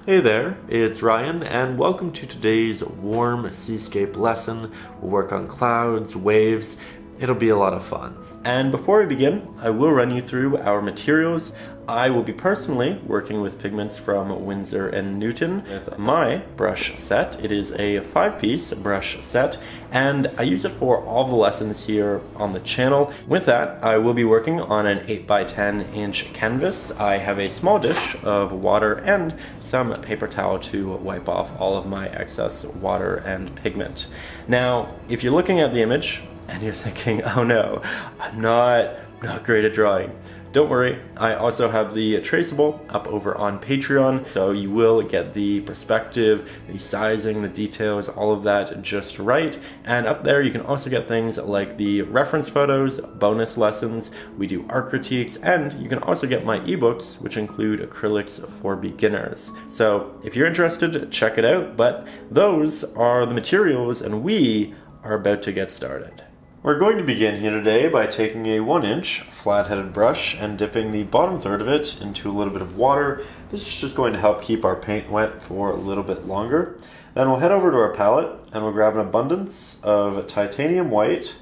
Hey there, it's Ryan, and welcome to today's warm seascape lesson. We'll work on clouds, waves. It'll be a lot of fun. And before we begin, I will run you through our materials. I will be personally working with pigments from Winsor & Newton with my brush set. It is a 5-piece brush set, and I use it for all the lessons here on the channel. With that, I will be working on an 8x10 inch canvas. I have a small dish of water and some paper towel to wipe off all of my excess water and pigment. Now, if you're looking at the image and you're thinking, oh no, I'm not great at drawing, don't worry, I also have the traceable up over on Patreon, so you will get the perspective, the sizing, the details, all of that just right. And up there you can also get things like the reference photos, bonus lessons, we do art critiques, and you can also get my ebooks, which include acrylics for beginners. So if you're interested, check it out, but those are the materials and we are about to get started. We're going to begin here today by taking a 1-inch flat-headed brush and dipping the bottom third of it into a little bit of water. This is just going to help keep our paint wet for a little bit longer. Then we'll head over to our palette and we'll grab an abundance of titanium white,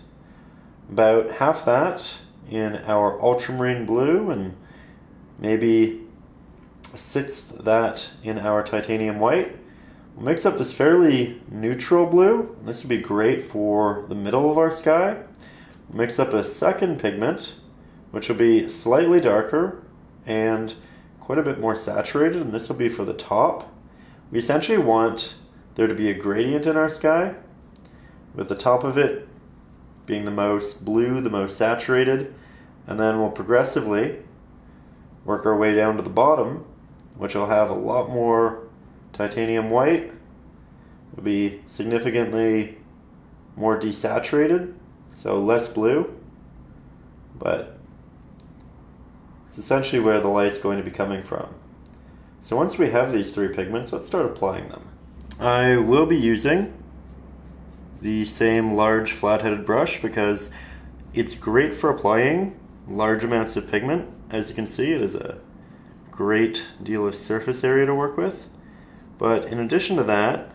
about half that in our ultramarine blue and maybe a sixth that in our titanium white. We'll mix up this fairly neutral blue. This would be great for the middle of our sky. We'll mix up a second pigment, which will be slightly darker and quite a bit more saturated, and this will be for the top. We essentially want there to be a gradient in our sky, with the top of it being the most blue, the most saturated, and then we'll progressively work our way down to the bottom, which will have a lot more titanium white. Will be significantly more desaturated, so less blue, but it's essentially where the light's going to be coming from. So once we have these three pigments, let's start applying them. I will be using the same large flat-headed brush because it's great for applying large amounts of pigment. As you can see, it is a great deal of surface area to work with. But in addition to that,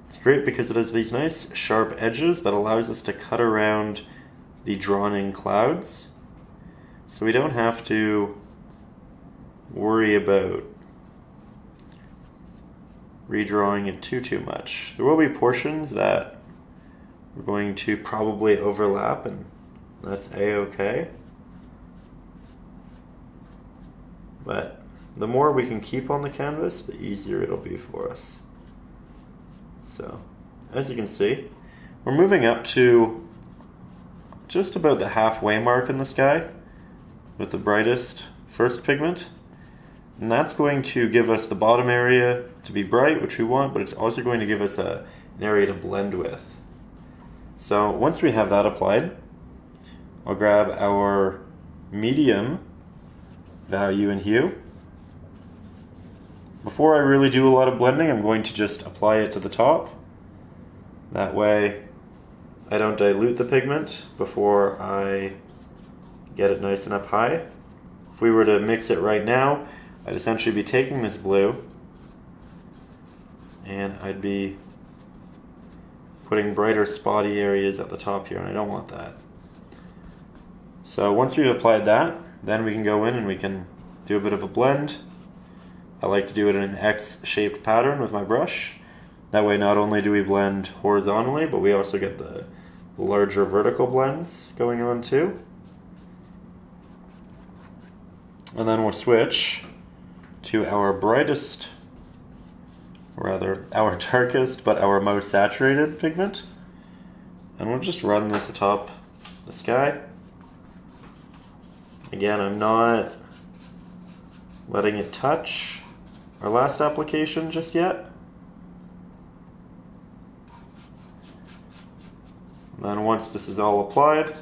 it's great because it has these nice sharp edges that allows us to cut around the drawn-in clouds. So we don't have to worry about redrawing it too much. There will be portions that we're going to probably overlap, and that's a-okay. But the more we can keep on the canvas, the easier it'll be for us. So, as you can see, we're moving up to just about the halfway mark in the sky with the brightest first pigment. And that's going to give us the bottom area to be bright, which we want, but it's also going to give us an area to blend with. So once we have that applied, I'll grab our medium value in hue. Before I really do a lot of blending, I'm going to just apply it to the top. That way I don't dilute the pigment before I get it nice and up high. If we were to mix it right now, I'd essentially be taking this blue and I'd be putting brighter spotty areas at the top here, and I don't want that. So once we've applied that, then we can go in and we can do a bit of a blend. I like to do it in an X-shaped pattern with my brush. That way not only do we blend horizontally, but we also get the larger vertical blends going on too. And then we'll switch to our brightest, rather our darkest, but our most saturated pigment. And we'll just run this atop the sky. Again, I'm not letting it touch our last application just yet. And then once this is all applied,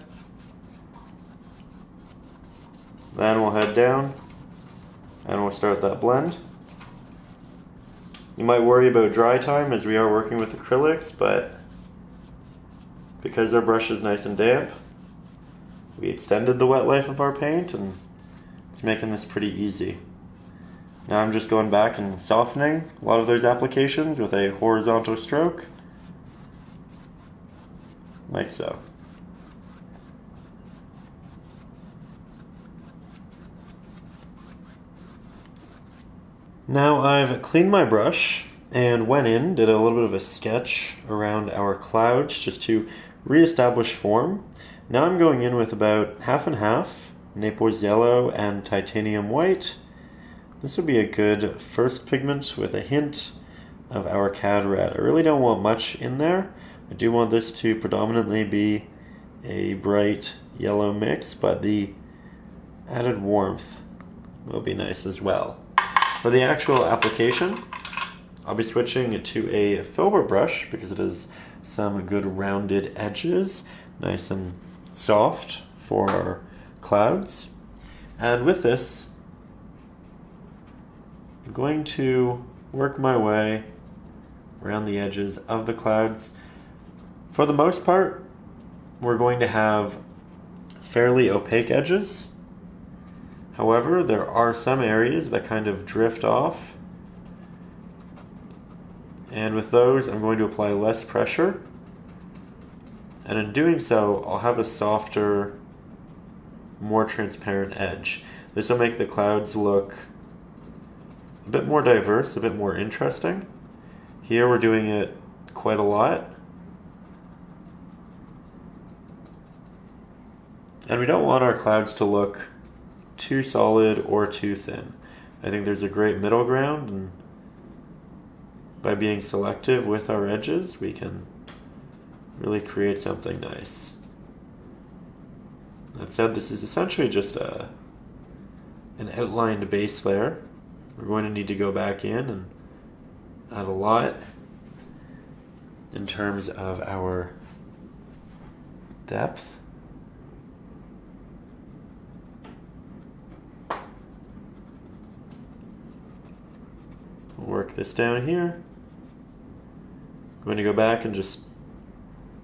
then we'll head down and we'll start that blend. You might worry about dry time as we are working with acrylics, but because our brush is nice and damp, we extended the wet life of our paint and it's making this pretty easy. Now I'm just going back and softening a lot of those applications with a horizontal stroke, like so. Now I've cleaned my brush and went in, did a little bit of a sketch around our clouds just to reestablish form. Now I'm going in with about half and half, Naples yellow and titanium white. This would be a good first pigment with a hint of our cad red. I really don't want much in there. I do want this to predominantly be a bright yellow mix, but the added warmth will be nice as well. For the actual application, I'll be switching to a filbert brush because it has some good rounded edges, nice and soft for our clouds. And with this, I'm going to work my way around the edges of the clouds. For the most part, we're going to have fairly opaque edges. However, there are some areas that kind of drift off. And with those, I'm going to apply less pressure. And in doing so, I'll have a softer, more transparent edge. This will make the clouds look a bit more diverse, a bit more interesting. Here we're doing it quite a lot. And we don't want our clouds to look too solid or too thin. I think there's a great middle ground, and by being selective with our edges, we can really create something nice. That said, this is essentially just an outlined base layer. We're going to need to go back in and add a lot in terms of our depth. Work this down here. I'm going to go back and just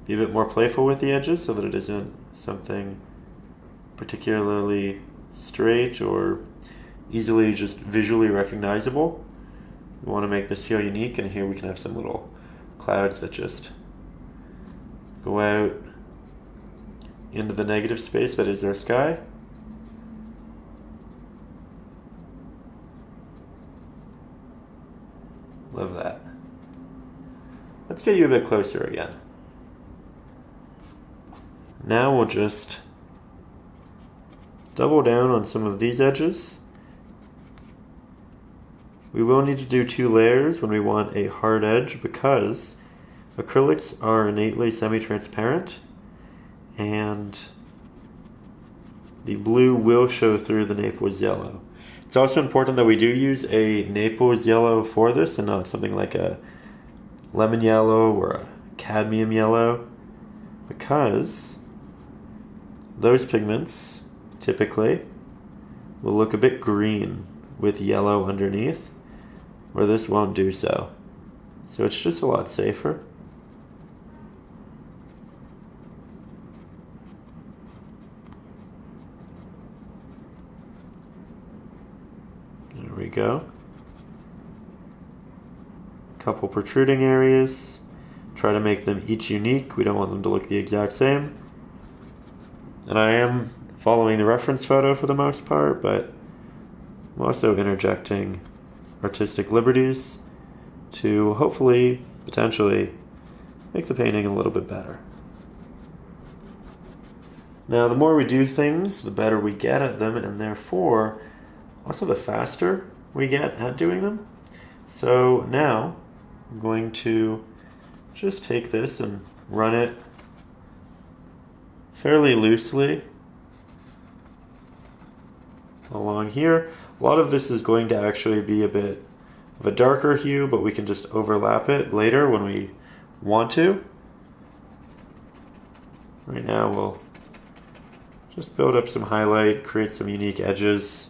be a bit more playful with the edges so that it isn't something particularly straight or easily just visually recognizable. We want to make this feel unique, and here we can have some little clouds that just go out into the negative space that is our sky. Love that. Let's get you a bit closer again. Now we'll just double down on some of these edges. We will need to do 2 layers when we want a hard edge because acrylics are innately semi-transparent and the blue will show through the Naples yellow. It's also important that we do use a Naples yellow for this and not something like a lemon yellow or a cadmium yellow, because those pigments typically will look a bit green with yellow underneath, where this won't do so. So it's just a lot safer. There we go. Couple protruding areas. Try to make them each unique. We don't want them to look the exact same. And I am following the reference photo for the most part, but I'm also interjecting artistic liberties to hopefully, potentially, make the painting a little bit better. Now, the more we do things, the better we get at them, and therefore, also the faster we get at doing them. So now, I'm going to just take this and run it fairly loosely along here. A lot of this is going to actually be a bit of a darker hue, but we can just overlap it later when we want to. Right now we'll just build up some highlight, create some unique edges.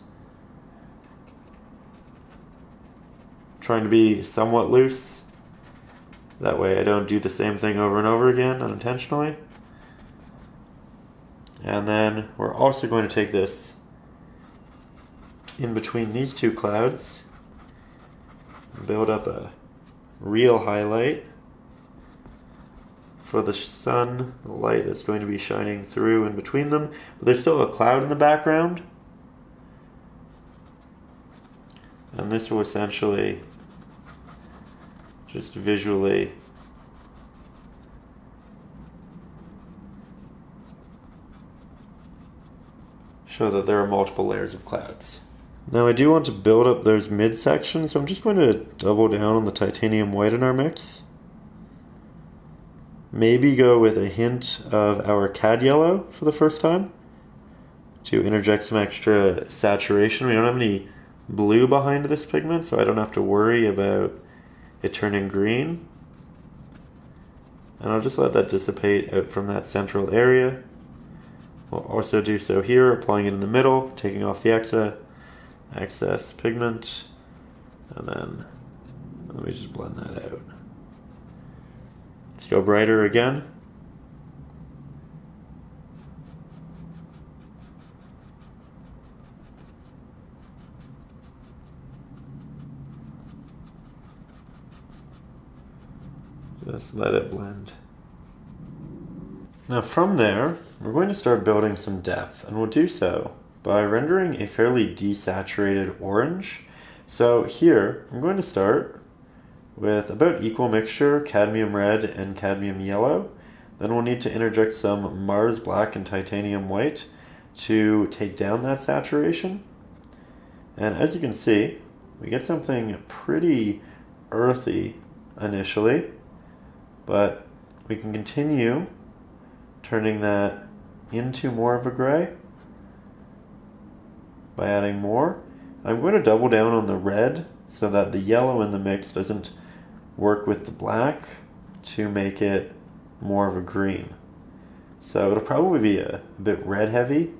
Trying to be somewhat loose. That way I don't do the same thing over and over again unintentionally. And then we're also going to take this in between these 2 clouds build up a real highlight for the sun, the light that's going to be shining through in between them. But there's still a cloud in the background. And this will essentially just visually show that there are multiple layers of clouds. Now I do want to build up those midsections, so I'm just going to double down on the titanium white in our mix. Maybe go with a hint of our cad yellow for the first time to interject some extra saturation. We don't have any blue behind this pigment, so I don't have to worry about it turning green. And I'll just let that dissipate out from that central area. We'll also do so here, applying it in the middle, taking off the excess pigment, and then let me just blend that out. Let's go brighter again. Just let it blend. Now from there, we're going to start building some depth, and we'll do so by rendering a fairly desaturated orange. So here, I'm going to start with about equal mixture, cadmium red and cadmium yellow. Then we'll need to interject some Mars black and titanium white to take down that saturation. And as you can see, we get something pretty earthy initially, but we can continue turning that into more of a gray by adding more. I'm going to double down on the red so that the yellow in the mix doesn't work with the black to make it more of a green. So it'll probably be a bit red heavy,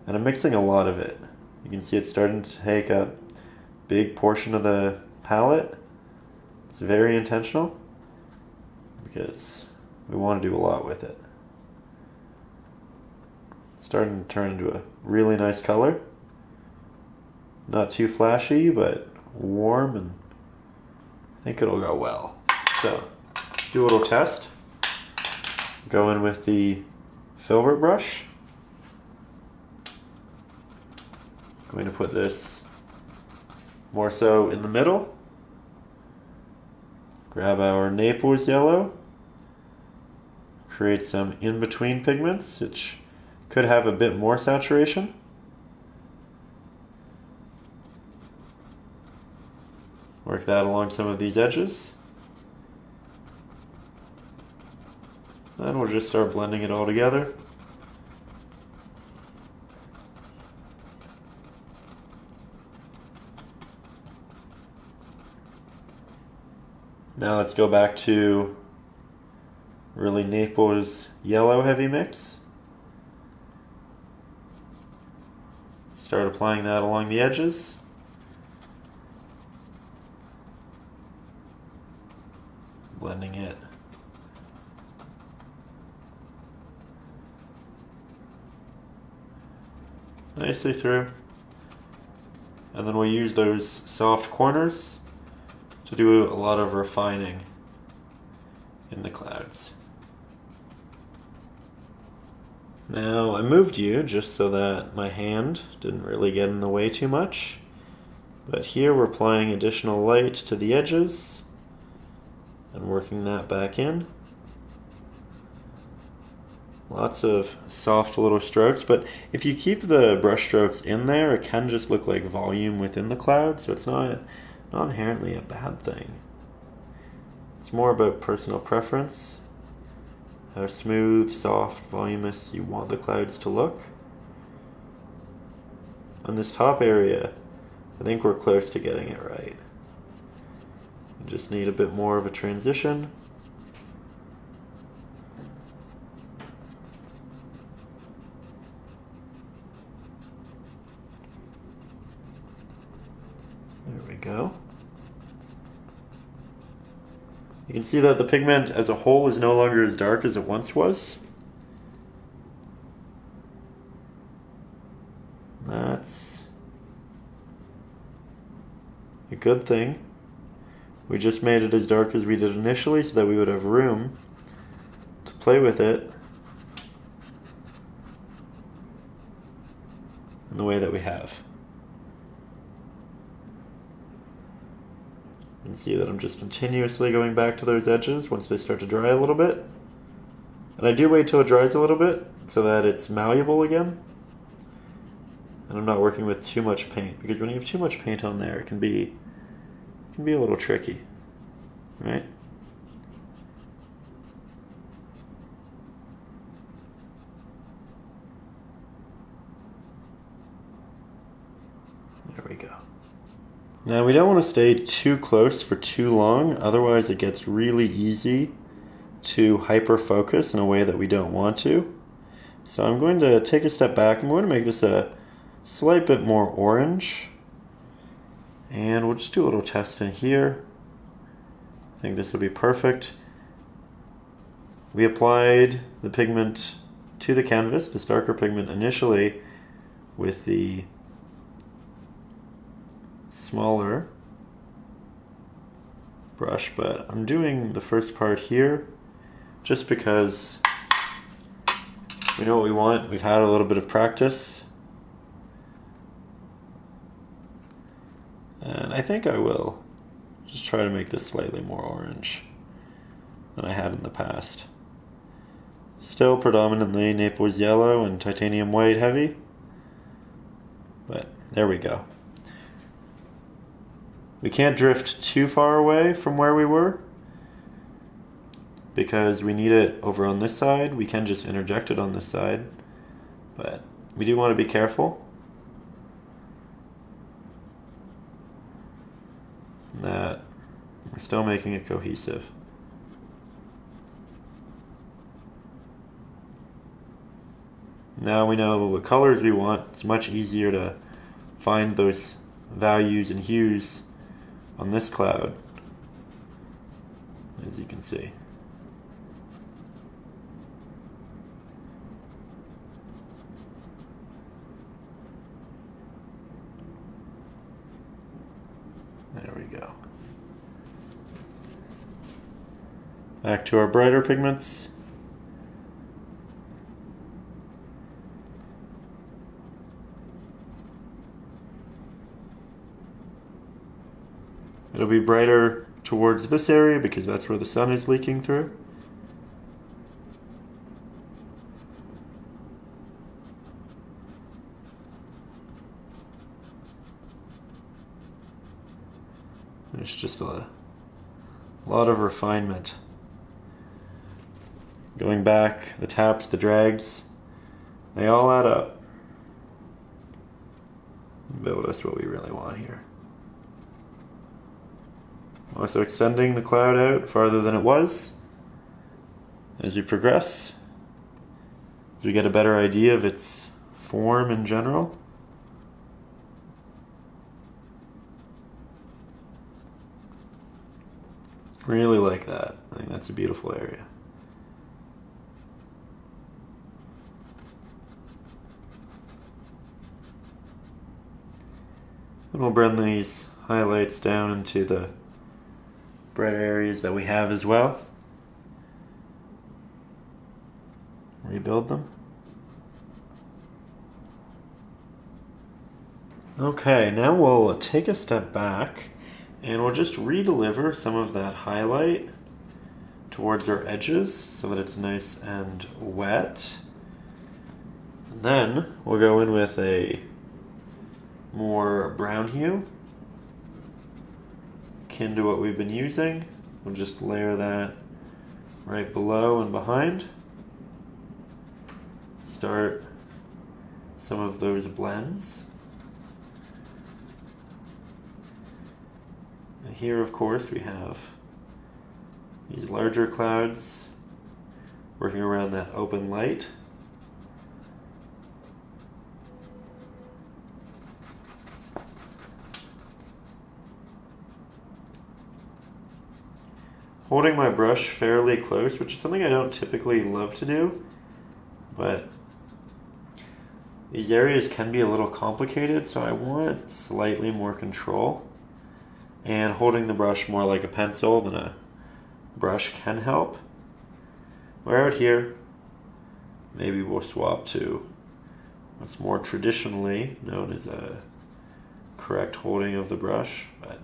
and I'm mixing a lot of it. You can see it's starting to take a big portion of the palette. It's very intentional because we want to do a lot with it. It's starting to turn into a really nice color. Not too flashy, but warm, and I think it'll go well. So, do a little test. Go in with the filbert brush. Going to put this more so in the middle. Grab our Naples yellow. Create some in-between pigments, which could have a bit more saturation. Work that along some of these edges. Then we'll just start blending it all together. Now let's go back to really Naples yellow heavy mix. Start applying that along the edges. Blending it. Nicely through. And then we'll use those soft corners to do a lot of refining in the clouds. Now I moved you just so that my hand didn't really get in the way too much. But here we're applying additional light to the edges and working that back in. Lots of soft little strokes, but if you keep the brush strokes in there, it can just look like volume within the cloud, so it's not inherently a bad thing. It's more about personal preference, how smooth, soft, voluminous you want the clouds to look. On this top area, I think we're close to getting it right. We just need a bit more of a transition. There we go. You can see that the pigment as a whole is no longer as dark as it once was. That's a good thing. We just made it as dark as we did initially so that we would have room to play with it in the way that we have. You can see that I'm just continuously going back to those edges once they start to dry a little bit. And I do wait till it dries a little bit so that it's malleable again. And I'm not working with too much paint, because when you have too much paint on there, it can be a little tricky, right? There we go. Now we don't want to stay too close for too long, otherwise it gets really easy to hyper focus in a way that we don't want to. So I'm going to take a step back. I'm going to make this a slight bit more orange, and we'll just do a little test in here. I think this will be perfect. We applied the pigment to the canvas, this darker pigment initially, with the smaller brush, but I'm doing the first part here just because we know what we want. We've had a little bit of practice. And I think I will just try to make this slightly more orange than I had in the past. Still predominantly Naples yellow and titanium white heavy, but there we go. We can't drift too far away from where we were because we need it over on this side. We can just interject it on this side, but we do want to be careful that we're still making it cohesive. Now we know what colors we want. It's much easier to find those values and hues on this cloud, as you can see. There we go. Back to our brighter pigments. It'll be brighter towards this area because that's where the sun is leaking through. There's just a lot of refinement. Going back, the taps, the drags, they all add up. Build us what we really want here. Also extending the cloud out farther than it was as you progress, as we get a better idea of its form in general. Really like that. I think that's a beautiful area. And we'll bring these highlights down into the bright areas that we have as well. Rebuild them. Okay, now we'll take a step back and we'll just redeliver some of that highlight towards our edges so that it's nice and wet. And then we'll go in with a more brown hue, akin to what we've been using. We'll just layer that right below and behind. Start some of those blends. And here, of course, we have these larger clouds working around that open light. Holding my brush fairly close, which is something I don't typically love to do, but these areas can be a little complicated, so I want slightly more control and holding the brush more like a pencil than a brush can help. Where out here, maybe we'll swap to what's more traditionally known as a correct holding of the brush. But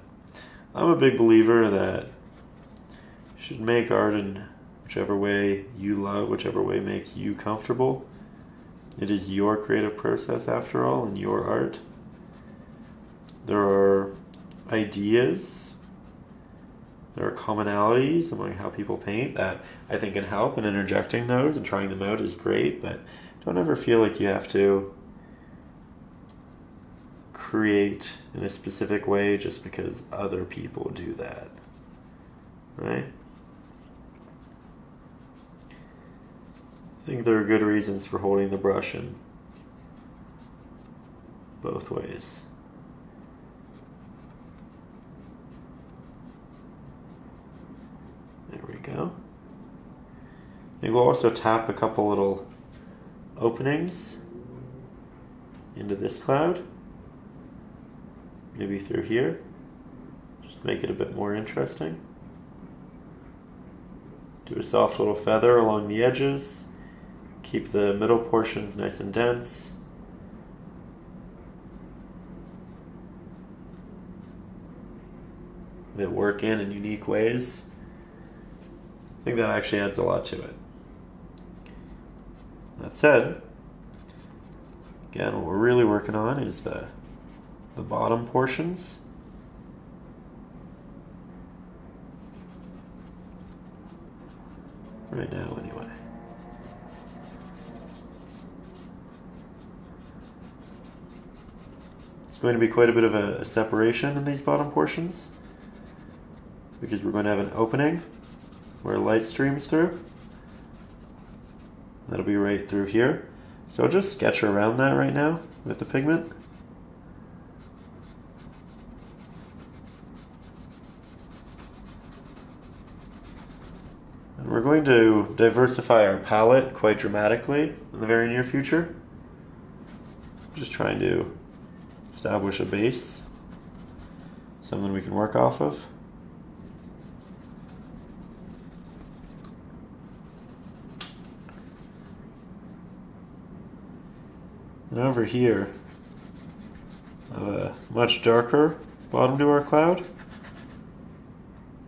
I'm a big believer that you should make art in whichever way you love, whichever way makes you comfortable. It is your creative process after all, and your art. There are ideas, there are commonalities among how people paint that I think can help, and interjecting those and trying them out is great, but don't ever feel like you have to create in a specific way just because other people do that, right? I think there are good reasons for holding the brush in both ways. There we go. I think we'll also tap a couple little openings into this cloud. Maybe through here. Just make it a bit more interesting. Do a soft little feather along the edges. Keep the middle portions nice and dense. That work in unique ways. I think that actually adds a lot to it. That said, again, what we're really working on is the bottom portions. Right now, anyway. It's going to be quite a bit of a separation in these bottom portions because we're going to have an opening where light streams through. That'll be right through here. So I'll just sketch around that right now with the pigment. And we're going to diversify our palette quite dramatically in the very near future. Just trying to establish a base, something we can work off of. And over here, I have a much darker bottom to our cloud.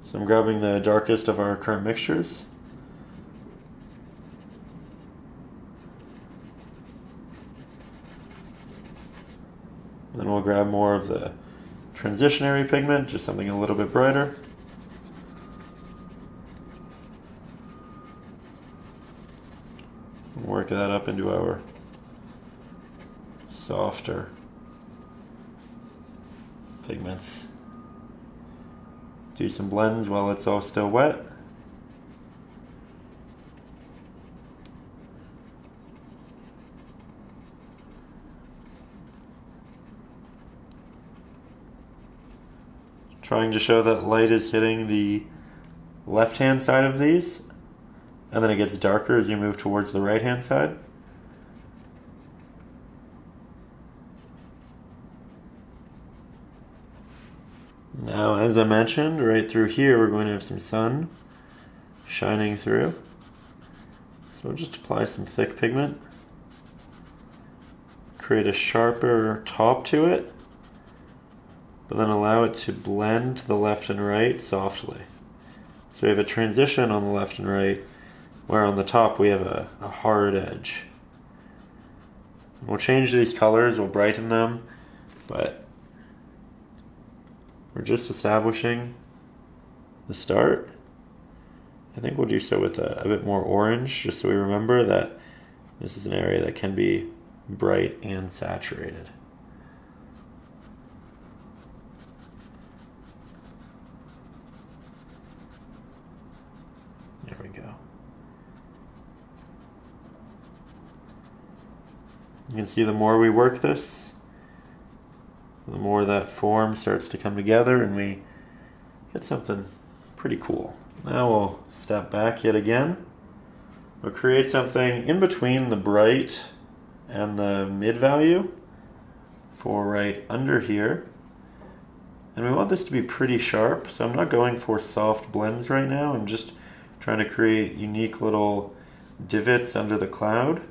So I'm grabbing the darkest of our current mixtures. And then we'll grab more of the transitionary pigment, just something a little bit brighter. And work that up into our softer pigments. Do some blends while it's all still wet. Trying to show that light is hitting the left-hand side of these, and then it gets darker as you move towards the right-hand side. Now, as I mentioned, right through here we're going to have some sun shining through. So just apply some thick pigment. Create a sharper top to it, but then allow it to blend to the left and right softly. So we have a transition on the left and right, where on the top we have a hard edge. We'll change these colors, we'll brighten them, but we're just establishing the start. I think we'll do so with a bit more orange, just so we remember that this is an area that can be bright and saturated. There we go. You can see the more we work this, the more that form starts to come together and we get something pretty cool. Now we'll step back yet again. We'll create something in between the bright and the mid value for right under here. And we want this to be pretty sharp, so I'm not going for soft blends right now. I'm just trying to create unique little divots under the cloud,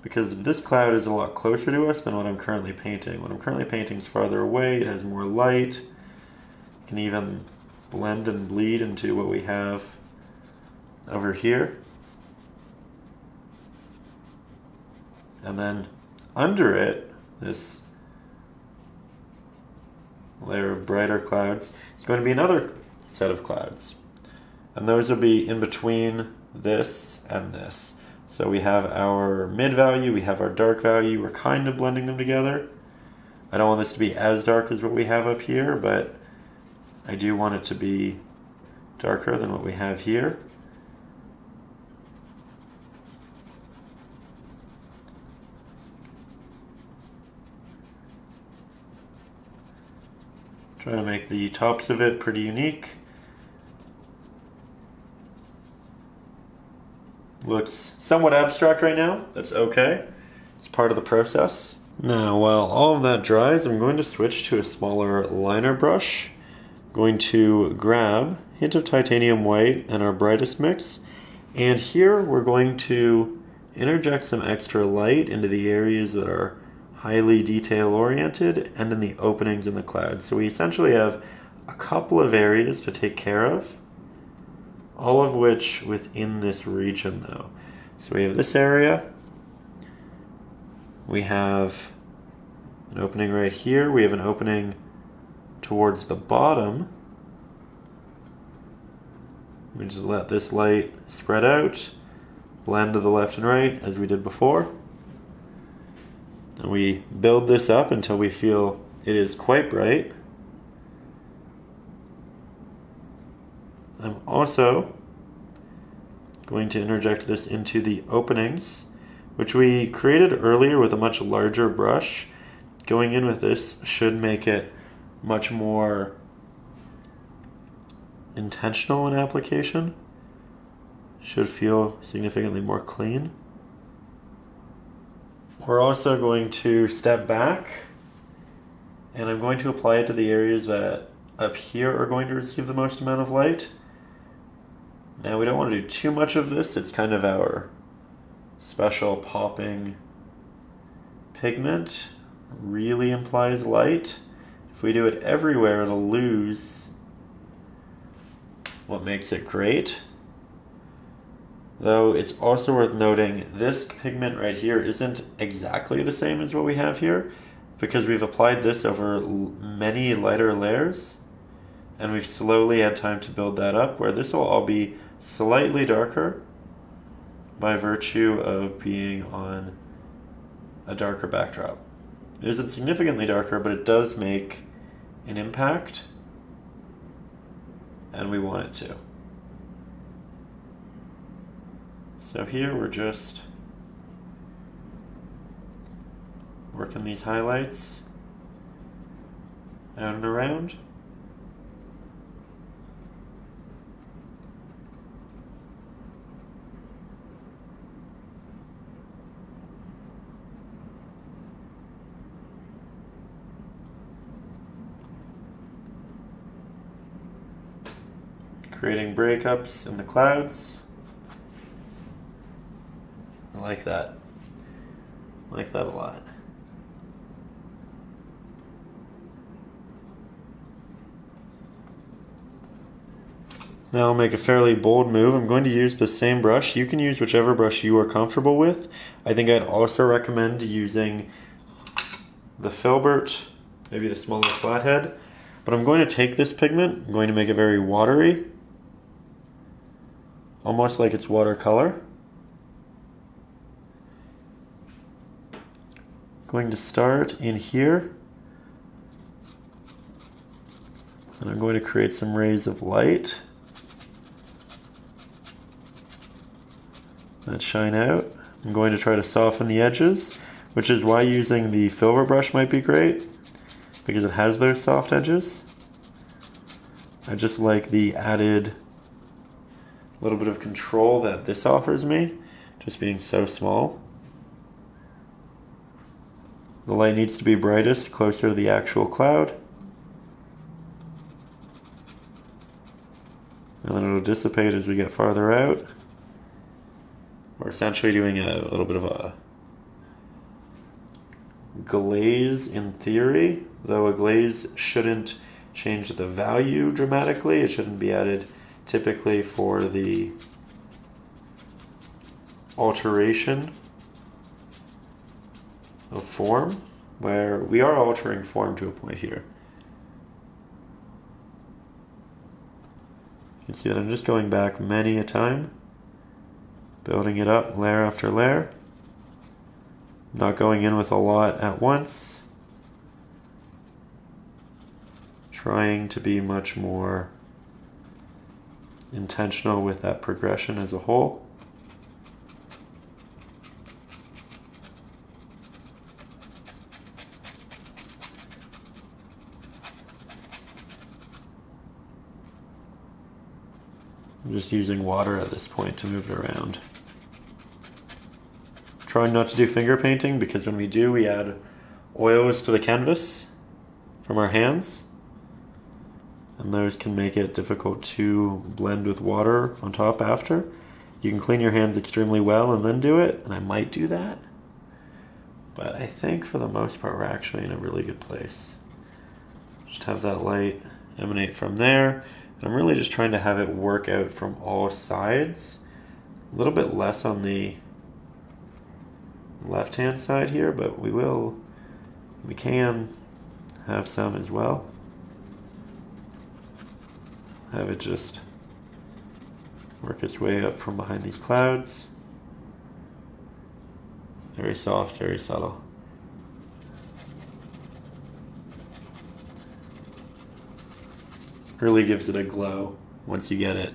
because this cloud is a lot closer to us than what I'm currently painting. What I'm currently painting is farther away, it has more light, it can even blend and bleed into what we have over here. And then under it, this layer of brighter clouds is going to be another set of clouds. And those will be in between this and this. So we have our mid value, we have our dark value, we're kind of blending them together. I don't want this to be as dark as what we have up here, but I do want it to be darker than what we have here. Try to make the tops of it pretty unique. Looks somewhat abstract right now. That's okay. It's part of the process. Now, while all of that dries, I'm going to switch to a smaller liner brush. I'm going to grab a hint of titanium white and our brightest mix. And here we're going to interject some extra light into the areas that are highly detail oriented and in the openings in the clouds. So we essentially have a couple of areas to take care of, all of which within this region though. So we have this area, we have an opening right here, we have an opening towards the bottom. We just let this light spread out, blend to the left and right as we did before. And we build this up until we feel it is quite bright. I'm also going to interject this into the openings, which we created earlier with a much larger brush. Going in with this should make it much more intentional in application. Should feel significantly more clean. We're also going to step back, and I'm going to apply it to the areas that up here are going to receive the most amount of light. Now we don't want to do too much of this, it's kind of our special popping pigment. Really implies light. If we do it everywhere, it'll lose what makes it great. Though it's also worth noting, this pigment right here isn't exactly the same as what we have here, because we've applied this over many lighter layers, and we've slowly had time to build that up, where this will all be slightly darker by virtue of being on a darker backdrop. It isn't significantly darker, but it does make an impact, and we want it to. So here we're just working these highlights out and around. Creating breakups in the clouds. I like that. I like that a lot. Now I'll make a fairly bold move. I'm going to use the same brush. You can use whichever brush you are comfortable with. I think I'd also recommend using the filbert, maybe the smaller flathead. But I'm going to take this pigment, I'm going to make it very watery, almost like it's watercolor. Going to start in here, and I'm going to create some rays of light that shine out. I'm going to try to soften the edges, which is why using the filbert brush might be great, because it has those soft edges. I just like the added little bit of control that this offers me, just being so small. The light needs to be brightest closer to the actual cloud. and then it'll dissipate as we get farther out. We're essentially doing a little bit of a glaze in theory, though a glaze shouldn't change the value dramatically. It shouldn't be added typically for the alteration of form, where we are altering form to a point here. You can see that I'm just going back many a time, building it up layer after layer, not going in with a lot at once, trying to be much more intentional with that progression as a whole. I'm just using water at this point to move it around. Trying not to do finger painting, because when we do, we add oils to the canvas from our hands, and those can make it difficult to blend with water on top after. You can clean your hands extremely well and then do it, and I might do that, but I think for the most part we're actually in a really good place. Just have that light emanate from there. I'm really just trying to have it work out from all sides. A little bit less on the left-hand side here, but we can have some as well. Have it just work its way up from behind these clouds. Very soft, very subtle. Really gives it a glow once you get it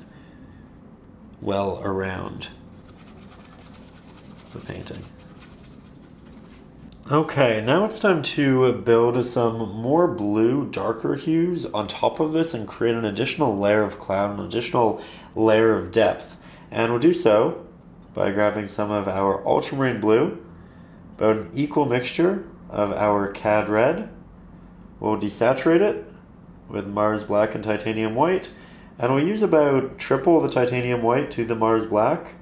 well around the painting. Okay, now it's time to build some more blue, darker hues on top of this and create an additional layer of cloud, an additional layer of depth. And we'll do so by grabbing some of our ultramarine blue, about an equal mixture of our cad red. We'll desaturate it with Mars black and titanium white, and we'll use about triple the titanium white to the Mars black,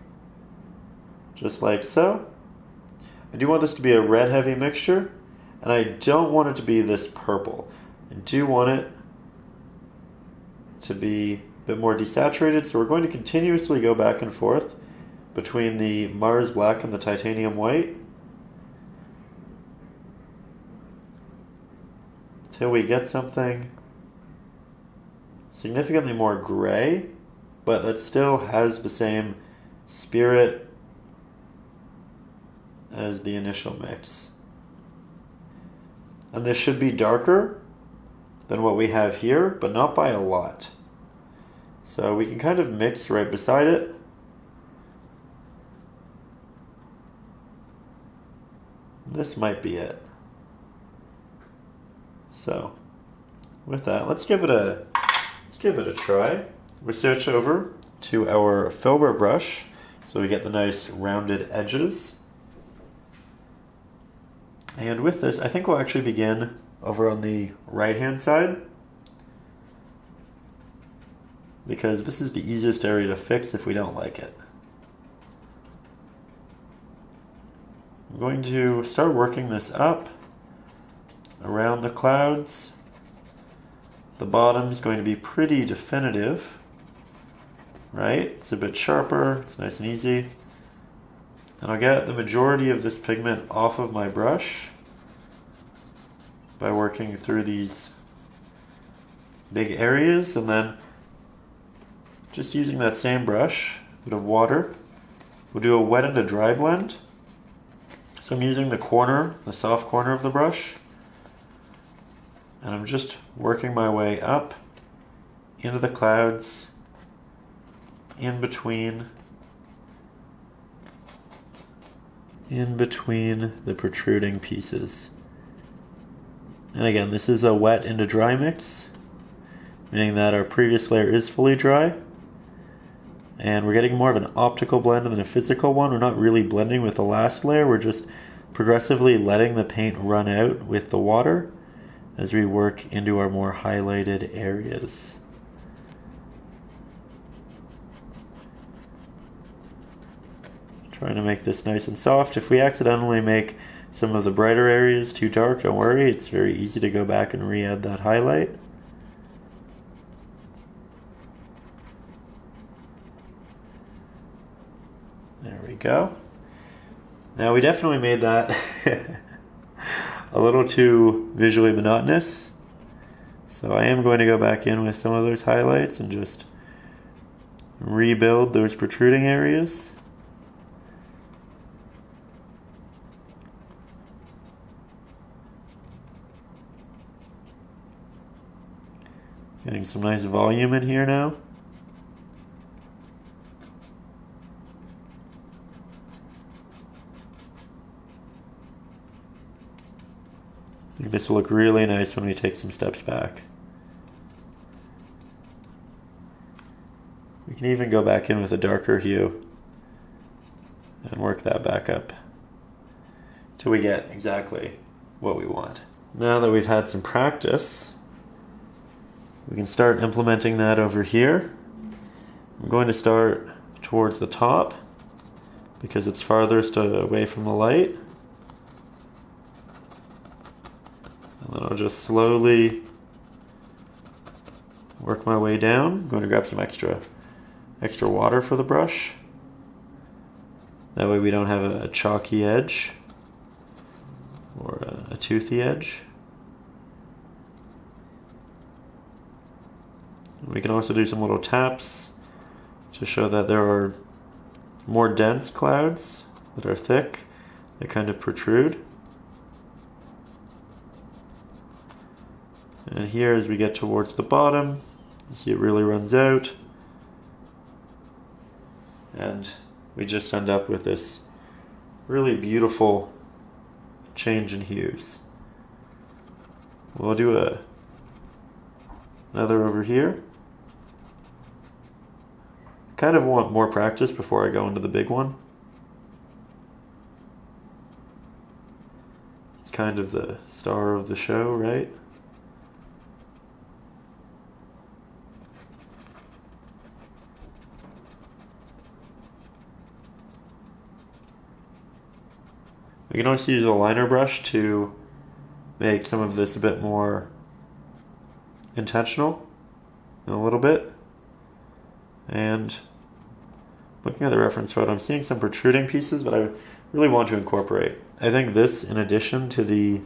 just like so. I do want this to be a red heavy mixture, and I don't want it to be this purple. I do want it to be a bit more desaturated, so we're going to continuously go back and forth between the Mars black and the titanium white until we get something significantly more gray, but that still has the same spirit as the initial mix. And this should be darker than what we have here, but not by a lot. So we can kind of mix right beside it. This might be it. So with that, let's give it a try. We switch over to our filbert brush so we get the nice rounded edges. And with this, I think we'll actually begin over on the right hand side, because this is the easiest area to fix if we don't like it. I'm going to start working this up around the clouds. The bottom is going to be pretty definitive, right? It's a bit sharper, it's nice and easy. And I'll get the majority of this pigment off of my brush by working through these big areas, and then just using that same brush, a bit of water, we'll do a wet and a dry blend. So I'm using the corner, the soft corner of the brush, and I'm just working my way up into the clouds, in between the protruding pieces. And again, this is a wet and a dry mix, meaning that our previous layer is fully dry, and we're getting more of an optical blend than a physical one. We're not really blending with the last layer, we're just progressively letting the paint run out with the water as we work into our more highlighted areas. Trying to make this nice and soft. If we accidentally make some of the brighter areas too dark, don't worry, it's very easy to go back and re-add that highlight. There we go. Now we definitely made that a little too visually monotonous. So I am going to go back in with some of those highlights and just rebuild those protruding areas. Getting some nice volume in here now. I think this will look really nice when we take some steps back. We can even go back in with a darker hue and work that back up till we get exactly what we want. Now that we've had some practice, we can start implementing that over here. I'm going to start towards the top because it's farthest away from the light. And then I'll just slowly work my way down. I'm going to grab some extra water for the brush. That way we don't have a chalky edge or a toothy edge. We can also do some little taps to show that there are more dense clouds that are thick, that kind of protrude. And here as we get towards the bottom, you see it really runs out. And we just end up with this really beautiful change in hues. We'll do another over here. Kind of want more practice before I go into the big one. It's kind of the star of the show, right? We can also use a liner brush to make some of this a bit more intentional in a little bit. And looking at the reference photo, I'm seeing some protruding pieces that I really want to incorporate. I think this, in addition to the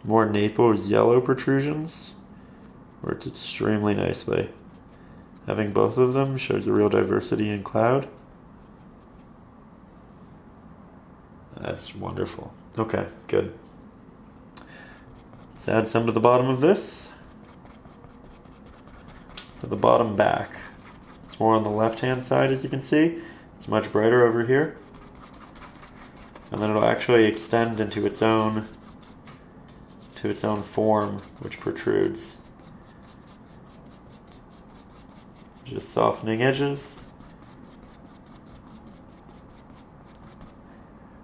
more Naples yellow protrusions, works extremely nicely. Having both of them shows a real diversity in cloud. That's wonderful. Okay, good. Let's add some to the bottom of this. To the bottom back. It's more on the left-hand side, as you can see. It's much brighter over here. And then it'll actually extend into its own form, which protrudes. Just softening edges.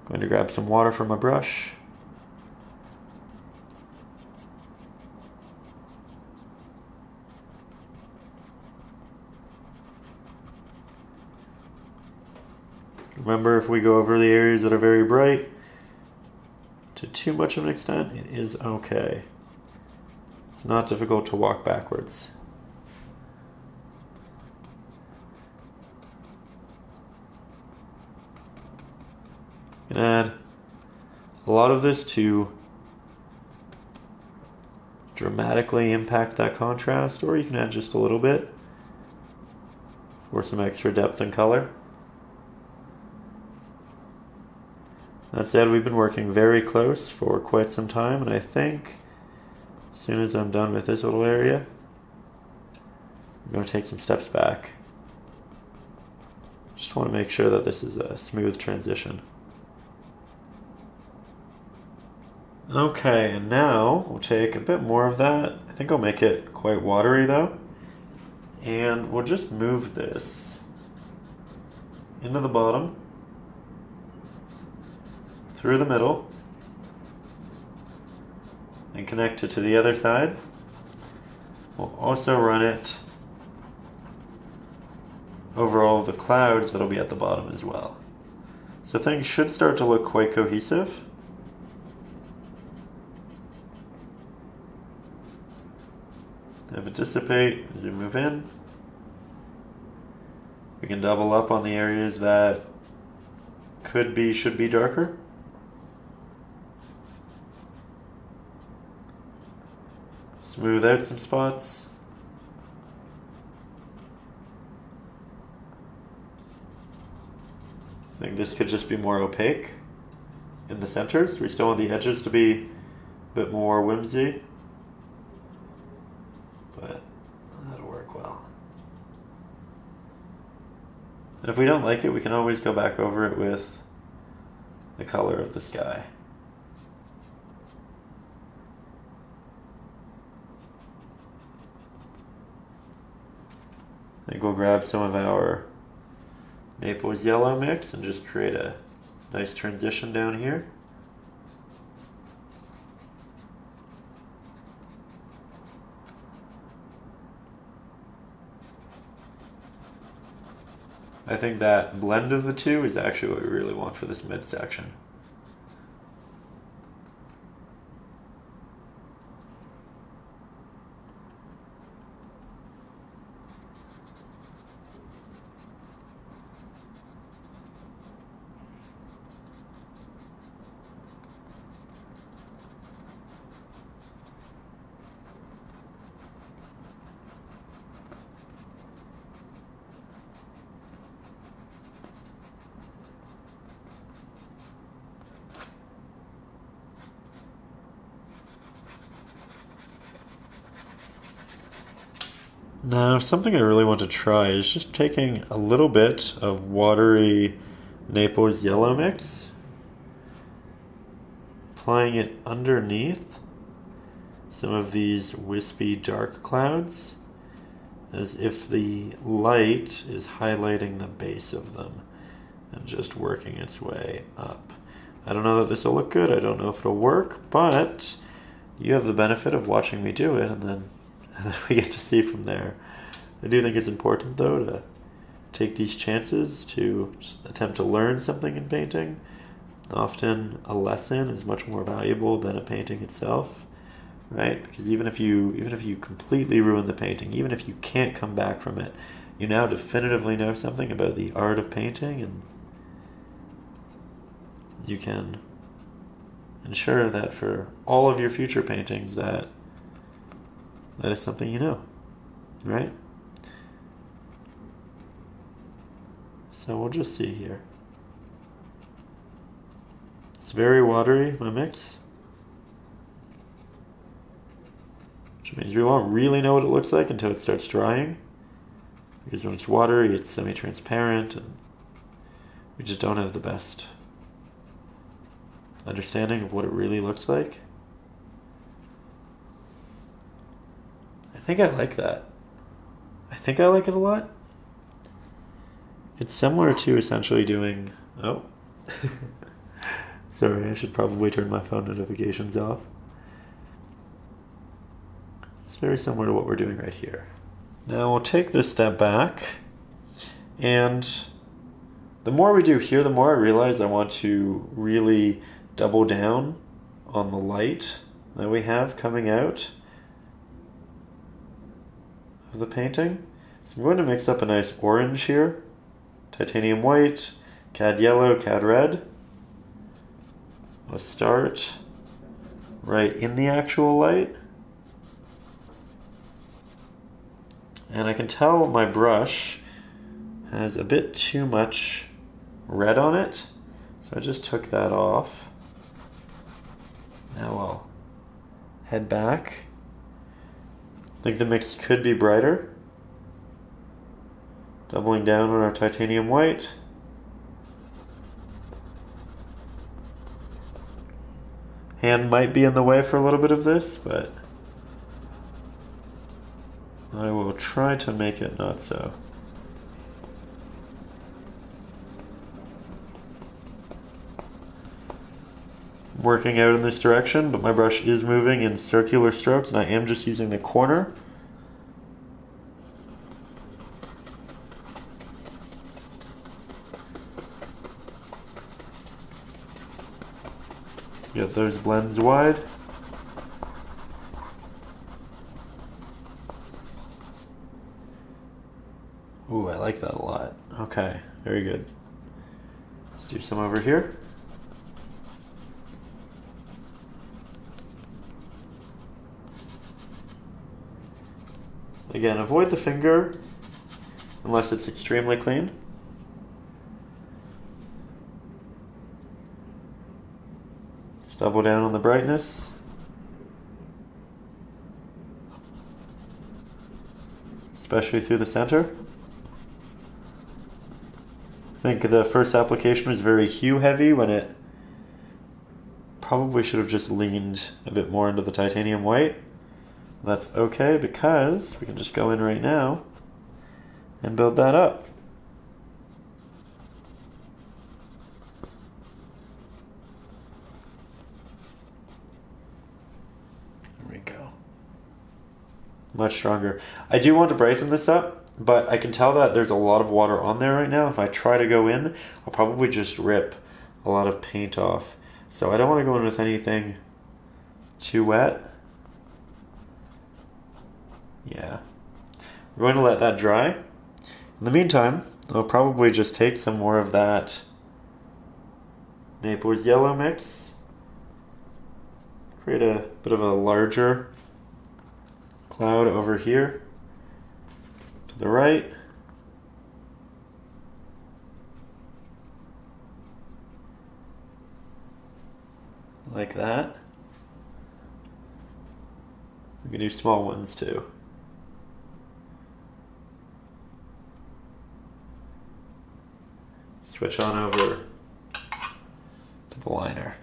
Going to grab some water from my brush. Remember, if we go over the areas that are very bright to too much of an extent, it is okay. It's not difficult to walk backwards. You can add a lot of this to dramatically impact that contrast, or you can add just a little bit for some extra depth and color. That said, we've been working very close for quite some time, and I think as soon as I'm done with this little area, I'm going to take some steps back. Just want to make sure that this is a smooth transition. Okay, and now we'll take a bit more of that. I think I'll make it quite watery though. And we'll just move this into the bottom, through the middle, and connect it to the other side. We'll also run it over all of the clouds that'll be at the bottom as well. So things should start to look quite cohesive. Have it dissipate as we move in. We can double up on the areas that should be darker. Smooth out some spots. I think this could just be more opaque in the centers. We still want the edges to be a bit more whimsy, but that'll work well. And if we don't like it, we can always go back over it with the color of the sky. I think we'll grab some of our Naples yellow mix and just create a nice transition down here. I think that blend of the two is actually what we really want for this midsection. Now, something I really want to try is just taking a little bit of watery Naples yellow mix, applying it underneath some of these wispy dark clouds, as if the light is highlighting the base of them and just working its way up. I don't know that this will look good, I don't know if it'll work, but you have the benefit of watching me do it, and then we get to see from there. I do think it's important, though, to take these chances to just attempt to learn something in painting. Often a lesson is much more valuable than a painting itself, right? Because even if you completely ruin the painting, even if you can't come back from it, you now definitively know something about the art of painting, and you can ensure that for all of your future paintings that is something you know, right? So we'll just see here. It's very watery, my mix, which means we won't really know what it looks like until it starts drying, because when it's watery, it's semi-transparent, and we just don't have the best understanding of what it really looks like. I think I like that. I think I like it a lot. It's similar to essentially doing... Oh. Sorry, I should probably turn my phone notifications off. It's very similar to what we're doing right here. Now we'll take this step back, and the more we do here, the more I realize I want to really double down on the light that we have coming out of the painting. So I'm going to mix up a nice orange here, titanium white, cad yellow, cad red. I'll start right in the actual light. And I can tell my brush has a bit too much red on it, so I just took that off. Now I'll head back. I think the mix could be brighter. Doubling down on our titanium white. Hand might be in the way for a little bit of this, but I will try to make it not so. Working out in this direction, but my brush is moving in circular strokes, and I am just using the corner. Get those blends wide. Ooh, I like that a lot. Okay, very good. Let's do some over here. Again, avoid the finger unless it's extremely clean. Just double down on the brightness. Especially through the center. I think the first application was very hue heavy when it probably should have just leaned a bit more into the titanium white. That's okay because we can just go in right now and build that up. There we go. Much stronger. I do want to brighten this up, but I can tell that there's a lot of water on there right now. If I try to go in, I'll probably just rip a lot of paint off. So I don't want to go in with anything too wet. Yeah. We're going to let that dry. In the meantime, I'll probably just take some more of that Naples yellow mix. Create a bit of a larger cloud over here to the right. Like that. We can do small ones too. Switch on over to the liner.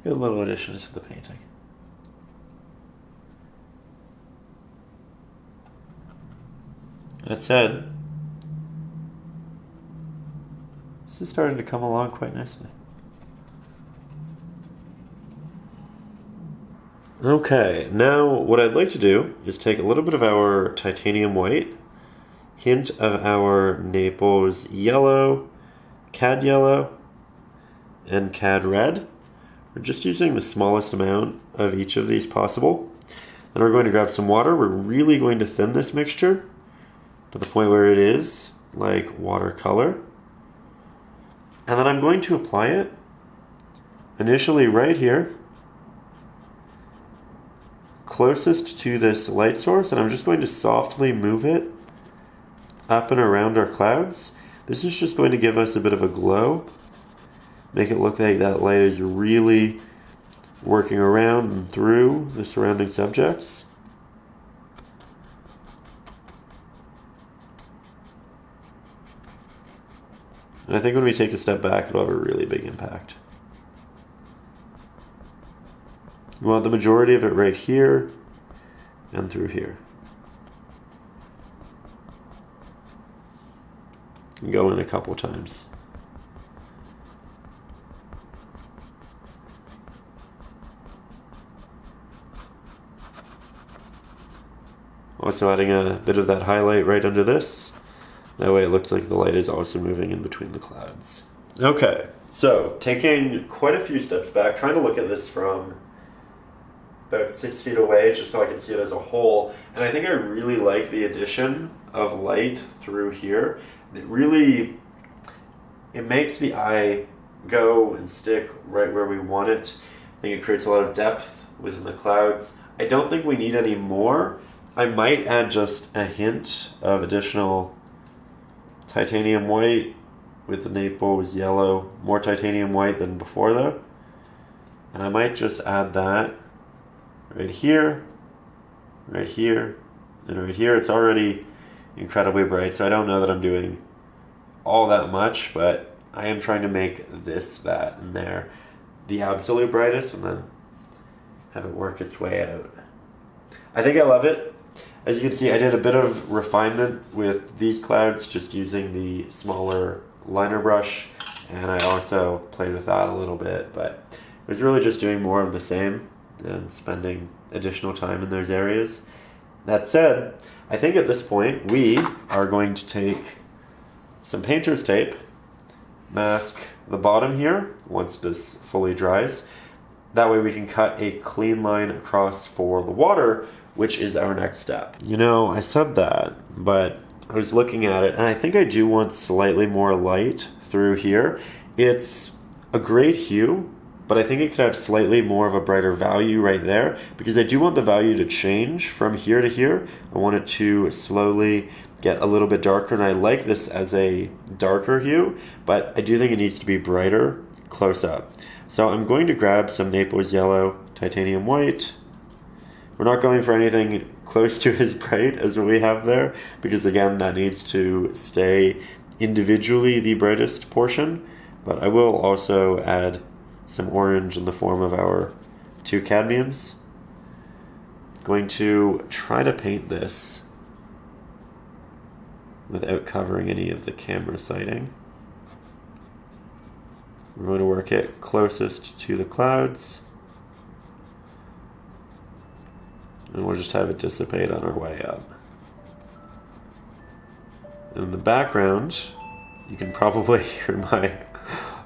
Good little additions to the painting. That said, this is starting to come along quite nicely. Okay, now what I'd like to do is take a little bit of our titanium white, hint of our Naples yellow, cad yellow, and cad red. We're just using the smallest amount of each of these possible. Then we're going to grab some water. We're really going to thin this mixture to the point where it is like watercolor. And then I'm going to apply it initially right here, closest to this light source, and I'm just going to softly move it up and around our clouds. This is just going to give us a bit of a glow, make it look like that light is really working around and through the surrounding subjects. And I think when we take a step back, it'll have a really big impact. We want the majority of it right here and through here. And go in a couple times. Also adding a bit of that highlight right under this. That way it looks like the light is also moving in between the clouds. Okay, so taking quite a few steps back, trying to look at this from about 6 feet away just so I can see it as a whole. And I think I really like the addition of light through here. It makes the eye go and stick right where we want it. I think it creates a lot of depth within the clouds. I don't think we need any more. I might add just a hint of additional titanium white with the Naples yellow. More titanium white than before though. And I might just add that right here, and right here. It's already incredibly bright, so I don't know that I'm doing all that much, but I am trying to make this, that, and there the absolute brightest and then have it work its way out. I think I love it. As you can see, I did a bit of refinement with these clouds just using the smaller liner brush, and I also played with that a little bit, but it was really just doing more of the same and spending additional time in those areas. That said, I think at this point we are going to take some painter's tape, mask the bottom here once this fully dries. That way we can cut a clean line across for the water, which is our next step. You know, I said that, but I was looking at it and I think I do want slightly more light through here. It's a great hue, but I think it could have slightly more of a brighter value right there because I do want the value to change from here to here. I want it to slowly get a little bit darker, and I like this as a darker hue, but I do think it needs to be brighter close up. So I'm going to grab some Naples yellow, titanium white. We're not going for anything close to as bright as what we have there because again, that needs to stay individually the brightest portion, but I will also add some orange in the form of our 2 cadmiums. Going to try to paint this without covering any of the camera sighting. We're going to work it closest to the clouds, and we'll just have it dissipate on our way up. In the background, you can probably hear my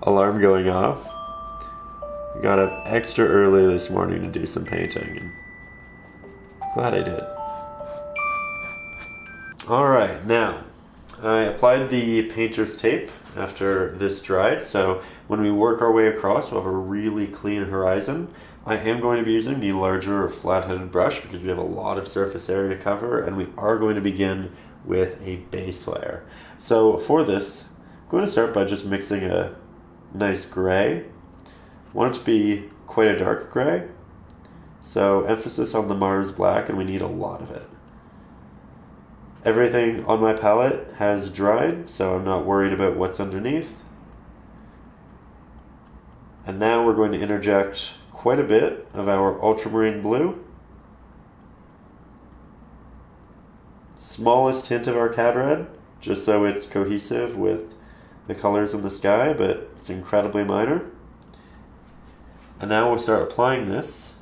alarm going off. I got up extra early this morning to do some painting, and glad I did. Alright, now I applied the painter's tape after this dried, so when we work our way across we'll have a really clean horizon. I am going to be using the larger flat-headed brush because we have a lot of surface area to cover, and we are going to begin with a base layer. So for this, I'm going to start by just mixing a nice gray. I want it to be quite a dark gray, so emphasis on the Mars black, and we need a lot of it. Everything on my palette has dried, so I'm not worried about what's underneath. And now we're going to interject quite a bit of our ultramarine blue. Smallest hint of our cad red, just so it's cohesive with the colors in the sky, but it's incredibly minor. And now we'll start applying this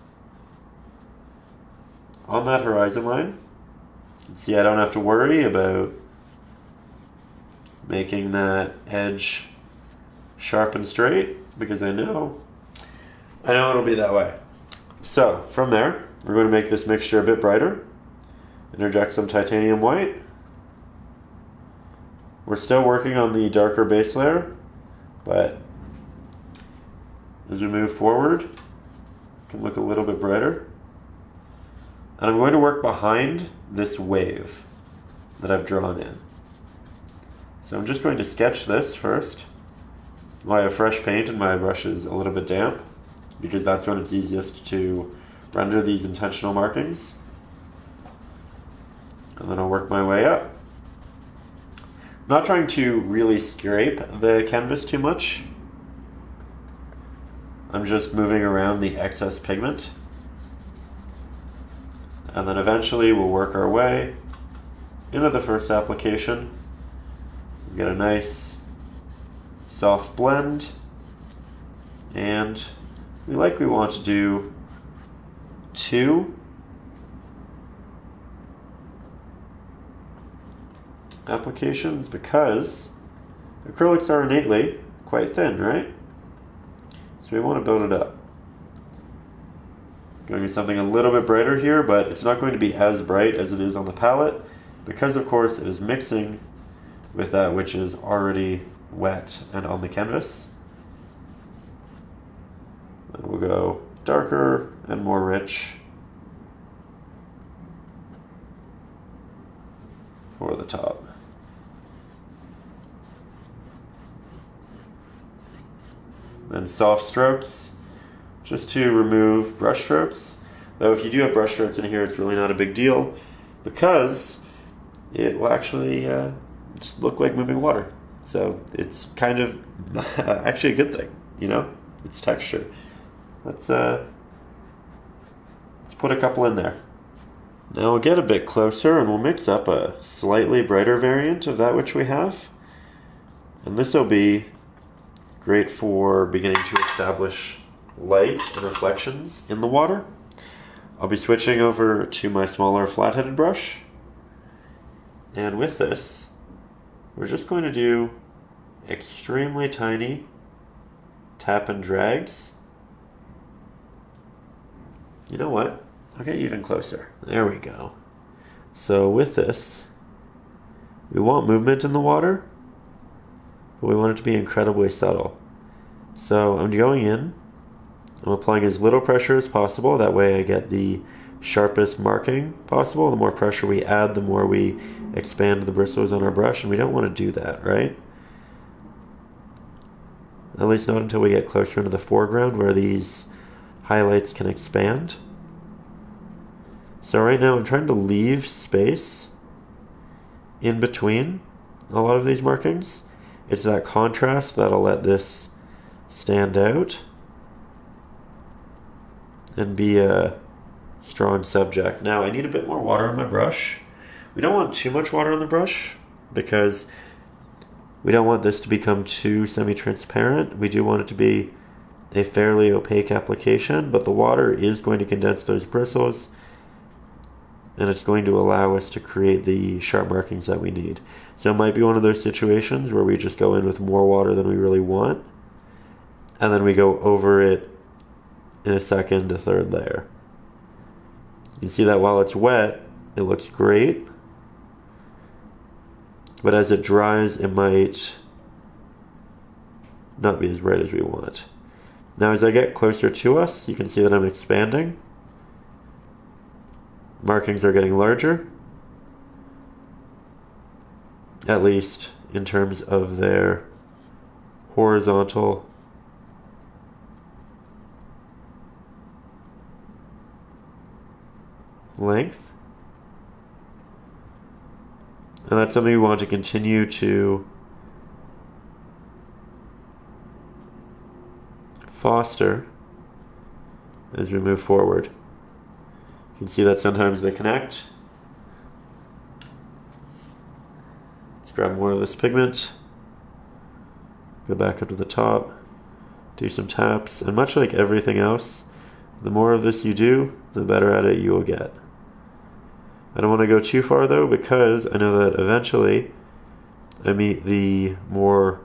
on that horizon line. See, I don't have to worry about making that edge sharp and straight because I know it'll be that way. So from there, we're going to make this mixture a bit brighter. Interject some titanium white. We're still working on the darker base layer, but as we move forward, it can look a little bit brighter. And I'm going to work behind this wave that I've drawn in. So I'm just going to sketch this first. I have fresh paint and my brush is a little bit damp because that's when it's easiest to render these intentional markings. And then I'll work my way up. I'm not trying to really scrape the canvas too much. I'm just moving around the excess pigment. And then eventually we'll work our way into the first application. We get a nice soft blend, and we want to do 2 applications because acrylics are innately quite thin, right? So we want to build it up. Going to something a little bit brighter here, but it's not going to be as bright as it is on the palette because of course it is mixing with that which is already wet and on the canvas. And we'll go darker and more rich for the top. Then soft strokes, just to remove brush strokes. Though if you do have brush strokes in here, it's really not a big deal because it will actually just look like moving water. So it's kind of actually a good thing, you know? It's texture. Let's put a couple in there. Now we'll get a bit closer and we'll mix up a slightly brighter variant of that which we have. And this will be great for beginning to establish light and reflections in the water. I'll be switching over to my smaller flat-headed brush. And with this, we're just going to do extremely tiny tap and drags. You know what? I'll get even closer. There we go. So with this, we want movement in the water, but we want it to be incredibly subtle. So I'm going in, I'm applying as little pressure as possible, that way I get the sharpest marking possible. The more pressure we add, the more we expand the bristles on our brush, and we don't want to do that, right? At least not until we get closer into the foreground where these highlights can expand. So right now I'm trying to leave space in between a lot of these markings. It's that contrast that'll let this stand out and be a strong subject. Now I need a bit more water on my brush. We don't want too much water on the brush because we don't want this to become too semi-transparent. We do want it to be a fairly opaque application, but the water is going to condense those bristles and it's going to allow us to create the sharp markings that we need. So it might be one of those situations where we just go in with more water than we really want, and then we go over it in a second to third layer. You can see that while it's wet, it looks great, but as it dries, it might not be as bright as we want. Now as I get closer to us, you can see that I'm expanding. Markings are getting larger, at least in terms of their horizontal length. And that's something we want to continue to foster as we move forward. You can see that sometimes they connect. Let's grab more of this pigment, go back up to the top, do some taps, and much like everything else, the more of this you do, the better at it you will get. I don't want to go too far though, because I know that eventually I meet the more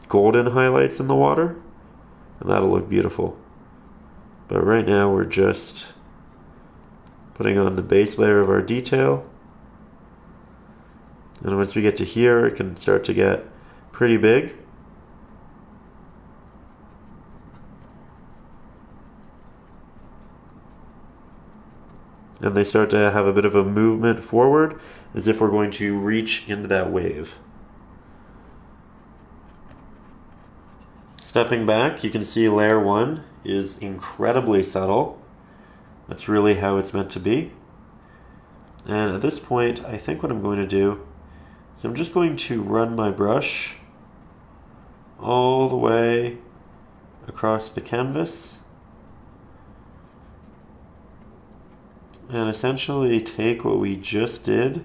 golden highlights in the water, and that'll look beautiful. But right now we're just putting on the base layer of our detail. And once we get to here, it can start to get pretty big. And they start to have a bit of a movement forward, as if we're going to reach into that wave. Stepping back, you can see layer 1 is incredibly subtle. That's really how it's meant to be. And at this point, I think what I'm going to do is I'm just going to run my brush all the way across the canvas and essentially take what we just did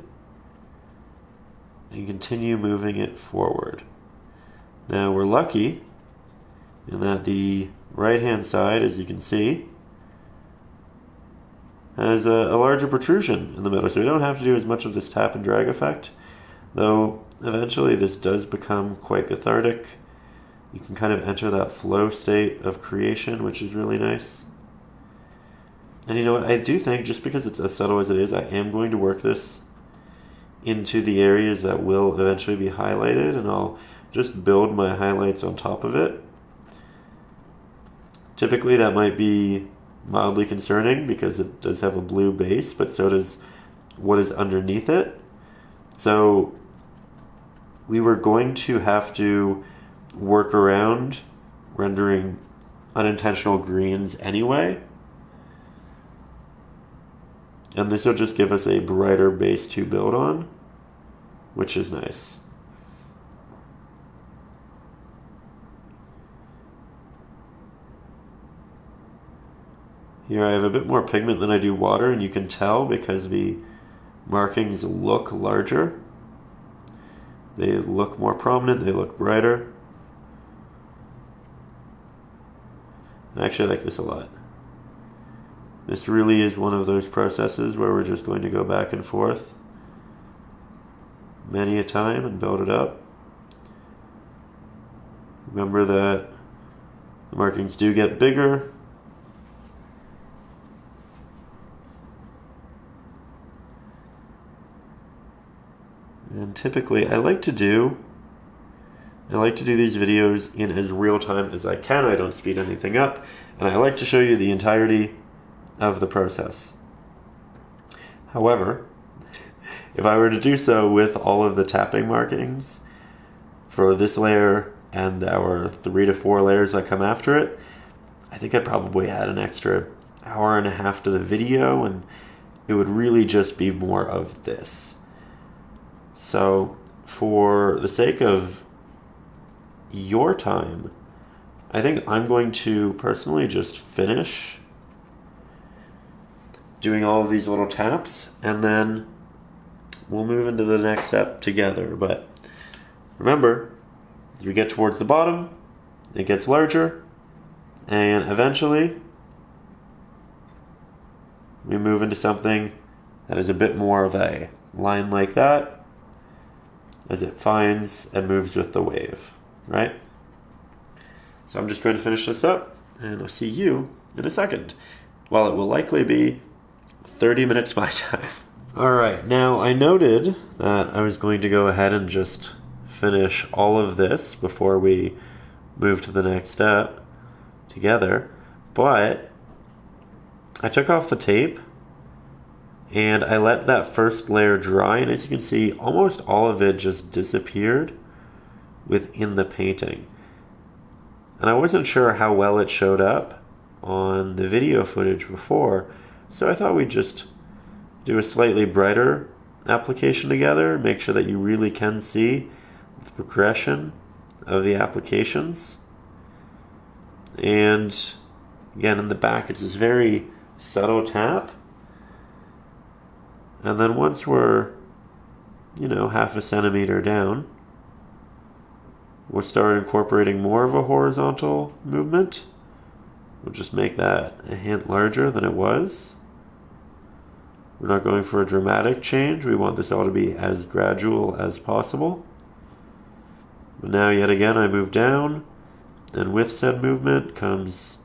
and continue moving it forward. Now we're lucky in that the right hand side, as you can see, has a larger protrusion in the middle, so we don't have to do as much of this tap and drag effect, though eventually this does become quite cathartic. You can kind of enter that flow state of creation, which is really nice. And you know what, I do think, just because it's as subtle as it is, I am going to work this into the areas that will eventually be highlighted, and I'll just build my highlights on top of it. Typically that might be mildly concerning because it does have a blue base, but so does what is underneath it. So we were going to have to work around rendering unintentional greens anyway. And this will just give us a brighter base to build on, which is nice. Here I have a bit more pigment than I do water, and you can tell because the markings look larger. They look more prominent, they look brighter. I actually like this a lot. This really is one of those processes where we're just going to go back and forth many a time and build it up. Remember that the markings do get bigger. And typically I like to do these videos in as real time as I can. I don't speed anything up, and I like to show you the entirety of the process. However, if I were to do so with all of the tapping markings for this layer and our 3 to 4 layers that come after it, I think I'd probably add an extra hour and a half to the video, and it would really just be more of this. So for the sake of your time, I think I'm going to personally just finish doing all of these little taps, and then we'll move into the next step together. But remember, as we get towards the bottom, it gets larger, and eventually we move into something that is a bit more of a line like that as it finds and moves with the wave, right? So I'm just going to finish this up, and I'll see you in a second. Well, it will likely be 30 minutes my time. Alright, now I noted that I was going to go ahead and just finish all of this before we move to the next step together, but I took off the tape and I let that first layer dry, and as you can see, almost all of it just disappeared within the painting. And I wasn't sure how well it showed up on the video footage before, so I thought we'd just do a slightly brighter application together, make sure that you really can see the progression of the applications. And again, in the back, it's this very subtle tap. And then once we're, half a centimeter down, we'll start incorporating more of a horizontal movement. We'll just make that a hint larger than it was. We're not going for a dramatic change. We want this all to be as gradual as possible. But now, yet again, I move down, and with said movement comes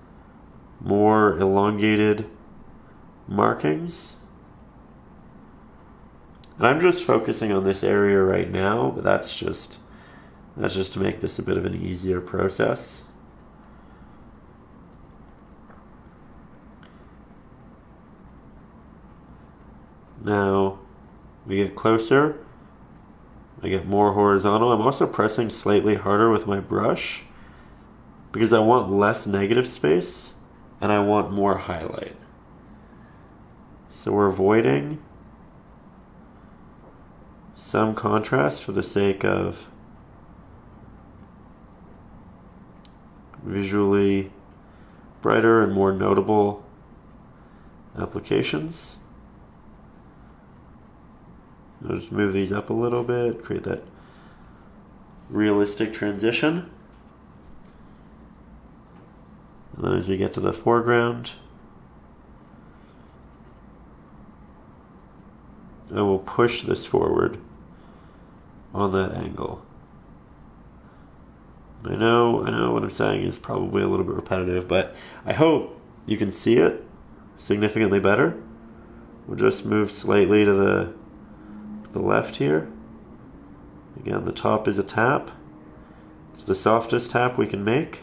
more elongated markings. And I'm just focusing on this area right now, but that's just to make this a bit of an easier process. Now we get closer, I get more horizontal. I'm also pressing slightly harder with my brush because I want less negative space and I want more highlight. So we're avoiding some contrast for the sake of visually brighter and more notable applications. I'll just move these up a little bit, create that realistic transition. And then as we get to the foreground, I will push this forward on that angle. I know what I'm saying is probably a little bit repetitive, but I hope you can see it significantly better. We'll just move slightly to the left here. Again, the top is a tap. It's the softest tap we can make.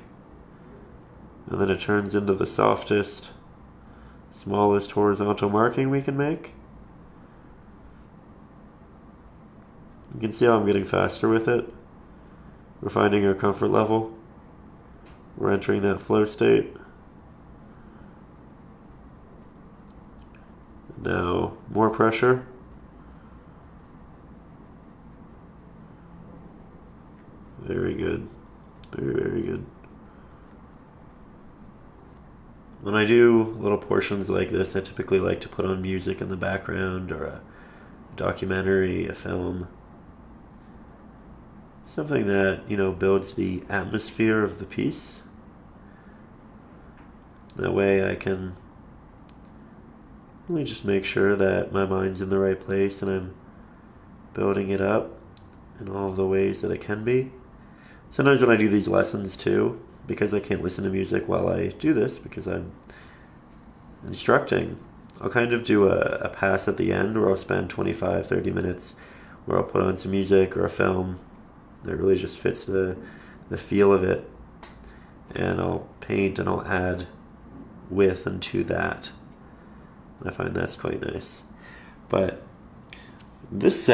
And then it turns into the softest, smallest horizontal marking we can make. You can see how I'm getting faster with it. We're finding our comfort level. We're entering that flow state. Now, more pressure. Very good. Very, very good. When I do little portions like this, I typically like to put on music in the background, or a documentary, a film. Something that, builds the atmosphere of the piece. That way I can Let me just make sure that my mind's in the right place and I'm building it up in all of the ways that it can be. Sometimes when I do these lessons too, because I can't listen to music while I do this because I'm instructing, I'll kind of do a pass at the end where I'll spend 25, 30 minutes where I'll put on some music or a film that really just fits the feel of it. And I'll paint and I'll add width into that. And I find that's quite nice. But this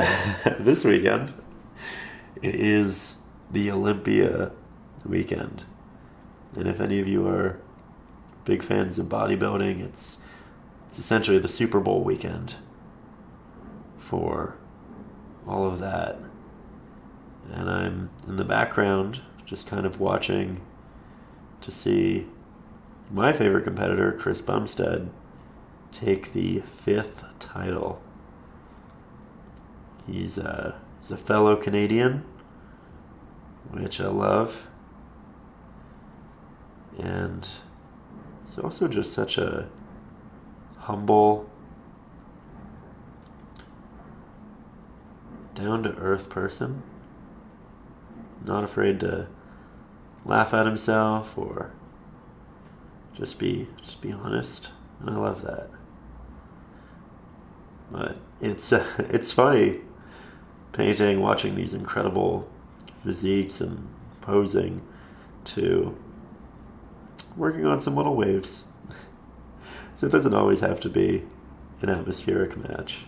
this weekend, it is the Olympia weekend. And if any of you are big fans of bodybuilding, it's essentially the Super Bowl weekend for all of that. And I'm in the background just kind of watching to see my favorite competitor, Chris Bumstead, take the 5th title. He's a fellow Canadian, which I love. And he's also just such a humble, down-to-earth person. Not afraid to laugh at himself or just be honest. And I love that. But it's funny painting, watching these incredible physiques and posing to working on some little waves. So it doesn't always have to be an atmospheric match.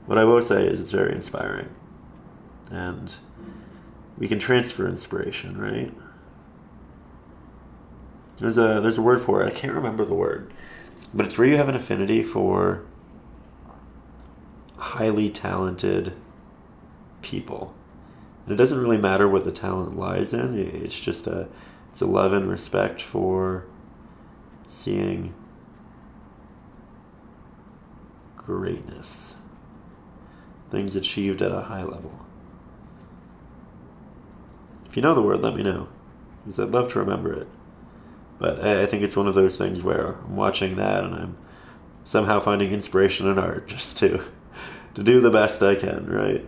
What I will say is it's very inspiring. And we can transfer inspiration, right? There's a word for it. I can't remember the word. But it's where you have an affinity for highly talented people. And it doesn't really matter what the talent lies in. It's just it's a love and respect for seeing greatness. Things achieved at a high level. If you know the word, let me know, because I'd love to remember it. But I think it's one of those things where I'm watching that and I'm somehow finding inspiration in art just to do the best I can, right?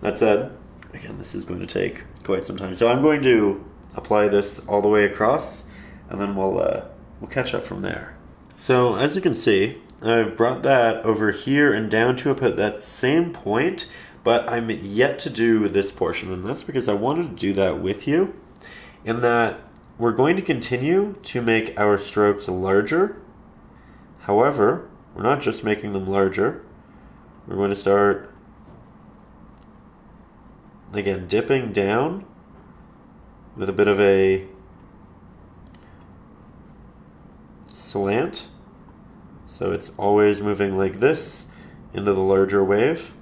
That said, again, this is going to take quite some time. So I'm going to apply this all the way across, and then we'll catch up from there. So as you can see, I've brought that over here and down to about that same point, but I'm yet to do this portion, and that's because I wanted to do that with you, in that we're going to continue to make our strokes larger. However, we're not just making them larger. We're going to start, again, dipping down with a bit of a slant. So it's always moving like this into the larger wave.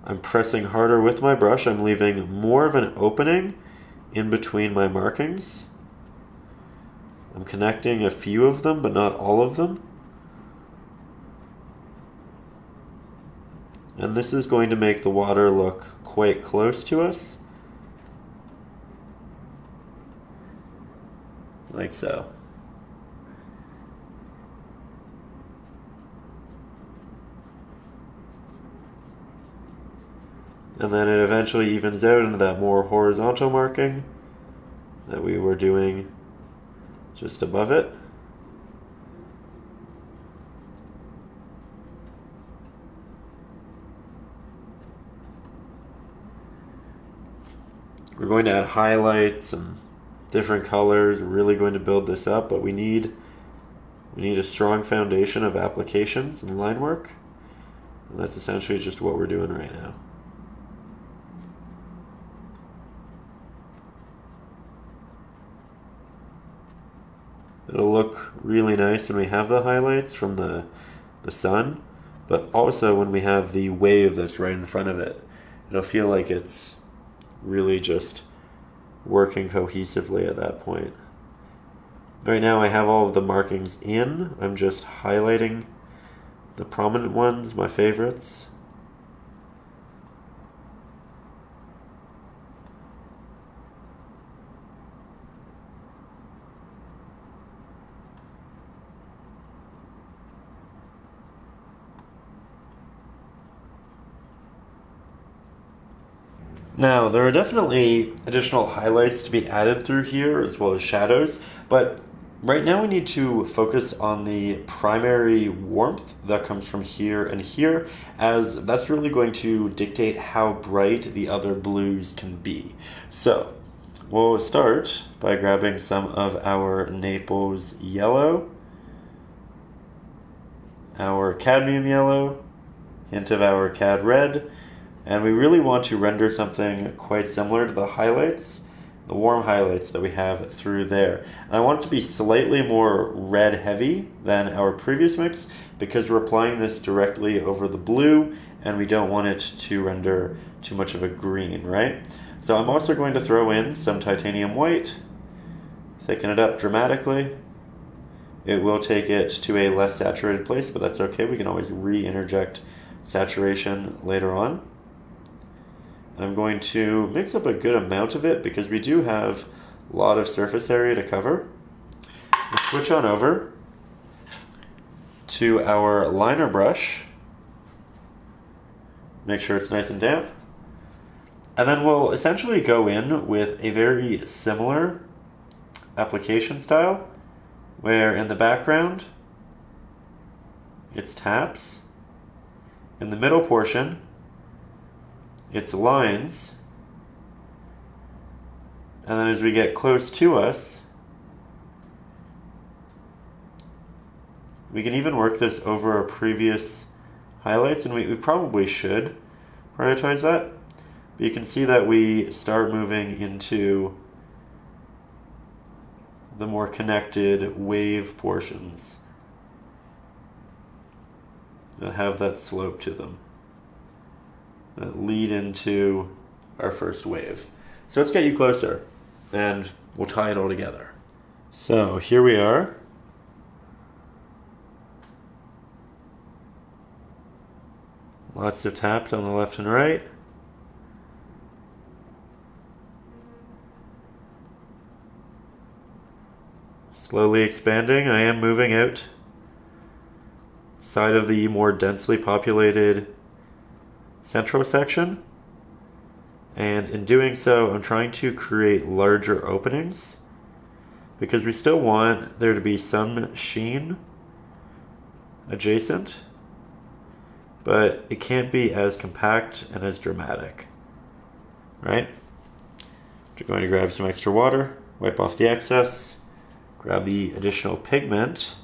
I'm pressing harder with my brush. I'm leaving more of an opening in between my markings. I'm connecting a few of them, but not all of them. And this is going to make the water look quite close to us. Like so. And then it eventually evens out into that more horizontal marking that we were doing just above it. We're going to add highlights and different colors. We're really going to build this up, but we need a strong foundation of applications and line work. And that's essentially just what we're doing right now. It'll look really nice when we have the highlights from the sun, but also when we have the wave that's right in front of it. It'll feel like it's really just working cohesively at that point. Right now I have all of the markings in. I'm just highlighting the prominent ones, my favorites. Now, there are definitely additional highlights to be added through here as well as shadows, but right now we need to focus on the primary warmth that comes from here and here, as that's really going to dictate how bright the other blues can be. So, we'll start by grabbing some of our Naples yellow, our cadmium yellow, hint of our cad red, and we really want to render something quite similar to the highlights, the warm highlights that we have through there. And I want it to be slightly more red heavy than our previous mix because we're applying this directly over the blue and we don't want it to render too much of a green, right? So I'm also going to throw in some titanium white, thicken it up dramatically. It will take it to a less saturated place, but that's okay. We can always re-interject saturation later on. And I'm going to mix up a good amount of it because we do have a lot of surface area to cover. We'll switch on over to our liner brush. Make sure it's nice and damp. And then we'll essentially go in with a very similar application style where in the background it's taps. In the middle portion it's lines, and then as we get close to us, we can even work this over our previous highlights, and we probably should prioritize that. But you can see that we start moving into the more connected wave portions that have that slope to them, that lead into our first wave. So let's get you closer and we'll tie it all together. So here we are. Lots of taps on the left and right. Slowly expanding. I am moving out side of the more densely populated central section, and in doing so I'm trying to create larger openings because we still want there to be some sheen adjacent, but it can't be as compact and as dramatic, right? We're going to grab some extra water, wipe off the excess, grab the additional pigment.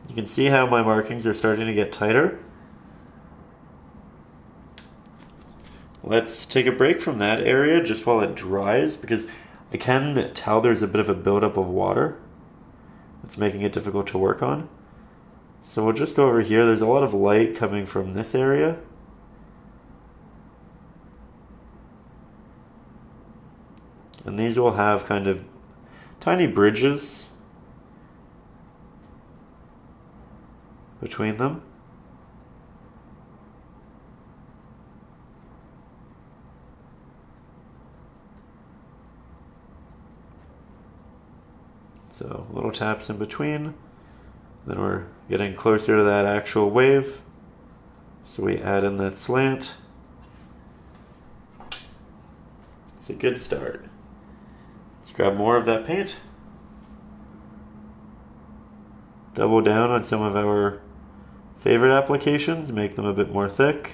You can see how my markings are starting to get tighter. Let's take a break from that area just while it dries because I can tell there's a bit of a buildup of water. It's making it difficult to work on. So we'll just go over here. There's a lot of light coming from this area. And these will have kind of tiny bridges between them. So little taps in between. Then we're getting closer to that actual wave. So we add in that slant. It's a good start. Let's grab more of that paint. Double down on some of our favorite applications, make them a bit more thick.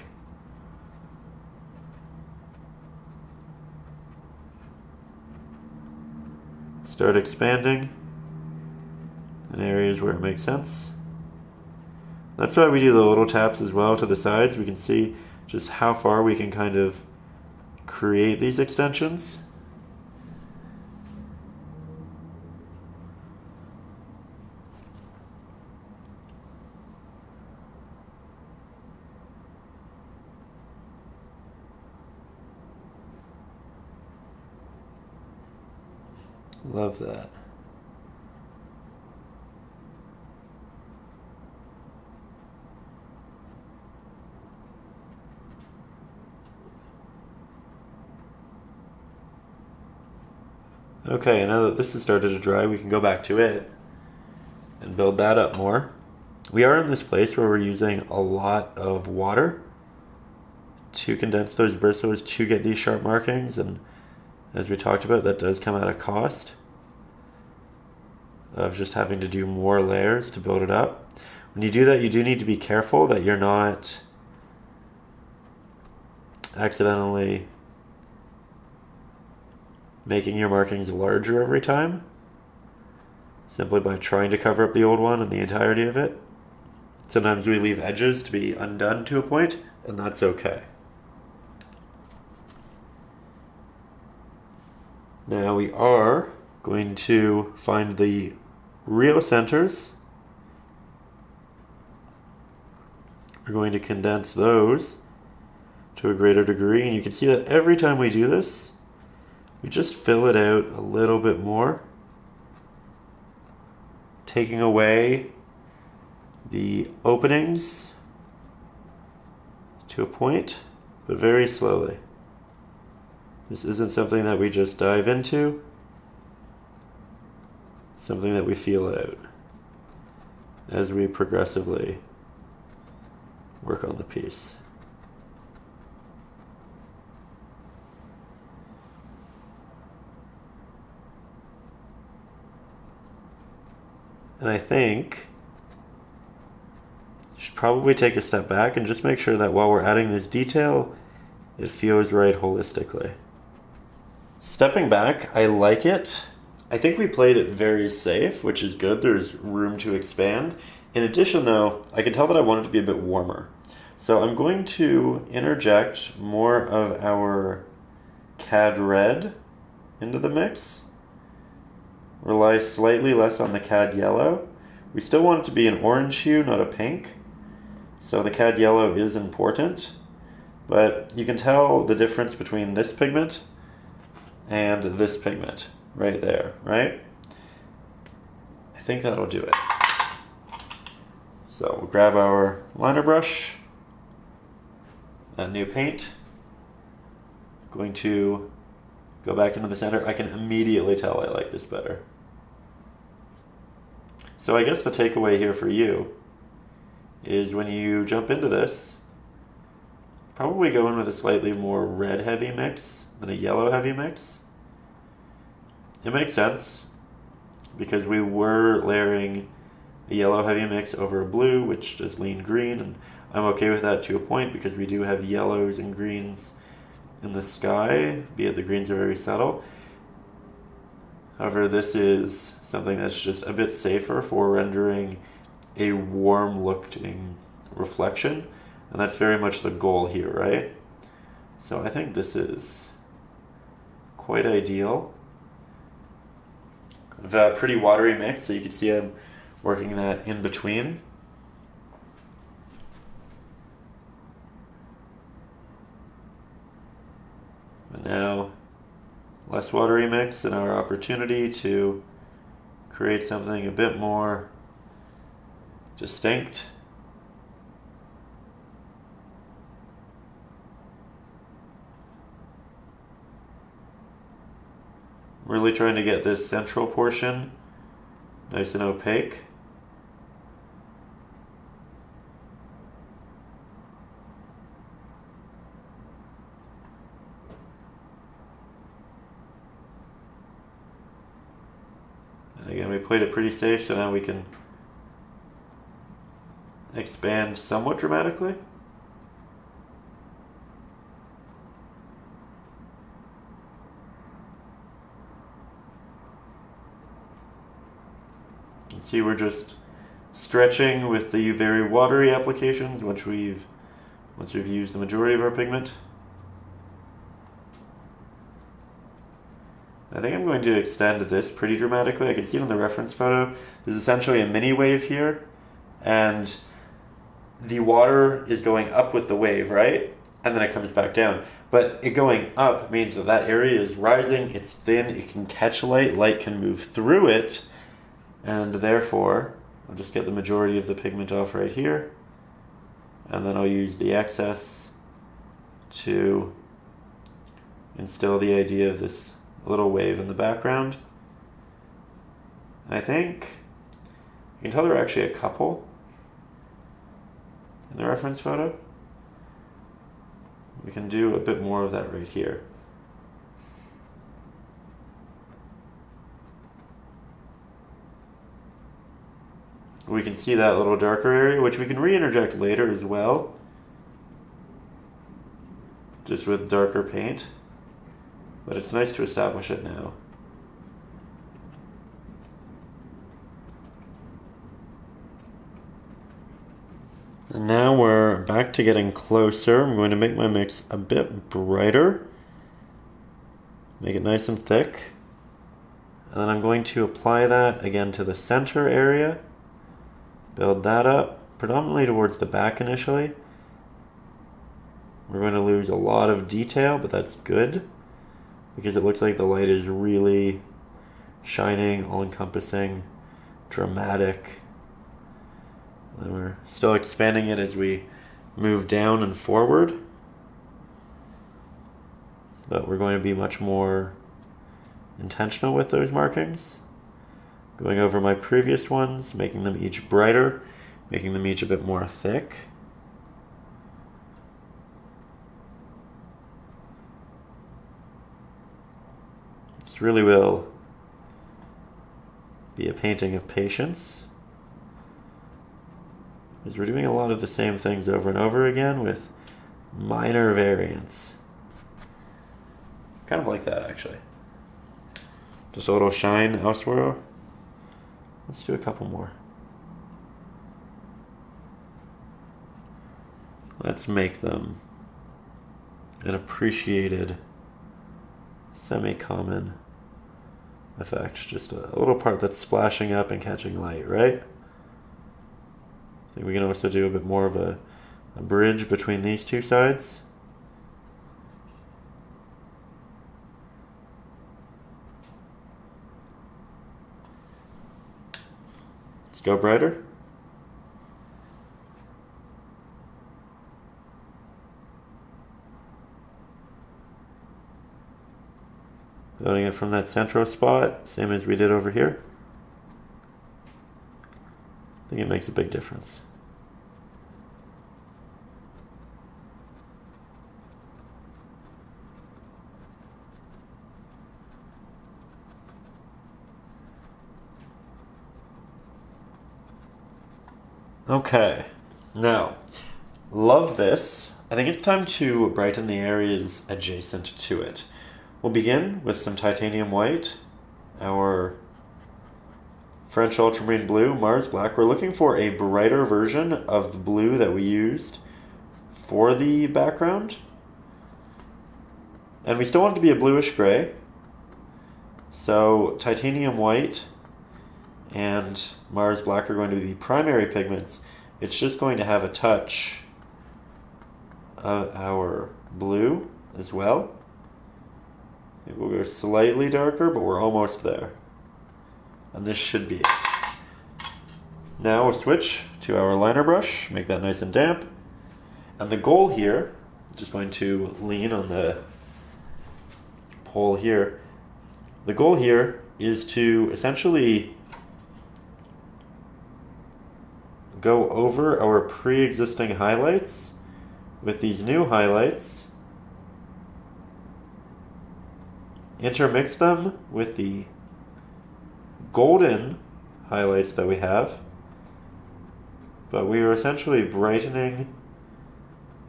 Start expanding in areas where it makes sense. That's why we do the little taps as well to the sides. We can see just how far we can kind of create these extensions. Love that. Okay, now that this has started to dry, we can go back to it. and build that up more. We are in this place where we're using a lot of water to condense those bristles to get these sharp markings, and as we talked about, that does come at a cost of just having to do more layers to build it up. When you do that, you do need to be careful that you're not accidentally making your markings larger every time, simply by trying to cover up the old one and the entirety of it. Sometimes we leave edges to be undone to a point, and that's okay. Now we are going to find the real centers. We're going to condense those to a greater degree, and you can see that every time we do this, we just fill it out a little bit more, taking away the openings to a point, but very slowly. This isn't something that we just dive into, it's something that we feel out as we progressively work on the piece. And I think you should probably take a step back and just make sure that while we're adding this detail, it feels right holistically. Stepping back, I like it. I think we played it very safe, which is good. There's room to expand. In addition, though, I can tell that I want it to be a bit warmer. So I'm going to interject more of our Cad red into the mix. Rely slightly less on the Cad yellow. We still want it to be an orange hue, not a pink. So the Cad yellow is important. But you can tell the difference between this pigment and this pigment right there, right? I think that'll do it. So we'll grab our liner brush, that new paint, going to go back into the center. I can immediately tell I like this better. So I guess the takeaway here for you is when you jump into this, probably go in with a slightly more red heavy mix than a yellow heavy mix. It makes sense because we were layering a yellow heavy mix over a blue, which does lean green, and I'm okay with that to a point because we do have yellows and greens in the sky, be it the greens are very subtle. However, this is something that's just a bit safer for rendering a warm looking reflection, and that's very much the goal here, right? So I think this is quite ideal. I've got a pretty watery mix, so you can see I'm working that in between. But now, less watery mix and our opportunity to create something a bit more distinct. Really trying to get this central portion nice and opaque. And again, we played it pretty safe, so now we can expand somewhat dramatically. You can see we're just stretching with the very watery applications once we've used the majority of our pigment. I think I'm going to extend this pretty dramatically. I can see it in the reference photo. There's essentially a mini wave here, and the water is going up with the wave, right? And then it comes back down. But it going up means that that area is rising, it's thin, it can catch light can move through it, and therefore, I'll just get the majority of the pigment off right here, and then I'll use the excess to instill the idea of this little wave in the background. And I think can tell there are actually a couple in the reference photo. We can do a bit more of that right here. We can see that little darker area, which we can re-interject later as well, just with darker paint, but it's nice to establish it now. And now we're back to getting closer. I'm going to make my mix a bit brighter, make it nice and thick, and then I'm going to apply that again to the center area. Build that up, predominantly towards the back initially. We're going to lose a lot of detail, but that's good because it looks like the light is really shining, all-encompassing, dramatic. And then we're still expanding it as we move down and forward. But we're going to be much more intentional with those markings. Going over my previous ones, making them each brighter, making them each a bit more thick. This really will be a painting of patience, because we're doing a lot of the same things over and over again with minor variants. Kind of like that, actually. Just a little shine elsewhere. Let's do a couple more. Let's make them an appreciated, semi-common effect. Just a little part that's splashing up and catching light, right? I think we can also do a bit more of a bridge between these two sides. Go brighter. Building it from that central spot, same as we did over here. I think it makes a big difference. Okay, now, love this. I think it's time to brighten the areas adjacent to it. We'll begin with some titanium white, our French ultramarine blue, Mars black. We're looking for a brighter version of the blue that we used for the background. And we still want it to be a bluish gray. So titanium white and Mars black are going to be the primary pigments. It's just going to have a touch of our blue as well. It will go slightly darker, but we're almost there. And this should be it. Now we'll switch to our liner brush, make that nice and damp. And the goal here, just going to lean on the pole here. The goal here is to essentially go over our pre-existing highlights with these new highlights, intermix them with the golden highlights that we have, but we are essentially brightening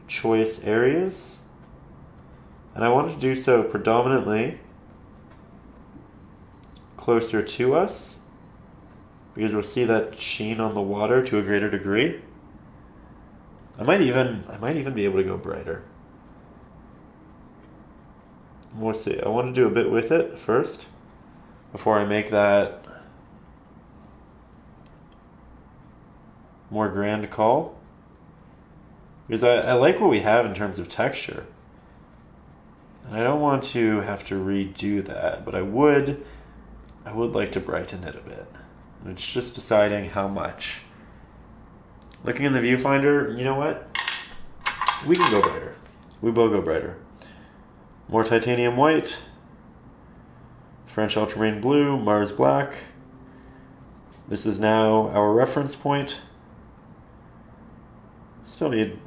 choice areas, and I want to do so predominantly closer to us, because we'll see that sheen on the water to a greater degree. I might even be able to go brighter. We'll see. I want to do a bit with it first before I make that more grand call. Because I like what we have in terms of texture. And I don't want to have to redo that, but I would like to brighten it a bit. And it's just deciding how much. Looking in the viewfinder, you know what? We can go brighter. We will go brighter. More titanium white, French ultramarine blue, Mars black. This is now our reference point. Still need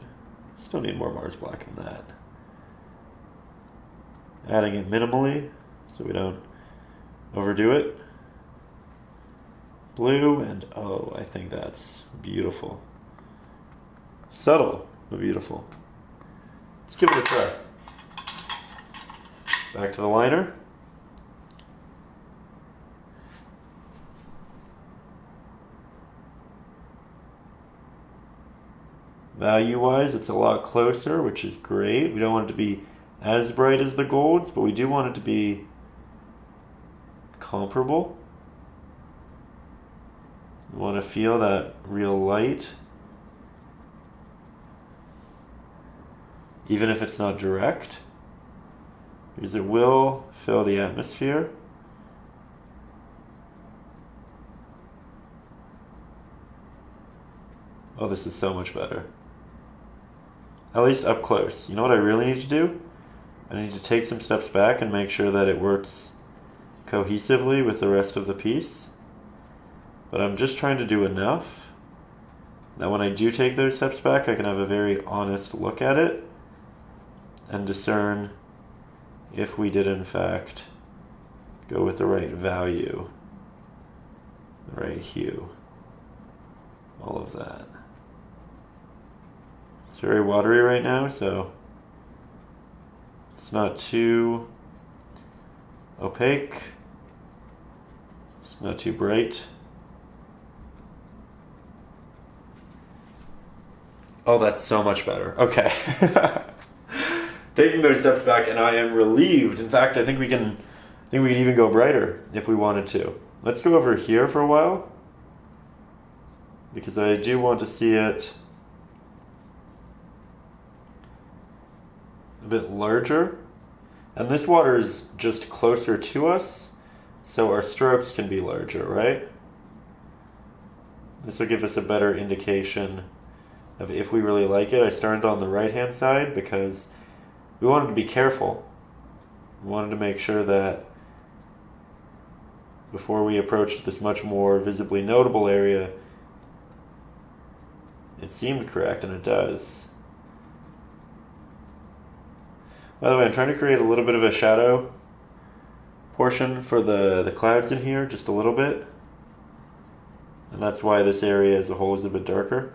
more Mars black than that. Adding it minimally so we don't overdo it. Blue, and oh, I think that's beautiful. Subtle, but beautiful. Let's give it a try. Back to the liner. Value-wise, it's a lot closer, which is great. We don't want it to be as bright as the golds, but we do want it to be comparable. We want to feel that real light, even if it's not direct, because it will fill the atmosphere. Oh, this is so much better. At least up close. You know what I really need to do? I need to take some steps back and make sure that it works cohesively with the rest of the piece. But I'm just trying to do enough that when I do take those steps back, I can have a very honest look at it and discern if we did in fact go with the right value, the right hue, all of that. It's very watery right now, so it's not too opaque, it's not too bright. Oh, that's so much better. Okay. Taking those steps back, and I am relieved. In fact, I think we can even go brighter if we wanted to. Let's go over here for a while, because I do want to see it a bit larger. And this water is just closer to us, so our strokes can be larger, right? This will give us a better indication of if we really like it. I started on the right-hand side because we wanted to be careful. We wanted to make sure that before we approached this much more visibly notable area, it seemed correct, and it does. By the way, I'm trying to create a little bit of a shadow portion for the clouds in here, just a little bit. And that's why this area as a whole is a bit darker.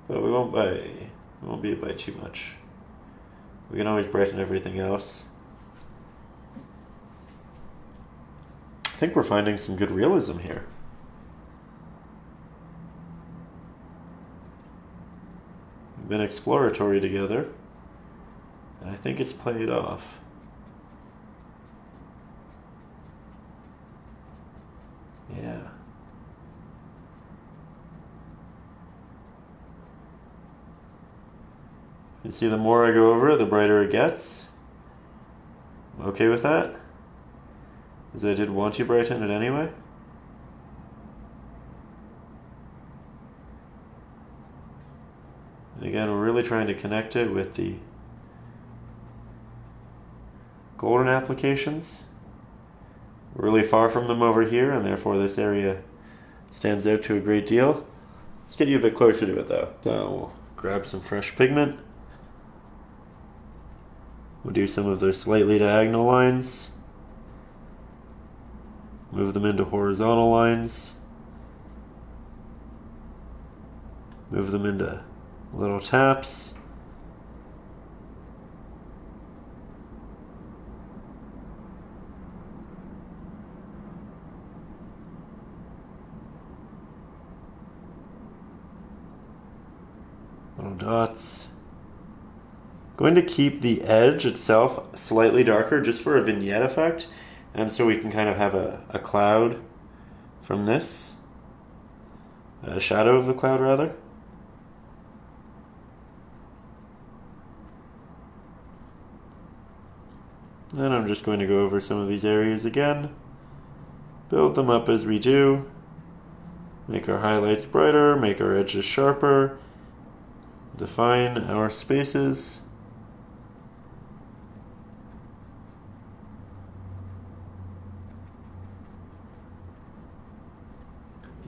But we won't be by too much. We can always brighten everything else. I think we're finding some good realism here. We've been exploratory together, and I think it's played off. Yeah. You see, the more I go over it, the brighter it gets. I'm okay with that, because I did want to brighten it anyway. And again, we're really trying to connect it with the golden applications. We're really far from them over here, and therefore this area stands out to a great deal. Let's get you a bit closer to it though. So we'll grab some fresh pigment. We'll do some of those slightly diagonal lines. Move them into horizontal lines. Move them into little taps. Little dots. Going to keep the edge itself slightly darker just for a vignette effect, and so we can kind of have a cloud from this. A shadow of the cloud, rather. And I'm just going to go over some of these areas again. Build them up as we do. Make our highlights brighter, make our edges sharper. Define our spaces.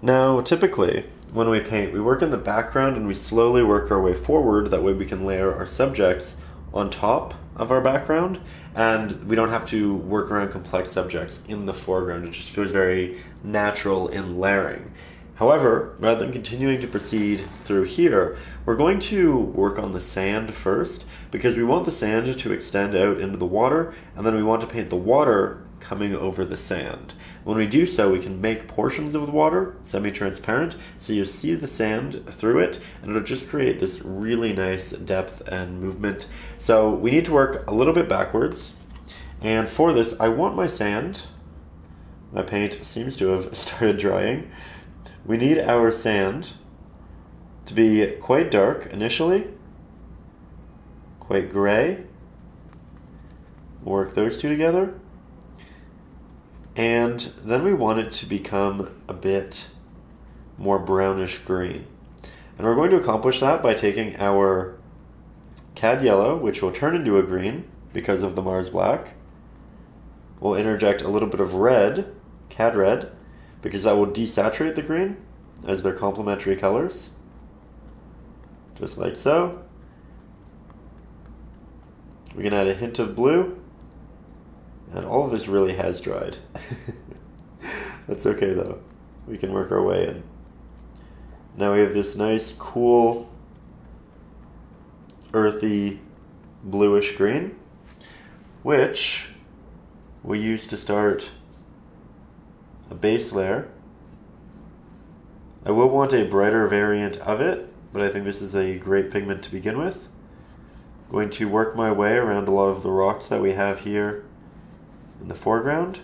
Now, typically, when we paint, we work in the background and we slowly work our way forward. That way we can layer our subjects on top of our background, and we don't have to work around complex subjects in the foreground. It just feels very natural in layering. However, rather than continuing to proceed through here, we're going to work on the sand first, because we want the sand to extend out into the water, and then we want to paint the water coming over the sand. When we do so, we can make portions of the water semi-transparent, so you see the sand through it, and it'll just create this really nice depth and movement. So we need to work a little bit backwards, and for this, I want my sand, my paint seems to have started drying, we need our sand to be quite dark initially, quite gray, work those two together. And then we want it to become a bit more brownish green. And we're going to accomplish that by taking our cad yellow, which will turn into a green because of the Mars black. We'll interject a little bit of red, cad red, because that will desaturate the green as they're complementary colors. Just like so. We can add a hint of blue. And all of this really has dried. That's okay though. We can work our way in. Now we have this nice, cool, earthy, bluish green, which we use to start a base layer. I will want a brighter variant of it, but I think this is a great pigment to begin with. I'm going to work my way around a lot of the rocks that we have here in the foreground.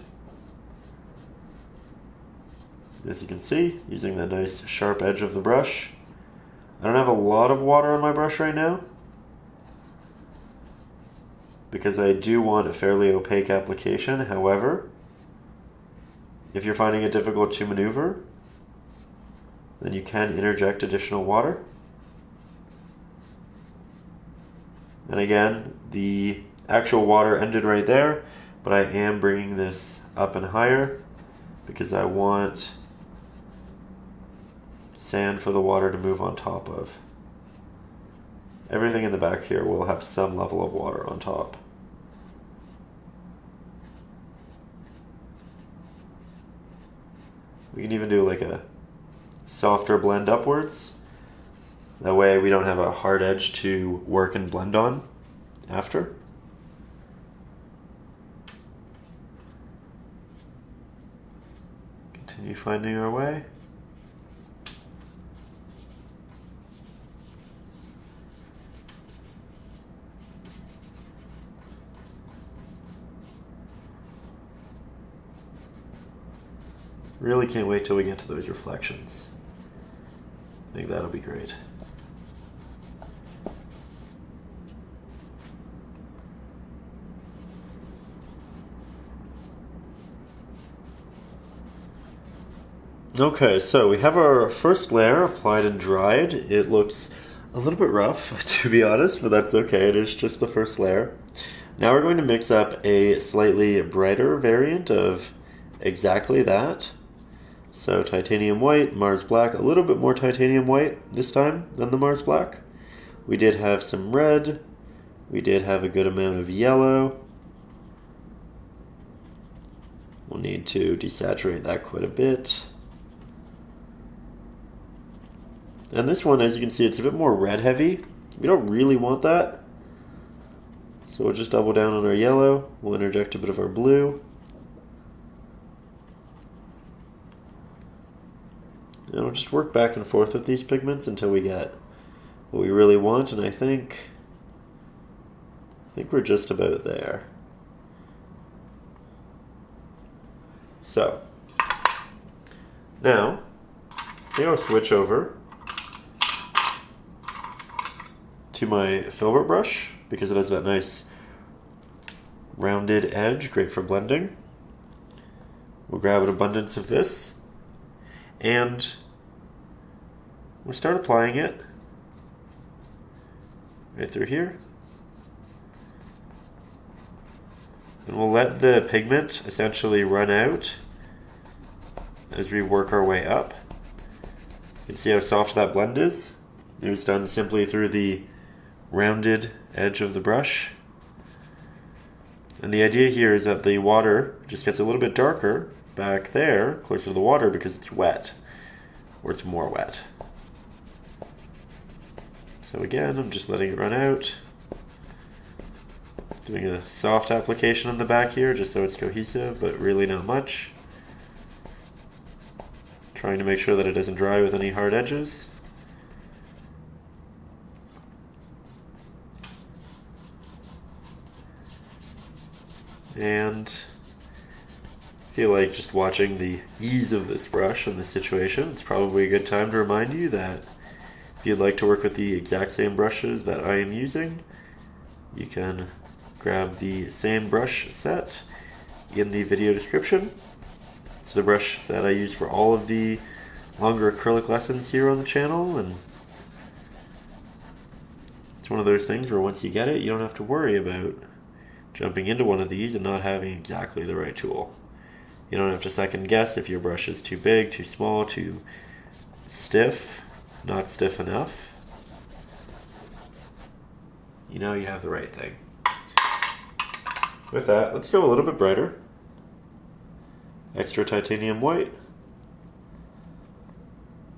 As you can see, using the nice sharp edge of the brush. I don't have a lot of water on my brush right now, because I do want a fairly opaque application. However, if you're finding it difficult to maneuver, then you can interject additional water. And again, the actual water ended right there, but I am bringing this up and higher because I want sand for the water to move on top of. Everything in the back here will have some level of water on top. We can even do like a softer blend upwards. That way we don't have a hard edge to work and blend on after. Continue finding our way. Really can't wait till we get to those reflections. I think that'll be great. Okay, so we have our first layer applied and dried. It looks a little bit rough, to be honest, but that's okay. It is just the first layer. Now we're going to mix up a slightly brighter variant of exactly that. So titanium white, Mars black, a little bit more titanium white this time than the Mars black. We did have some red. We did have a good amount of yellow. We'll need to desaturate that quite a bit. And this one, as you can see, it's a bit more red heavy. We don't really want that. So we'll just double down on our yellow. We'll interject a bit of our blue. And we'll just work back and forth with these pigments until we get what we really want. And I think we're just about there. So now I'll switch over to my filbert brush because it has that nice rounded edge, great for blending. We'll grab an abundance of this and we'll start applying it right through here. And we'll let the pigment essentially run out as we work our way up. You can see how soft that blend is. It was done simply through the rounded edge of the brush. And the idea here is that the water just gets a little bit darker back there, closer to the water, because it's wet, or it's more wet. So again, I'm just letting it run out. Doing a soft application on the back here, just so it's cohesive, but really not much. Trying to make sure that it doesn't dry with any hard edges. And I feel like just watching the ease of this brush in this situation, it's probably a good time to remind you that if you'd like to work with the exact same brushes that I am using, you can grab the same brush set in the video description. It's the brush set I use for all of the longer acrylic lessons here on the channel, and it's one of those things where once you get it, you don't have to worry about jumping into one of these and not having exactly the right tool. You don't have to second guess if your brush is too big, too small, too stiff, not stiff enough. You know you have the right thing. With that, let's go a little bit brighter. Extra titanium white.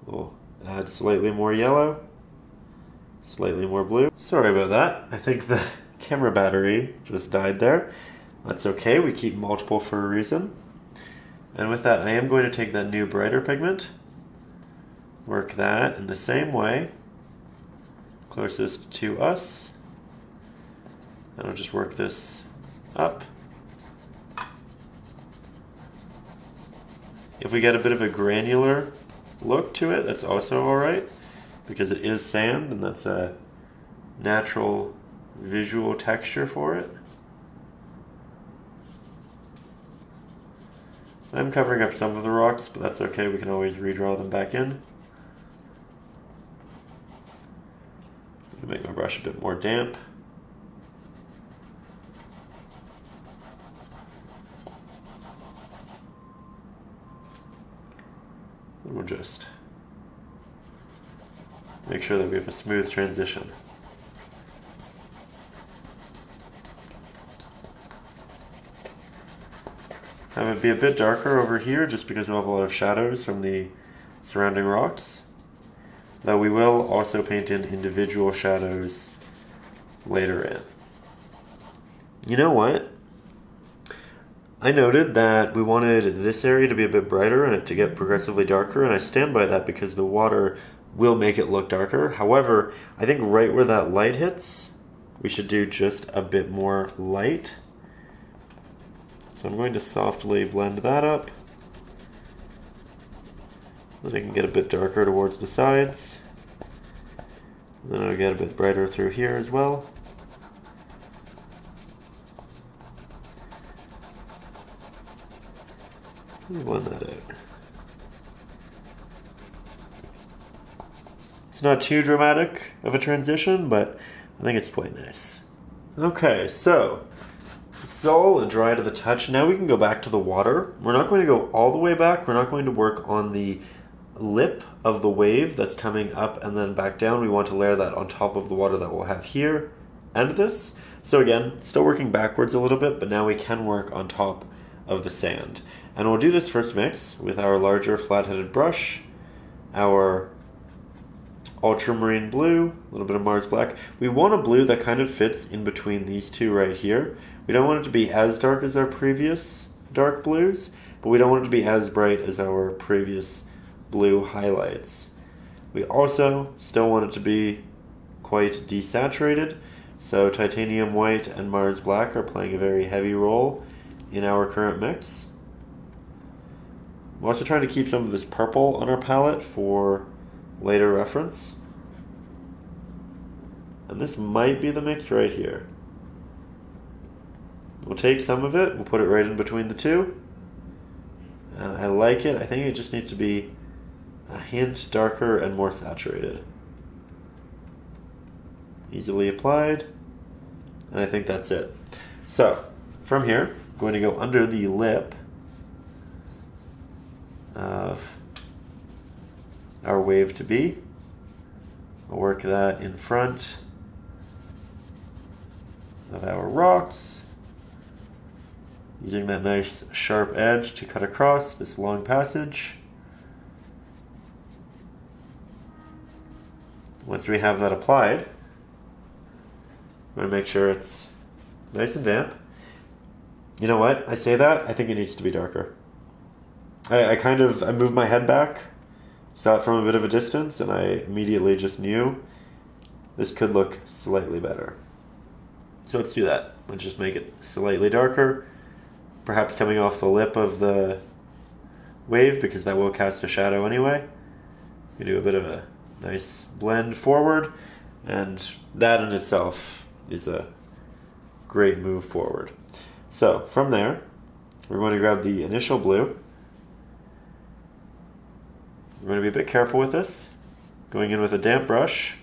We'll add slightly more yellow, slightly more blue. Sorry about that. I think the camera battery just died there. That's okay, we keep multiple for a reason. And with that, I am going to take that new brighter pigment, work that in the same way, closest to us, and I'll just work this up. If we get a bit of a granular look to it, that's also alright, because it is sand and that's a natural visual texture for it. I'm covering up some of the rocks, but that's okay, we can always redraw them back in. I'm gonna make my brush a bit more damp. And we'll just make sure that we have a smooth transition. Have it be a bit darker over here just because we'll have a lot of shadows from the surrounding rocks. Though we will also paint in individual shadows later in. You know what? I noted that we wanted this area to be a bit brighter and it to get progressively darker, and I stand by that because the water will make it look darker. However, I think right where that light hits, we should do just a bit more light. So I'm going to softly blend that up. Then I can get a bit darker towards the sides. And then I'll get a bit brighter through here as well. Let me blend that out. It's not too dramatic of a transition, but I think it's quite nice. Okay, so this is all dry to the touch. Now we can go back to the water. We're not going to go all the way back. We're not going to work on the lip of the wave that's coming up and then back down. We want to layer that on top of the water that we'll have here and this. So again, still working backwards a little bit, but now we can work on top of the sand. And we'll do this first mix with our larger flat-headed brush, our Ultramarine blue, a little bit of Mars black. We want a blue that kind of fits in between these two right here. We don't want it to be as dark as our previous dark blues, but we don't want it to be as bright as our previous blue highlights. We also still want it to be quite desaturated, so titanium white and Mars black are playing a very heavy role in our current mix. I'm also trying to keep some of this purple on our palette for later reference. And this might be the mix right here. We'll take some of it, we'll put it right in between the two. And I like it. I think it just needs to be a hint darker and more saturated. Easily applied. And I think that's it. So, from here, I'm going to go under the lip of our wave to be. I'll work that in front of our rocks, using that nice sharp edge to cut across this long passage. Once we have that applied, I'm going to make sure it's nice and damp. You know what? I say that, I think it needs to be darker. I moved my head back, saw it from a bit of a distance, and I immediately just knew this could look slightly better. So let's do that. Let's just make it slightly darker, perhaps coming off the lip of the wave, because that will cast a shadow anyway. We do a bit of a nice blend forward, and that in itself is a great move forward. So from there, we're going to grab the initial blue. We're going to be a bit careful with this, going in with a damp brush.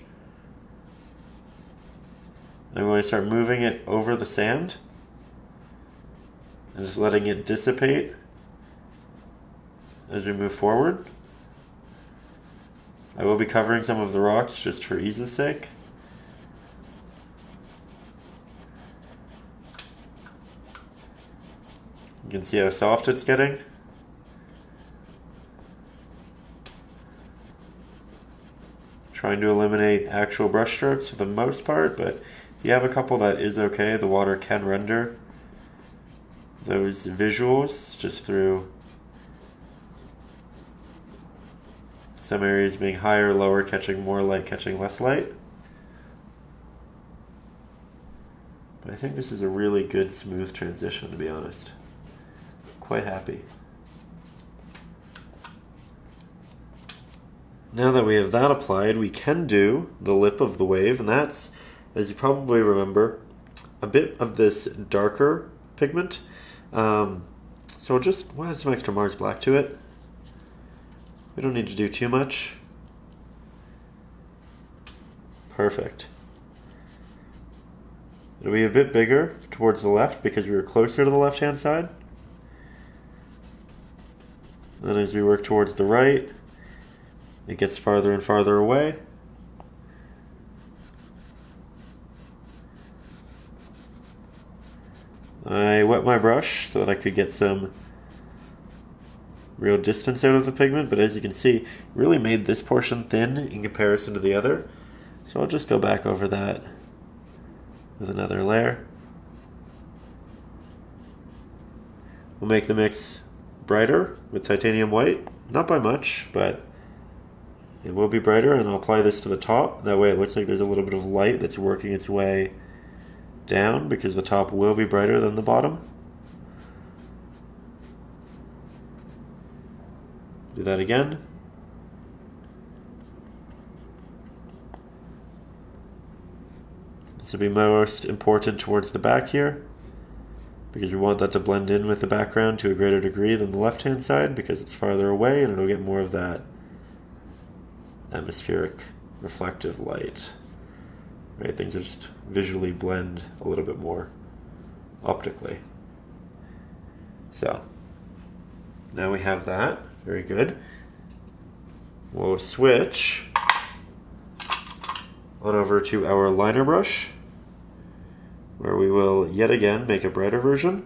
And I'm going to start moving it over the sand and just letting it dissipate as we move forward. I will be covering some of the rocks just for ease's sake. You can see how soft it's getting. Trying to eliminate actual brush strokes for the most part, but if you have a couple, that is okay. The water can render those visuals just through some areas being higher, lower, catching more light, catching less light. But I think this is a really good smooth transition, to be honest. Quite happy. Now that we have that applied, we can do the lip of the wave, and that's, as you probably remember, a bit of this darker pigment. So we'll add some extra Mars Black to it. We don't need to do too much. Perfect. It'll be a bit bigger towards the left because we were closer to the left-hand side. Then as we work towards the right, it gets farther and farther away. I wet my brush so that I could get some real distance out of the pigment, but as you can see, really made this portion thin in comparison to the other. So I'll just go back over that with another layer. We'll make the mix brighter with titanium white, not by much, but it will be brighter, and I'll apply this to the top. That way it looks like there's a little bit of light that's working its way down, because the top will be brighter than the bottom. Do that again. This will be most important towards the back here, because we want that to blend in with the background to a greater degree than the left-hand side, because it's farther away and it'll get more of that atmospheric reflective light. Right, things are just visually blend a little bit more optically. So now we have that. Very good. We'll switch on over to our liner brush, where we will yet again make a brighter version.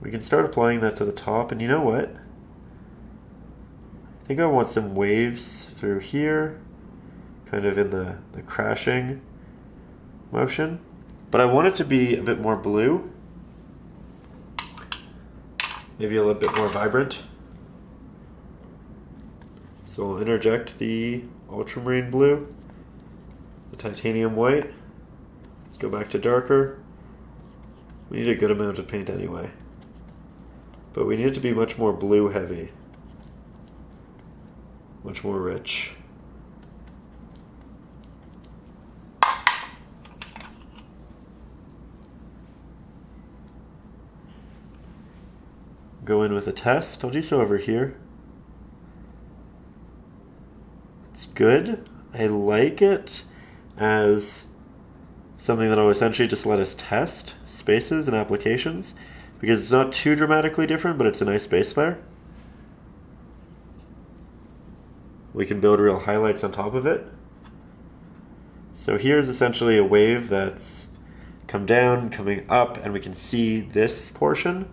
We can start applying that to the top, and you know what? I think I want some waves through here, kind of in the crashing motion, but I want it to be a bit more blue. Maybe a little bit more vibrant. So we'll interject the ultramarine blue, the titanium white. Let's go back to darker. We need a good amount of paint anyway, but we need it to be much more blue heavy, much more rich. Go in with a test. I'll do so over here. It's good. I like it as something that I'll essentially just let us test spaces and applications, because it's not too dramatically different, but it's a nice base layer. we can build real highlights on top of it. So here's essentially a wave that's come down, coming up, and we can see this portion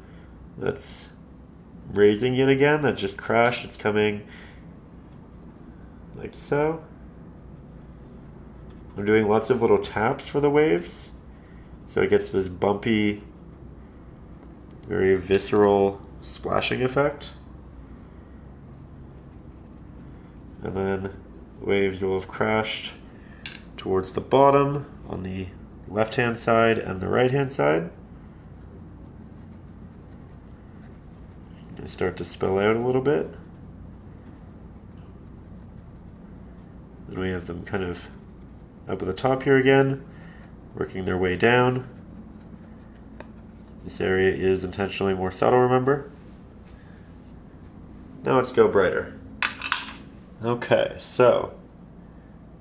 that's raising it again, that just crashed. It's coming like so. I'm doing lots of little taps for the waves, so it gets this bumpy, very visceral splashing effect. And then the waves will have crashed towards the bottom on the left-hand side and the right-hand side. They start to spill out a little bit. Then we have them kind of up at the top here again, working their way down. This area is intentionally more subtle, remember? Now let's go brighter. Okay, so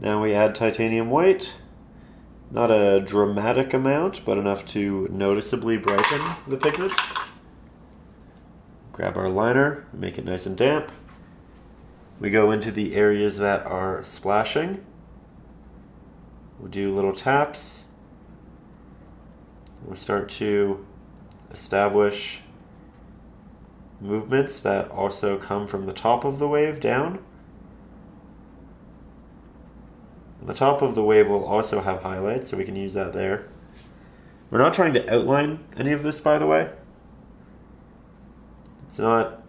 now we add titanium white. Not a dramatic amount, but enough to noticeably brighten the pigment. Grab our liner, make it nice and damp. We go into the areas that are splashing. We'll do little taps. We'll start to establish movements that also come from the top of the wave down. And the top of the wave will also have highlights, so we can use that there. We're not trying to outline any of this, by the way. It's not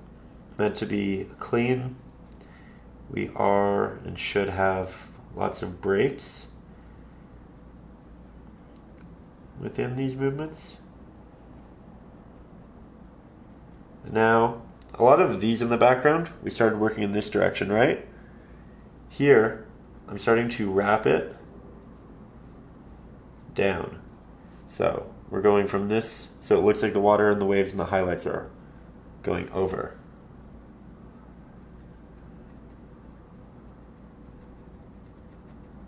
meant to be clean. We are and should have lots of breaks within these movements. Now, a lot of these in the background, we started working in this direction, right? Here, I'm starting to wrap it down. So we're going from this, so it looks like the water and the waves and the highlights are going over.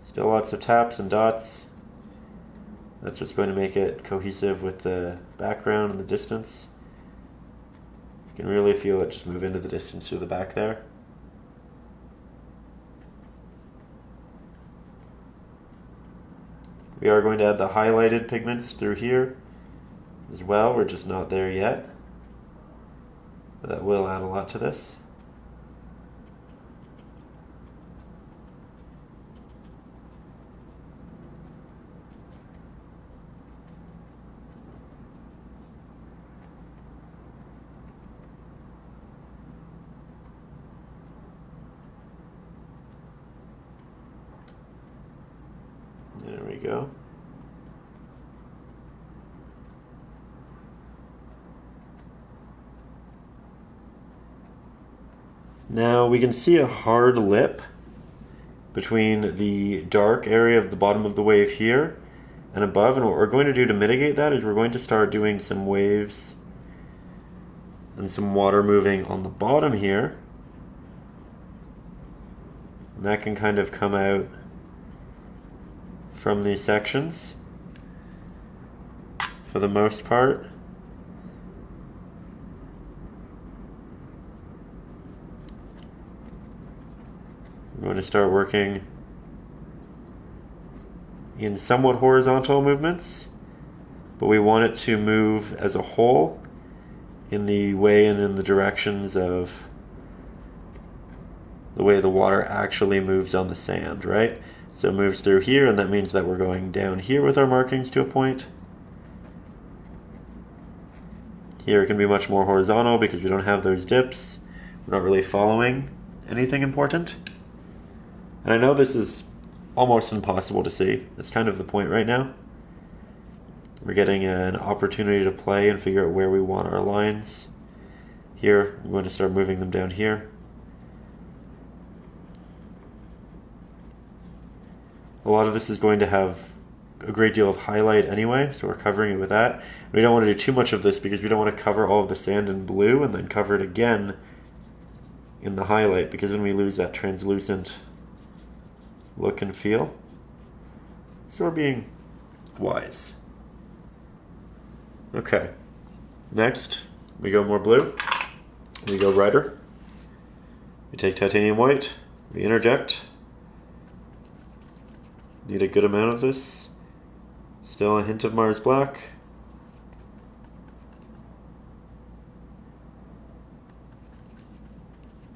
Still lots of taps and dots. That's what's going to make it cohesive with the background and the distance. You can really feel it just move into the distance through the back there. We are going to add the highlighted pigments through here as well. We're just not there yet. But that will add a lot to this. There we go. Now we can see a hard lip between the dark area of the bottom of the wave here and above, and what we're going to do to mitigate that is we're going to start doing some waves and some water moving on the bottom here. And that can kind of come out from these sections for the most part. I'm going to start working in somewhat horizontal movements, but we want it to move as a whole in the way and in the directions of the way the water actually moves on the sand, right? So it moves through here, and that means that we're going down here with our markings to a point. Here it can be much more horizontal because we don't have those dips. We're not really following anything important. And I know this is almost impossible to see. That's kind of the point right now. We're getting an opportunity to play and figure out where we want our lines. Here, I'm going to start moving them down here. A lot of this is going to have a great deal of highlight anyway, so we're covering it with that. We don't want to do too much of this because we don't want to cover all of the sand in blue and then cover it again in the highlight, because then we lose that translucent look and feel. So we're being wise. Okay, next we go more blue, we go brighter. We take titanium white, We interject. Need a good amount of this. Still a hint of Mars Black.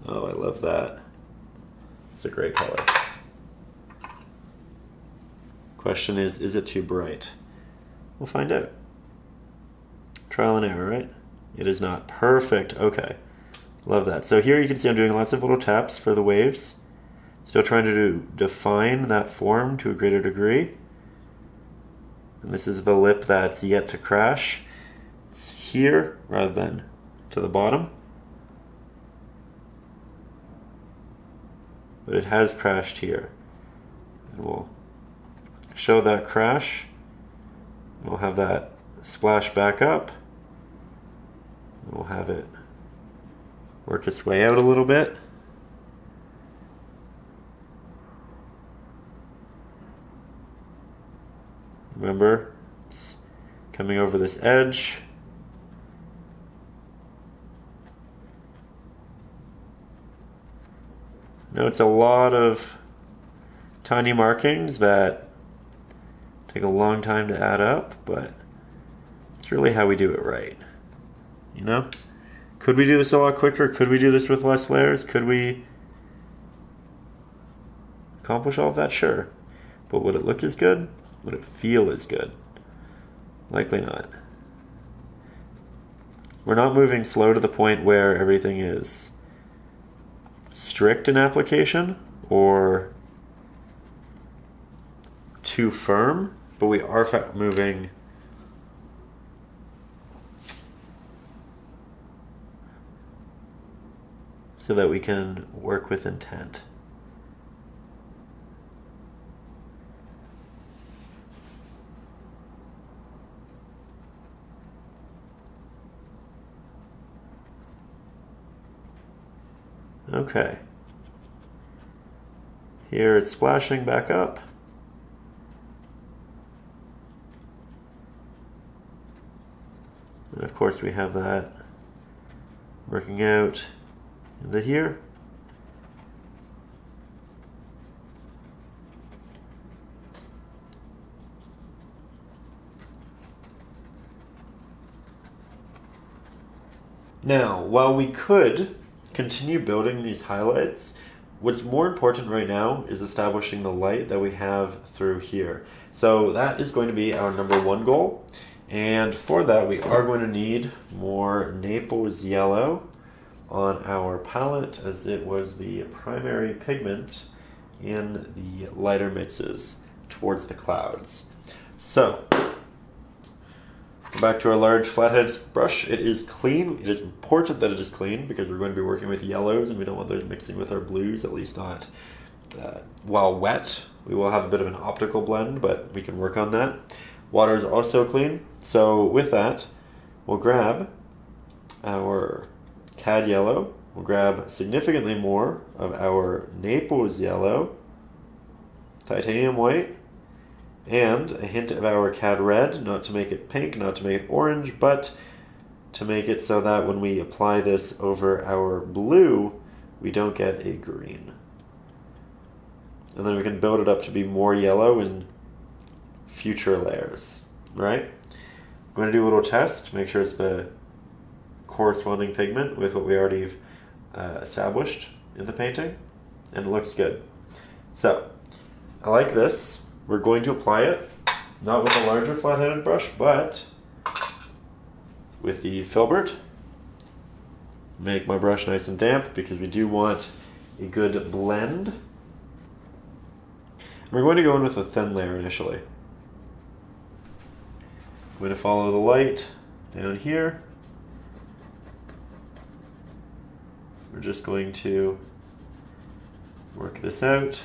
Oh, I love that. It's a great color. Question is it too bright? We'll find out. Trial and error, right? It is not. Perfect. Okay. Love that. So here you can see I'm doing lots of little taps for the waves. Still trying to define that form to a greater degree. And this is the lip that's yet to crash. It's here rather than to the bottom. But it has crashed here. And we'll show that crash. We'll have that splash back up. And we'll have it work its way out a little bit. Remember, it's coming over this edge. Now it's a lot of tiny markings that take a long time to add up, but it's really how we do it right. You know? Could we do this a lot quicker? Could we do this with less layers? Could we accomplish all of that? Sure. But would it look as good? Would it feel as good? Likely not. We're not moving slow to the point where everything is strict in application or too firm, but we are moving so that we can work with intent. Okay. Here it's splashing back up. And of course we have that working out into here. Now, while we could continue building these highlights, what's more important right now is establishing the light that we have through here. So that is going to be our number one goal. And for that, we are going to need more Naples yellow on our palette, as it was the primary pigment in the lighter mixes towards the clouds. So, go back to our large flathead brush. It is clean. It is important that it is clean because we're going to be working with yellows and we don't want those mixing with our blues, at least not while wet. We will have a bit of an optical blend, but we can work on that. Water is also clean. So with that, we'll grab our Cad yellow. We'll grab significantly more of our Naples yellow, titanium white, and a hint of our Cad red, not to make it pink, not to make it orange, but to make it so that when we apply this over our blue, we don't get a green. And then we can build it up to be more yellow in future layers, right? I'm going to do a little test to make sure it's the corresponding pigment with what we already established in the painting, and it looks good. So, I like this. We're going to apply it, not with a larger flat-headed brush, but with the filbert. Make my brush nice and damp because we do want a good blend. We're going to go in with a thin layer initially. I'm going to follow the light down here. We're just going to work this out.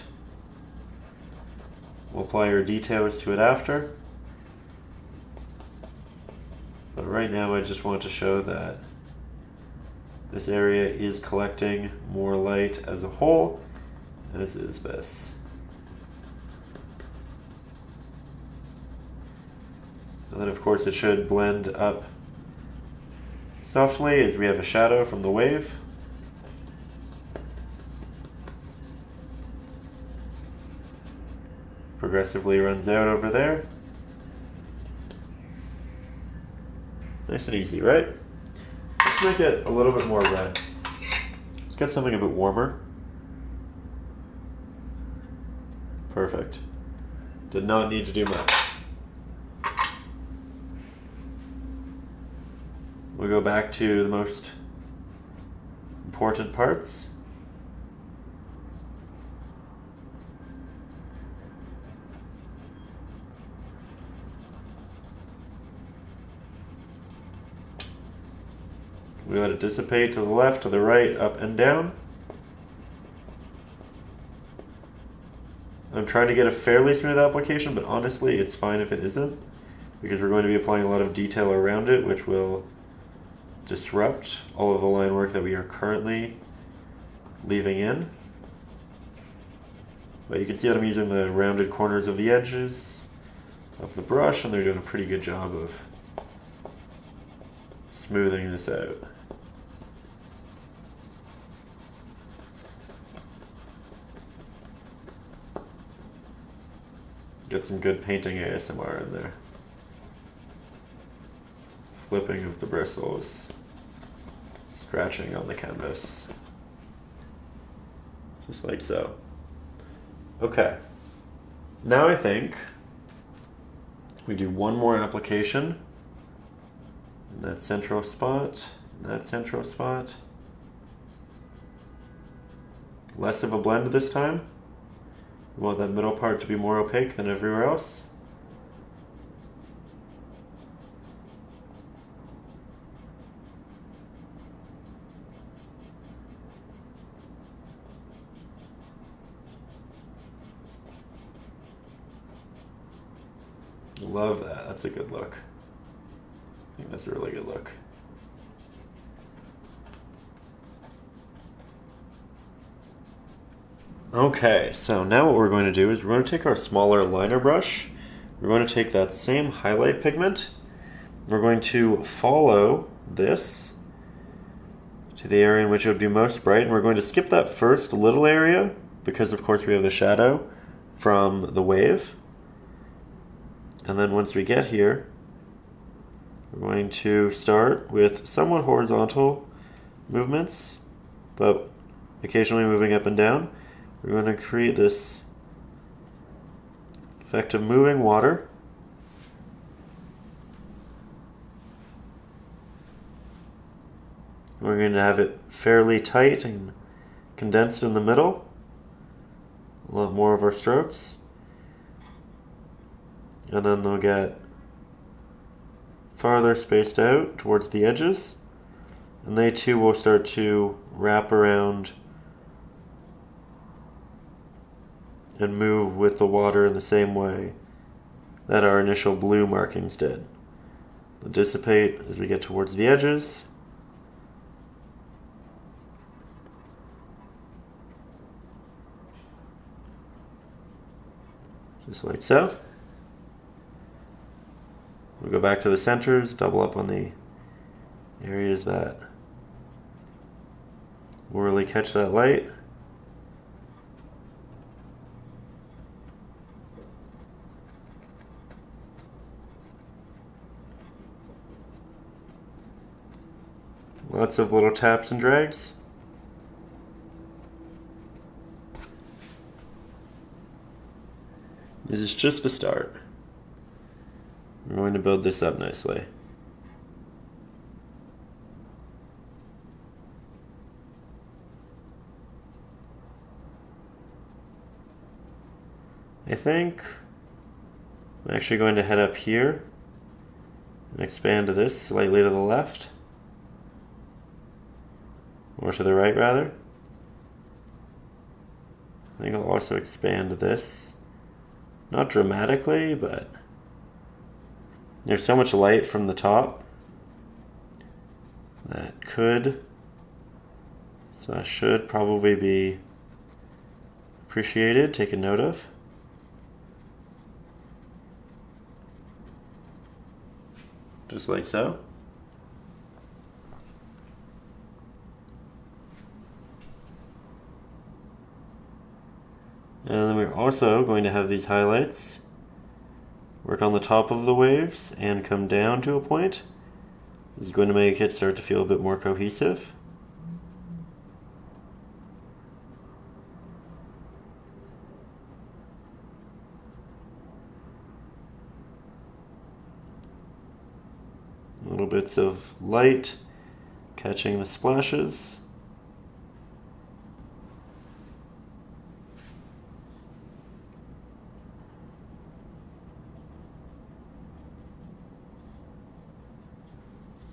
We'll apply our details to it after. But right now I just want to show that this area is collecting more light as a whole, as is this. And then of course it should blend up softly as we have a shadow from the wave. progressively runs out over there. Nice and easy, right? Let's make it a little bit more red. Let's get something a bit warmer. Perfect. Did not need to do much. We'll go back to the most important parts. We let it dissipate to the left, to the right, up and down. I'm trying to get a fairly smooth application, but honestly, it's fine if it isn't, because we're going to be applying a lot of detail around it, which will disrupt all of the line work that we are currently leaving in. But you can see that I'm using the rounded corners of the edges of the brush, and they're doing a pretty good job of smoothing this out. Get some good painting ASMR in there. Flipping of the bristles. Scratching on the canvas. Just like so. Okay. Now I think we do one more application in that central spot, in that central spot. Less of a blend this time. We want that middle part to be more opaque than everywhere else. Love that. That's a good look. I think that's a really good look. Okay, so now what we're going to do is we're going to take our smaller liner brush. We're going to take that same highlight pigment. We're going to follow this to the area in which it would be most bright, and we're going to skip that first little area because of course we have the shadow from the wave. And then once we get here, we're going to start with somewhat horizontal movements, but occasionally moving up and down. We're going to create this effect of moving water. We're going to have it fairly tight and condensed in the middle. We'll have more of our strokes. And then they'll get farther spaced out towards the edges. And they too will start to wrap around and move with the water in the same way that our initial blue markings did. They'll dissipate as we get towards the edges. Just like so. We'll go back to the centers, double up on the areas that will really catch that light. Lots of little taps and drags. This is just the start. We're going to build this up nicely. I think I'm actually going to head up here and expand this slightly to the left. Or to the right, rather. I think I'll also expand this. Not dramatically, but there's so much light from the top that could, so should probably be appreciated, taken note of. Just like so. And then we're also going to have these highlights work on the top of the waves and come down to a point. This is going to make it start to feel a bit more cohesive. Little bits of light catching the splashes.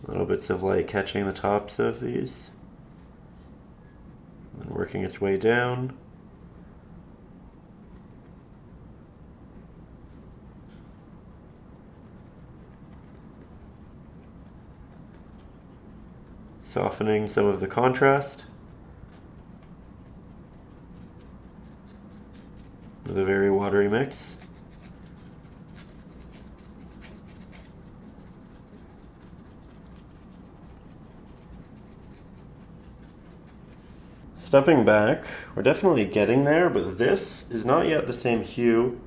Little bits of light catching the tops of these, and working its way down. Softening some of the contrast with a very watery mix. Stepping back, we're definitely getting there, but this is not yet the same hue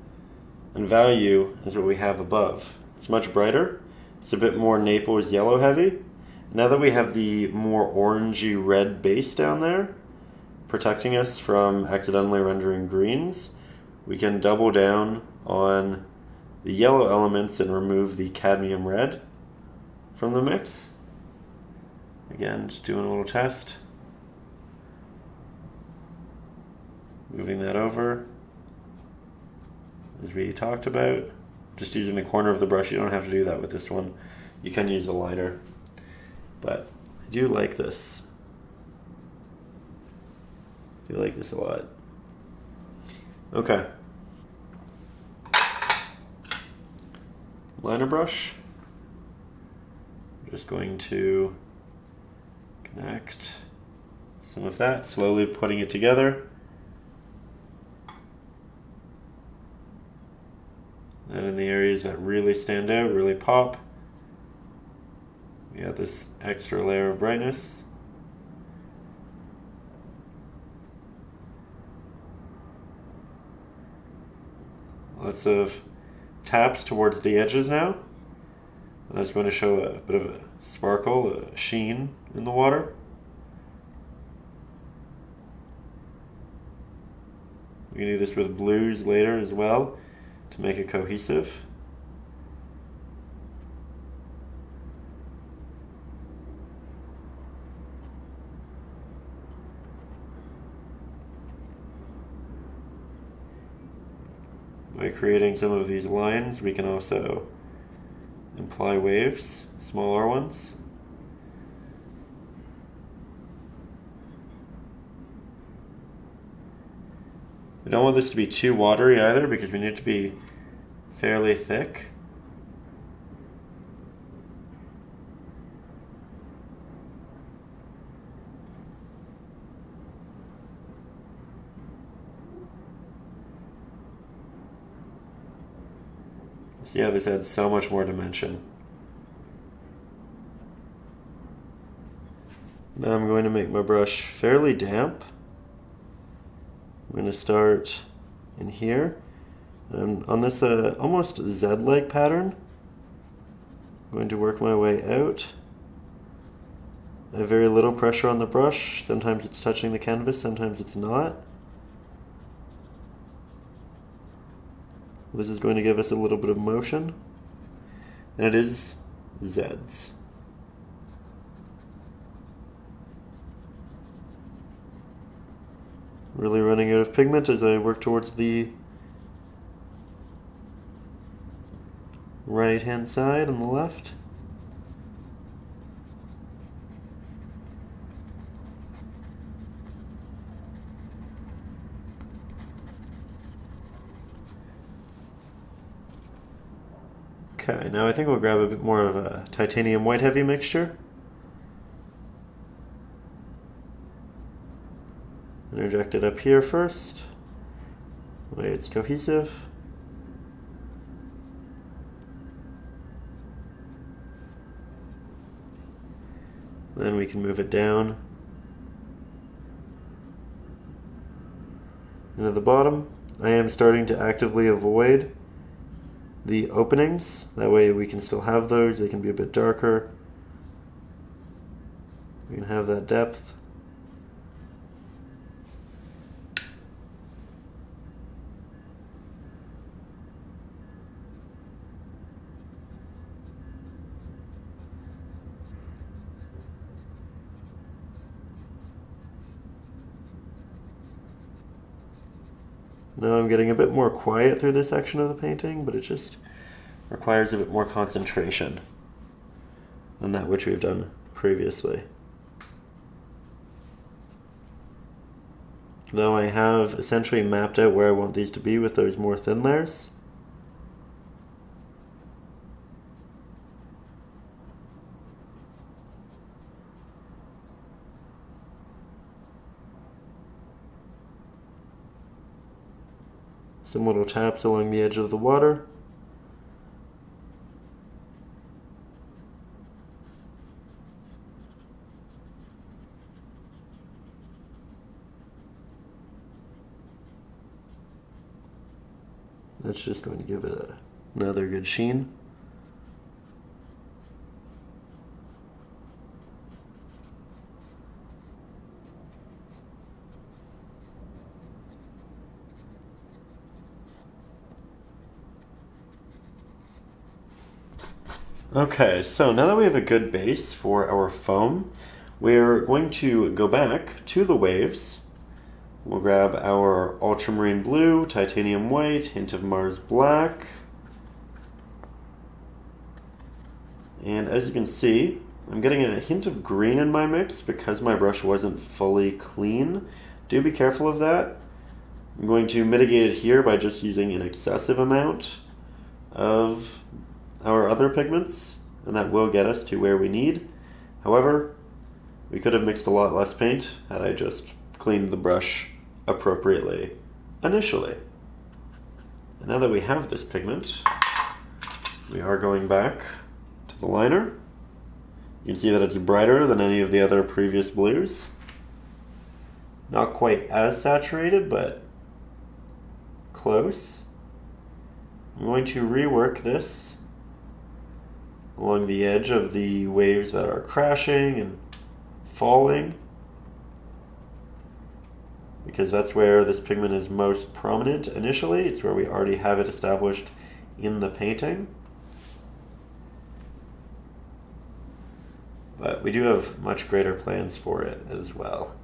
and value as what we have above. It's much brighter. It's a bit more Naples yellow heavy. Now that we have the more orangey red base down there, protecting us from accidentally rendering greens, we can double down on the yellow elements and remove the cadmium red from the mix. Again, just doing a little test. Moving that over, as we talked about. Just using the corner of the brush. You don't have to do that with this one. You can use a lighter. But I do like this. I do like this a lot. Okay. Liner brush. I'm just going to connect some of that, slowly putting it together. And in the areas that really stand out, really pop, we have this extra layer of brightness. Lots of taps towards the edges now. That's going to show a bit of a sparkle, a sheen in the water. We can do this with blues later as well to make it cohesive. By creating some of these lines, we can also imply waves, smaller ones. We don't want this to be too watery either, because we need it to be fairly thick. See how this adds so much more dimension. Now I'm going to make my brush fairly damp. I'm going to start in here, and on this almost Z-like pattern, I'm going to work my way out. I have very little pressure on the brush. Sometimes it's touching the canvas, sometimes it's not. This is going to give us a little bit of motion, and it is Z's. Really running out of pigment as I work towards the right hand side and the left. Okay, now I think we'll grab a bit more of a titanium white heavy mixture. Interject it up here first. That way it's cohesive. Then we can move it down into the bottom I am starting to actively avoid the openings. That way we can still have those. They can be a bit darker. We can have that depth. Now I'm getting a bit more quiet through this section of the painting, but it just requires a bit more concentration than that which we've done previously. Though I have essentially mapped out where I want these to be with those more thin layers. Some little taps along the edge of the water. That's just going to give it another good sheen. Okay, so now that we have a good base for our foam, we're going to go back to the waves. We'll grab our ultramarine blue, titanium white, hint of Mars black. And as you can see, I'm getting a hint of green in my mix because my brush wasn't fully clean. Do be careful of that. I'm going to mitigate it here by just using an excessive amount of our other pigments, and that will get us to where we need. However, we could have mixed a lot less paint had I just cleaned the brush appropriately initially. And now that we have this pigment, we are going back to the liner. You can see that it's brighter than any of the other previous blues. Not quite as saturated, but close. I'm going to rework this along the edge of the waves that are crashing and falling, because that's where this pigment is most prominent initially. It's where we already have it established in the painting. But we do have much greater plans for it as well.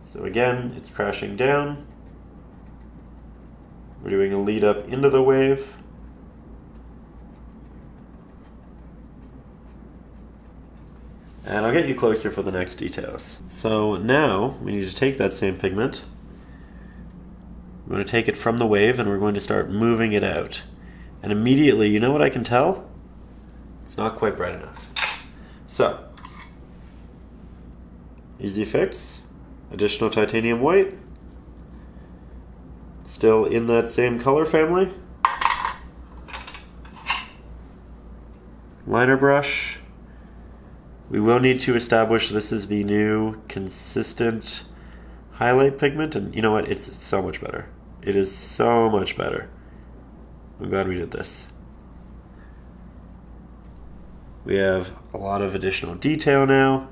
So again, it's crashing down. We're doing a lead up into the wave. And I'll get you closer for the next details. So now we need to take that same pigment. We're going to take it from the wave and we're going to start moving it out. And immediately, you know what I can tell? It's not quite bright enough. So, easy fix. Additional titanium white. Still in that same color family. Liner brush. We will need to establish this is the new consistent highlight pigment, and you know what? It's so much better. It is so much better. I'm glad we did this. We have a lot of additional detail now.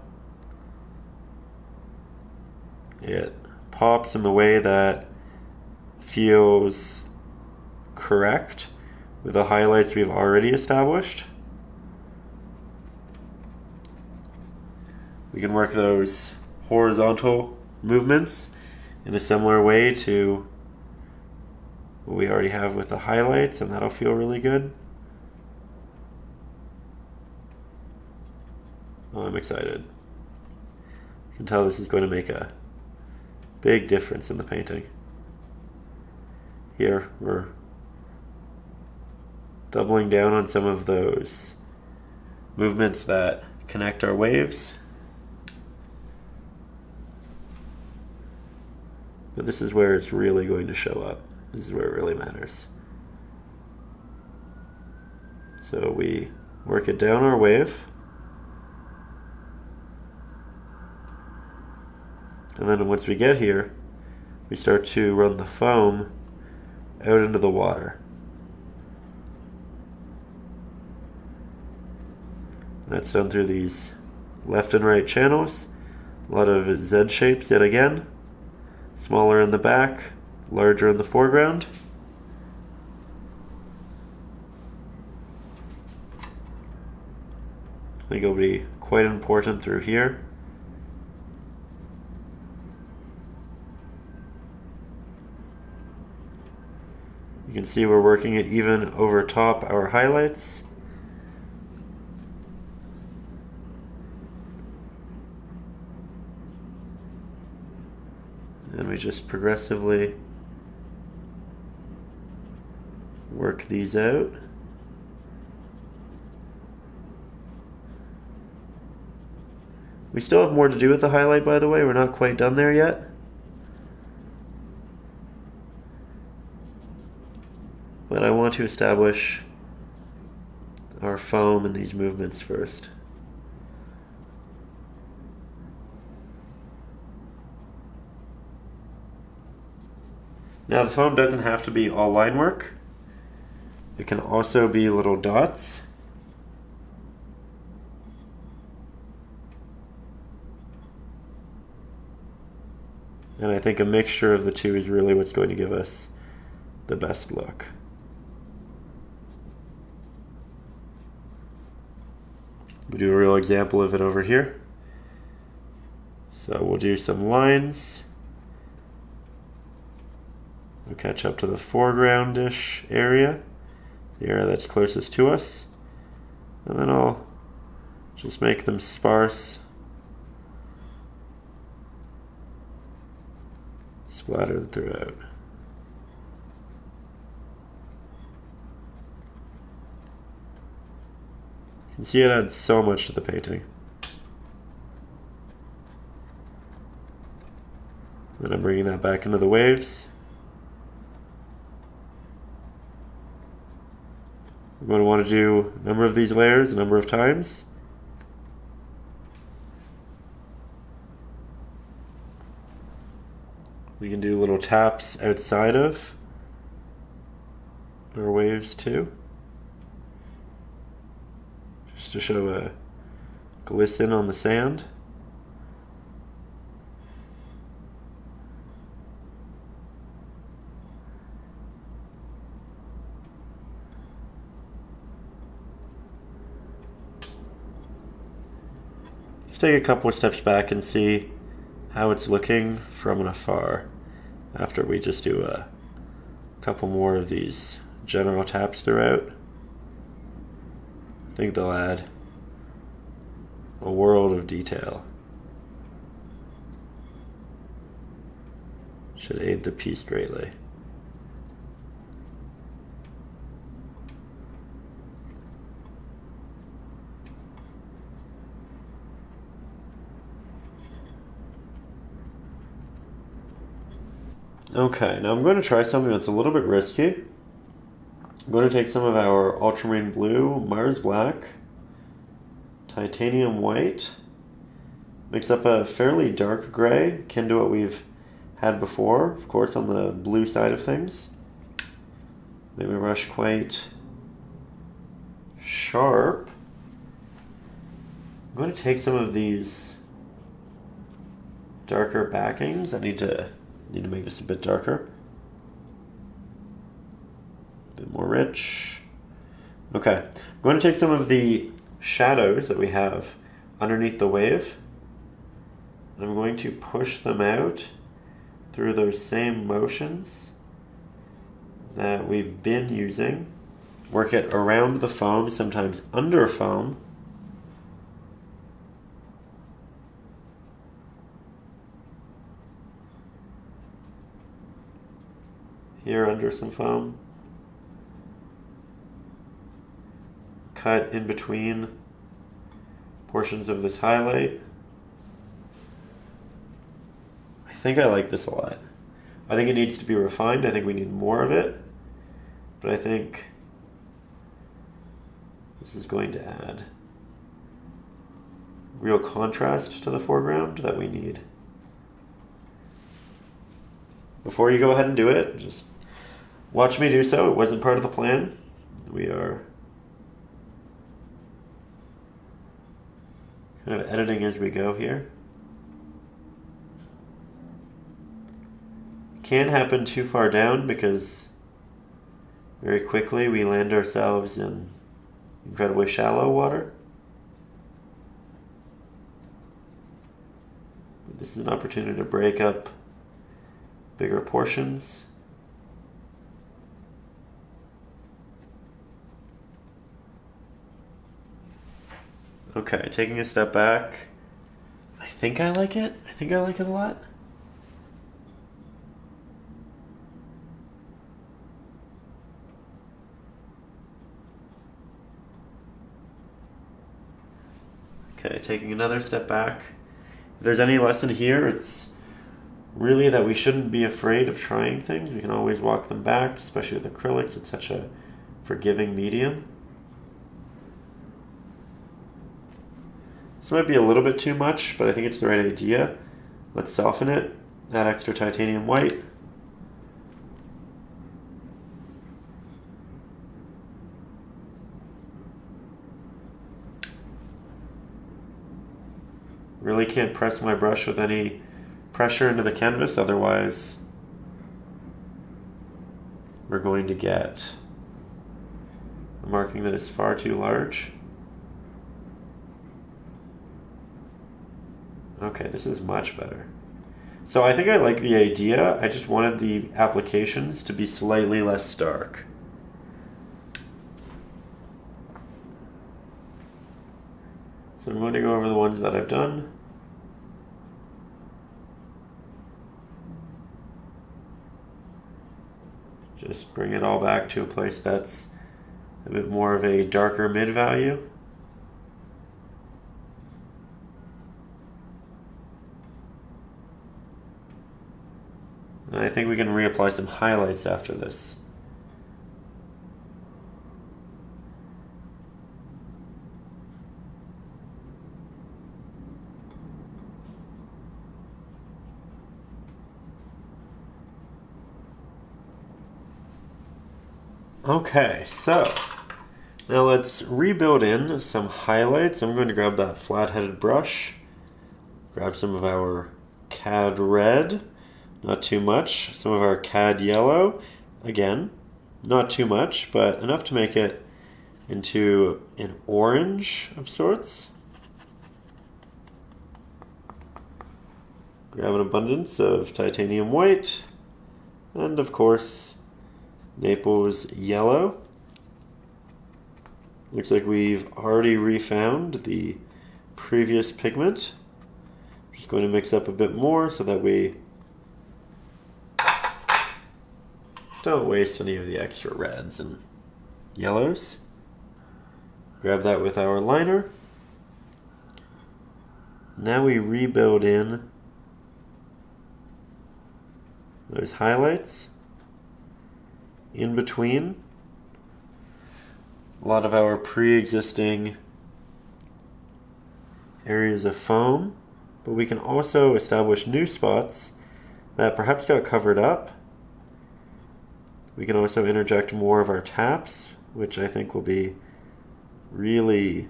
It pops in the way that feels correct with the highlights we've already established. We can work those horizontal movements in a similar way to what we already have with the highlights, and that'll feel really good. Oh, I'm excited. You can tell this is going to make a big difference in the painting. Here, we're doubling down on some of those movements that connect our waves. But this is where it's really going to show up. This is where it really matters. So we work it down our wave. And then once we get here, we start to run the foam out into the water. That's done through these left and right channels. A lot of Z shapes yet again. Smaller in the back, larger in the foreground. I think it'll be quite important through here. You can see we're working it even over top our highlights. And we just progressively work these out. We still have more to do with the highlight, by the way. We're not quite done there yet. But I want to establish our foam in these movements first. Now the foam doesn't have to be all line work. It can also be little dots. And I think a mixture of the two is really what's going to give us the best look. We'll do a real example of it over here. So we'll do some lines. We'll catch up to the foreground-ish area, the area that's closest to us. And then I'll just make them sparse, splattered throughout. You can see it adds so much to the painting. Then I'm bringing that back into the waves. I'm going to want to do a number of these layers a number of times. We can do little taps outside of our waves too, just to show a glisten on the sand. Let's take a couple of steps back and see how it's looking from afar after we just do a couple more of these general taps throughout. I think they'll add a world of detail. Should aid the piece greatly. Okay, now I'm going to try something that's a little bit risky. I'm going to take some of our Ultramarine Blue, Mars Black, Titanium White, mix up a fairly dark gray, akin to what we've had before, of course on the blue side of things. Maybe brush quite sharp. I'm going to take some of these darker backings. I need to make this a bit darker. A bit more rich. Okay, I'm going to take some of the shadows that we have underneath the wave, and I'm going to push them out through those same motions that we've been using. Work it around the foam, sometimes under foam. Here under some foam. Cut in between portions of this highlight. I think I like this a lot. I think it needs to be refined. I think we need more of it. But I think this is going to add real contrast to the foreground that we need. before you go ahead and do it, just watch me do so. It wasn't part of the plan. We are kind of editing as we go here. Can't happen too far down because very quickly we land ourselves in incredibly shallow water. This is an opportunity to break up bigger portions. Okay, taking a step back. I think I like it. I think I like it a lot. Okay, taking another step back. If there's any lesson here, it's really that we shouldn't be afraid of trying things. We can always walk them back, especially with acrylics. It's such a forgiving medium. This might be a little bit too much, but I think it's the right idea. Let's soften it. Add extra titanium white. Really can't press my brush with any pressure into the canvas, otherwise we're going to get a marking that is far too large. Okay, this is much better. So I think I like the idea. I just wanted the applications to be slightly less stark. So I'm going to go over the ones that I've done. Just bring it all back to a place that's a bit more of a darker mid value. And I think we can reapply some highlights after this. Okay, so now let's rebuild in some highlights. I'm going to grab that flat-headed brush, grab some of our Cad red, not too much, some of our Cad yellow, again, not too much, but enough to make it into an orange of sorts. Grab an abundance of titanium white, and of course, Naples yellow. Looks like we've already refound the previous pigment. Just going to mix up a bit more so that we don't waste any of the extra reds and yellows. Grab that with our liner. Now we rebuild in those highlights. In between a lot of our pre-existing areas of foam, but we can also establish new spots that perhaps got covered up. We can also interject more of our taps, which I think will be really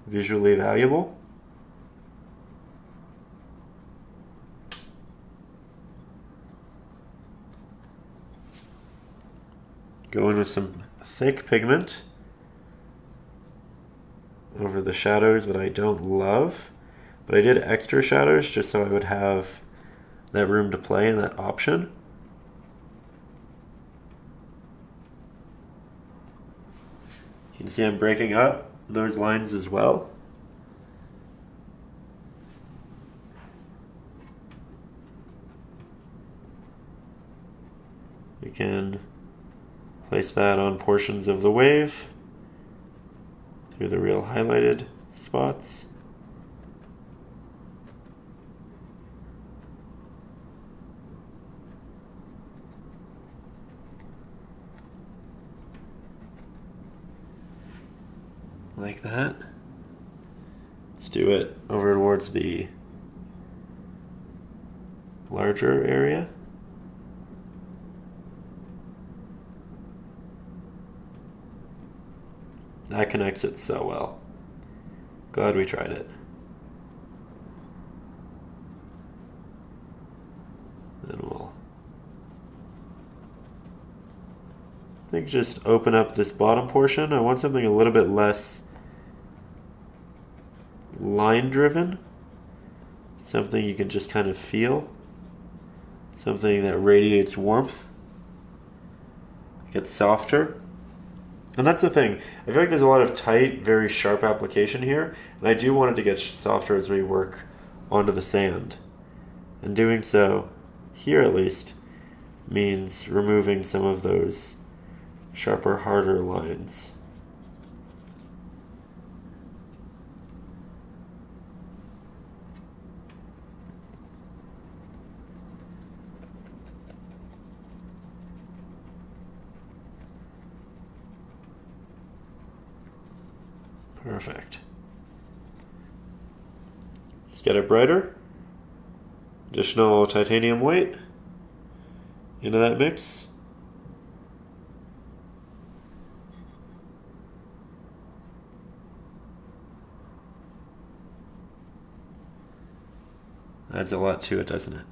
visually valuable. Go in with some thick pigment over the shadows that I don't love, but I did extra shadows just so I would have that room to play and that option. You can see I'm breaking up those lines as well. You can place that on portions of the wave through the real highlighted spots. Like that. Let's do it over towards the larger area. That connects it so well. Glad we tried it. Then we'll, I think, just open up this bottom portion. I want something a little bit less line driven. Something you can just kind of feel. Something that radiates warmth. Gets softer. And that's the thing. I feel like there's a lot of tight, very sharp application here, and I do want it to get softer as we work onto the sand. And doing so, here at least, means removing some of those sharper, harder lines. Perfect. Let's get it brighter. Additional titanium weight into that mix. Adds a lot to it, doesn't it?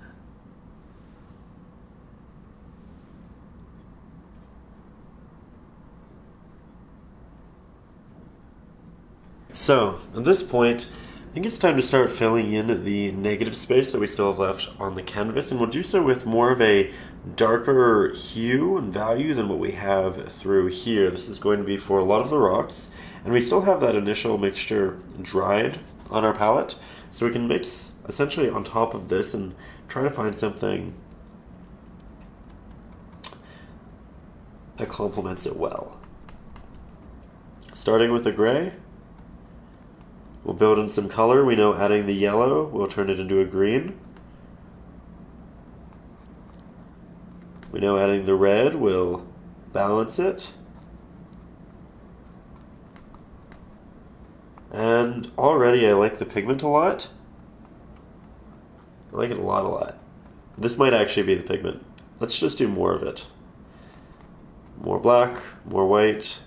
So, at this point, I think it's time to start filling in the negative space that we still have left on the canvas, and we'll do so with more of a darker hue and value than what we have through here. This is going to be for a lot of the rocks, and we still have that initial mixture dried on our palette, so we can mix essentially on top of this and try to find something that complements it well. Starting with the gray, we'll build in some color. We know adding the yellow will turn it into a green. We know adding the red will balance it. And already I like the pigment a lot. I like it a lot. This might actually be the pigment. Let's just do more of it. More black, more white,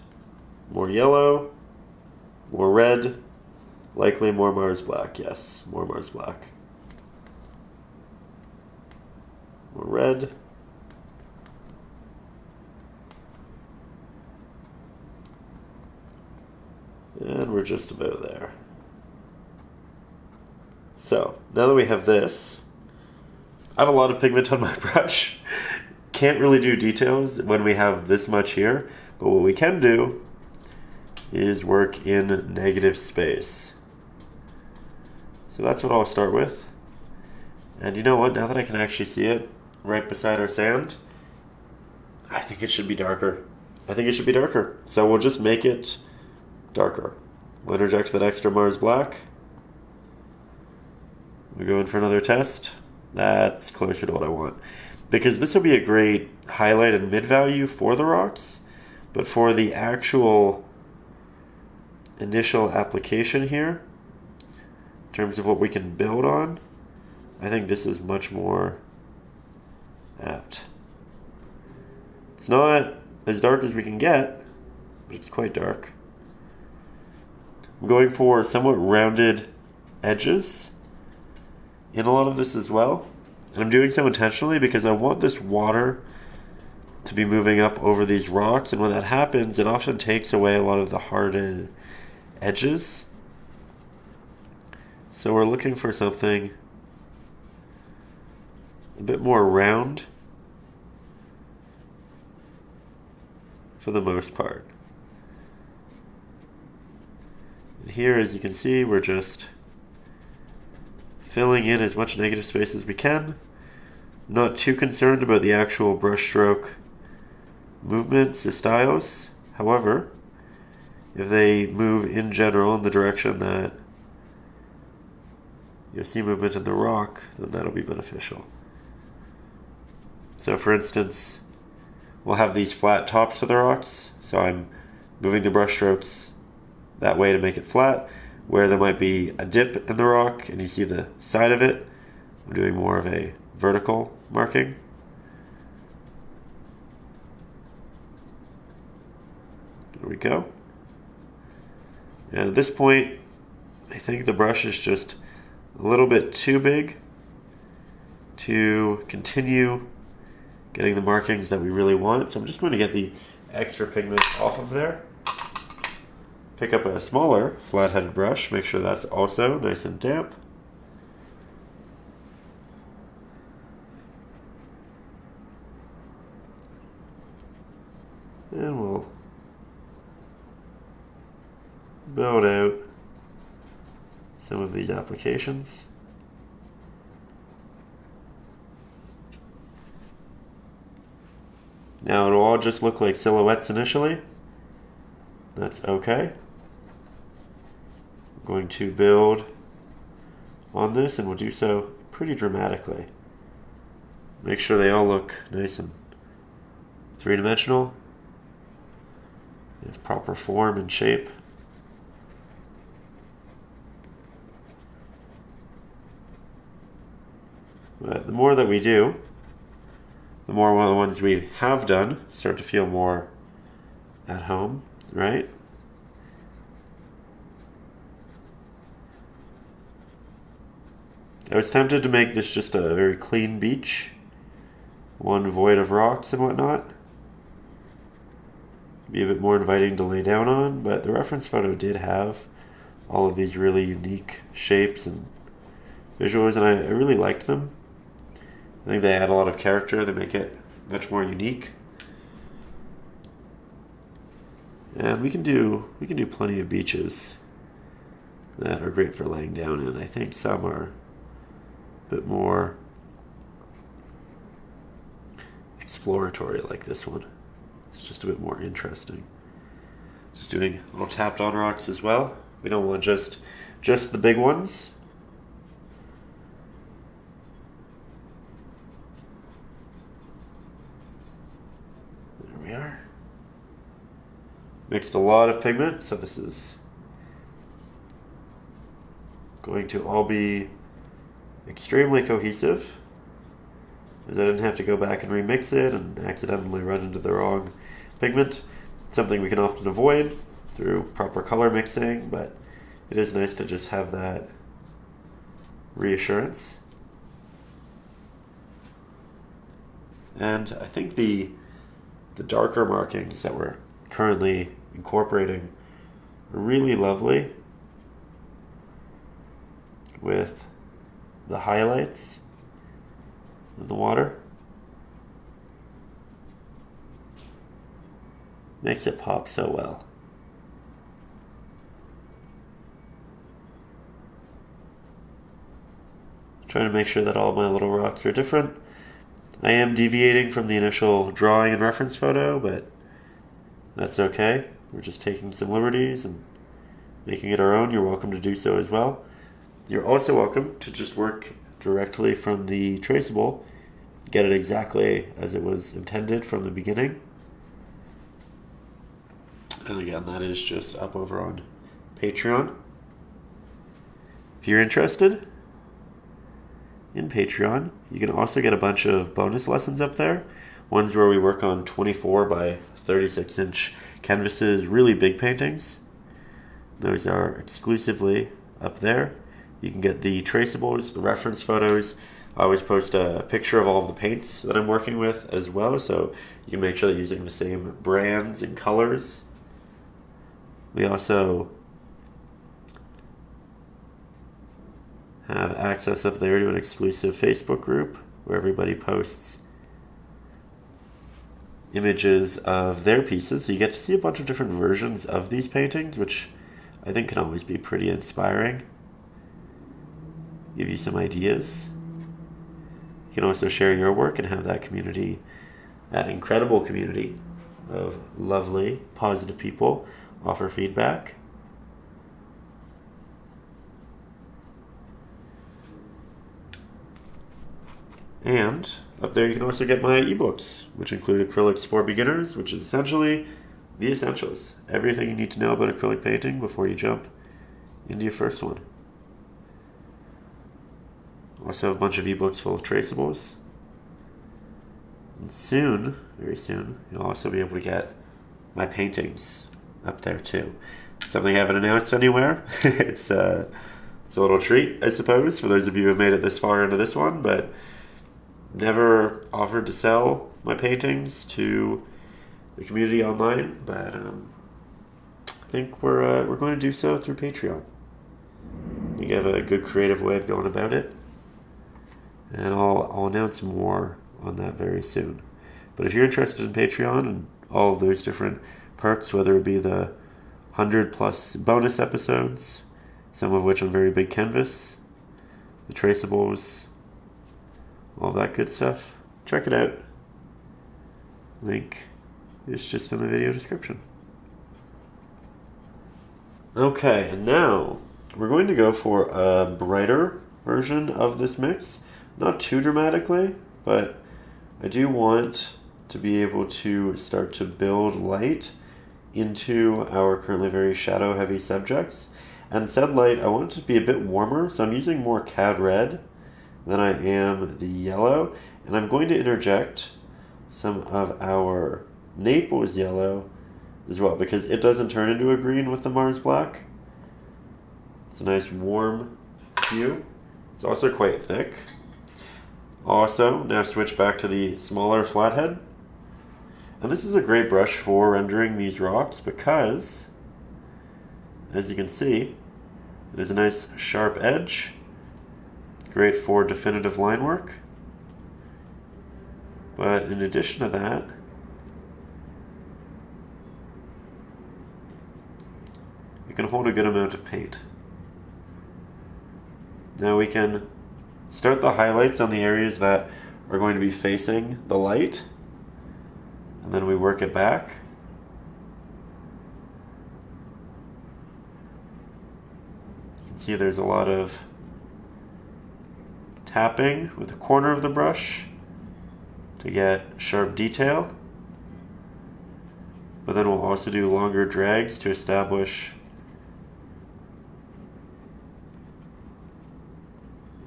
more yellow, more red. Likely more Mars Black, yes, more Mars Black. More red. And we're just about there. So, now that we have this, I have a lot of pigment on my brush. Can't really do details when we have this much here, but what we can do is work in negative space. So that's what I'll start with. And you know what, now that I can actually see it right beside our sand, I think it should be darker. So we'll just make it darker. We'll interject that extra Mars Black. We go in for another test. That's closer to what I want. Because this will be a great highlight and mid-value for the rocks, but for the actual initial application here, in terms of what we can build on, I think this is much more apt. It's not as dark as we can get, but it's quite dark. I'm going for somewhat rounded edges in a lot of this as well. And I'm doing so intentionally because I want this water to be moving up over these rocks, and when that happens, it often takes away a lot of the hard edges. So we're looking for something a bit more round for the most part. And here, as you can see, we're just filling in as much negative space as we can. Not too concerned about the actual brushstroke movements or styles. However, if they move in general in the direction that you'll see movement in the rock, then that'll be beneficial. So for instance, we'll have these flat tops for the rocks, so I'm moving the brush strokes that way to make it flat. Where there might be a dip in the rock and you see the side of it, I'm doing more of a vertical marking. There we go. And at this point, I think the brush is just a little bit too big to continue getting the markings that we really want. So I'm just going to get the extra pigment off of there. Pick up a smaller flat-headed brush, make sure that's also nice and damp. And we'll build out some of these applications. Now it'll all just look like silhouettes initially. That's okay. I'm going to build on this, and we'll do so pretty dramatically. Make sure they all look nice and three-dimensional. They have proper form and shape. But the more that we do, the more one of the ones we have done start to feel more at home, right? I was tempted to make this just a very clean beach, one void of rocks and whatnot. Be a bit more inviting to lay down on, but the reference photo did have all of these really unique shapes and visuals, and I really liked them. I think they add a lot of character, they make it much more unique. And we can do plenty of beaches that are great for laying down in. I think some are a bit more exploratory, like this one. It's just a bit more interesting. Just doing little tapped on rocks as well. We don't want just the big ones. There we are. Mixed a lot of pigment, so this is going to all be extremely cohesive, as I didn't have to go back and remix it and accidentally run into the wrong pigment. Something we can often avoid through proper color mixing, but it is nice to just have that reassurance. And I think the darker markings that we're currently incorporating are really lovely with the highlights in the water. Makes it pop so well. Trying to make sure that all my little rocks are different. I am deviating from the initial drawing and reference photo, but that's okay. We're just taking some liberties and making it our own. You're welcome to do so as well. You're also welcome to just work directly from the traceable, get it exactly as it was intended from the beginning. And again, that is just up over on Patreon. If you're interested in Patreon, you can also get a bunch of bonus lessons up there. Ones where we work on 24 by 36 inch canvases, really big paintings. Those are exclusively up there. You can get the traceables, the reference photos. I always post a picture of all of the paints that I'm working with as well, so you can make sure that you're using the same brands and colors. We also have access up there to an exclusive Facebook group where everybody posts images of their pieces, so you get to see a bunch of different versions of these paintings, which I think can always be pretty inspiring. Give you some ideas. You can also share your work and have that community, that incredible community of lovely, positive people offer feedback. And up there you can also get my ebooks, which include Acrylics for Beginners, which is essentially the essentials. Everything you need to know about acrylic painting before you jump into your first one. Also have a bunch of ebooks full of traceables. And soon, very soon, you'll also be able to get my paintings up there too. something I haven't announced anywhere. It's a little treat, I suppose, for those of you who have made it this far into this one, but never offered to sell my paintings to the community online, but I think we're going to do so through Patreon. I think I have a good creative way of going about it, and I'll announce more on that very soon. But if you're interested in Patreon and all of those different perks, whether it be the 100+ bonus episodes, some of which on very big canvas, the traceables, all that good stuff, check it out. Link is just in the video description. Okay, and now we're going to go for a brighter version of this mix. Not too dramatically, but I do want to be able to start to build light into our currently very shadow heavy subjects. And said light, I want it to be a bit warmer, so I'm using more Cad Red than I am the yellow. And I'm going to interject some of our Naples yellow as well, because it doesn't turn into a green with the Mars Black. It's a nice warm hue. It's also quite thick. Also, now switch back to the smaller flathead. And this is a great brush for rendering these rocks because, as you can see, it is a nice sharp edge. Great for definitive line work. But in addition to that, it can hold a good amount of paint. Now we can start the highlights on the areas that are going to be facing the light, and then we work it back. You can see there's a lot of tapping with the corner of the brush to get sharp detail, but then we'll also do longer drags to establish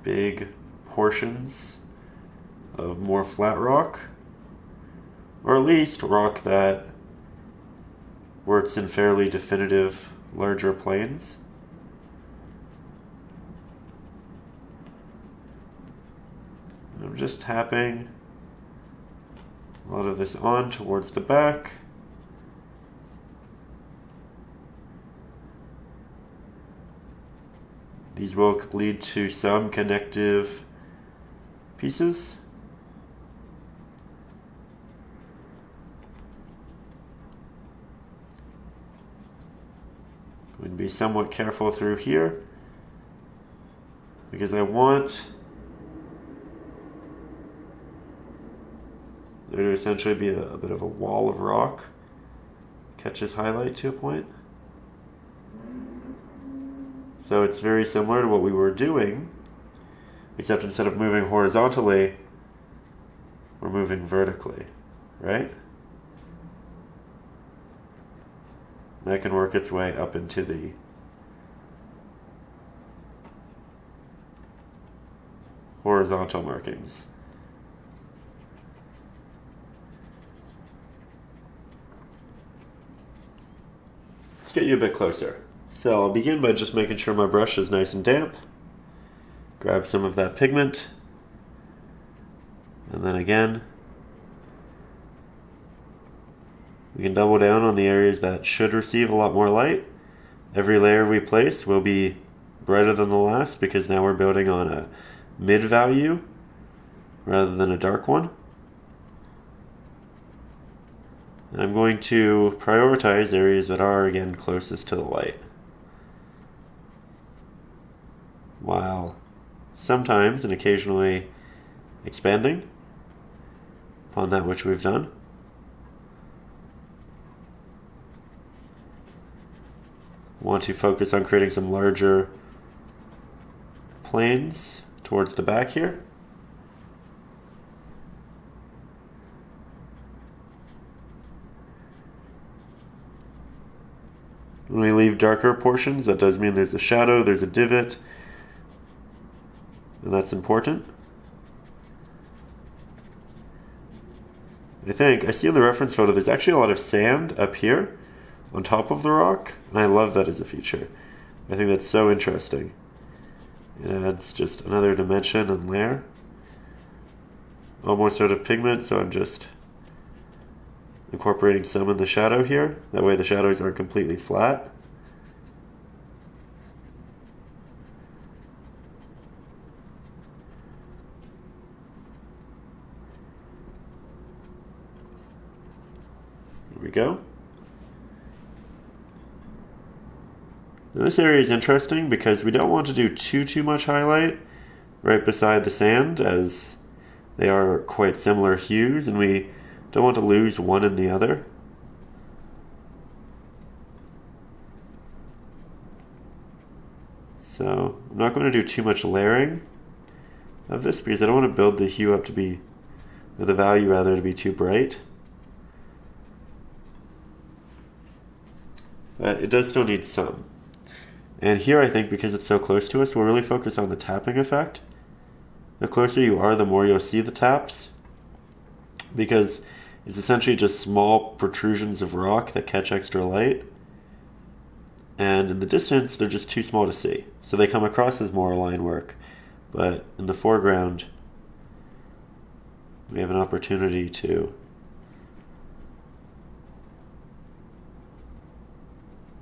big portions of more flat rock, or at least rock that works in fairly definitive larger planes. And I'm just tapping a lot of this on towards the back. These will lead to some connective pieces. Going to be somewhat careful through here because I want there to essentially be a bit of a wall of rock. Catches highlight to a point. So it's very similar to what we were doing, except instead of moving horizontally, we're moving vertically, right? That can work its way up into the horizontal markings. Let's get you a bit closer. So I'll begin by just making sure my brush is nice and damp. Grab some of that pigment. And then again, we can double down on the areas that should receive a lot more light. Every layer we place will be brighter than the last because now we're building on a mid value rather than a dark one. And I'm going to prioritize areas that are, again, closest to the light, while sometimes and occasionally expanding upon that which we've done. Want to focus on creating some larger planes towards the back here. When we leave darker portions, that does mean there's a shadow, there's a divot, and that's important. I see in the reference photo there's actually a lot of sand up here, on top of the rock, and I love that as a feature. I think that's so interesting. It adds just another dimension and layer. Almost out of pigment, so I'm just incorporating some in the shadow here. That way the shadows aren't completely flat. There we go. Now this area is interesting because we don't want to do too much highlight right beside the sand, as they are quite similar hues, and we don't want to lose one in the other. So I'm not going to do too much layering of this because I don't want to build the hue up to be, or the value rather, to be too bright. But it does still need some. And here I think because it's so close to us, we'll really focus on the tapping effect. The closer you are, the more you'll see the taps, because it's essentially just small protrusions of rock that catch extra light, and in the distance they're just too small to see. So they come across as more line work, but in the foreground we have an opportunity to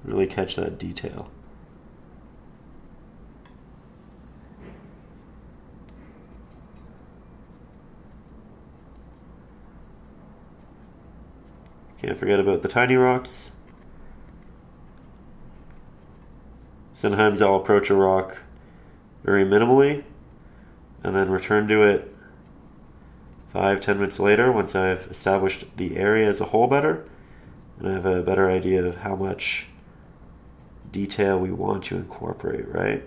really catch that detail. Can't forget about the tiny rocks. Sometimes I'll approach a rock very minimally and then return to it 5-10 minutes later once I've established the area as a whole better and I have a better idea of how much detail we want to incorporate, right?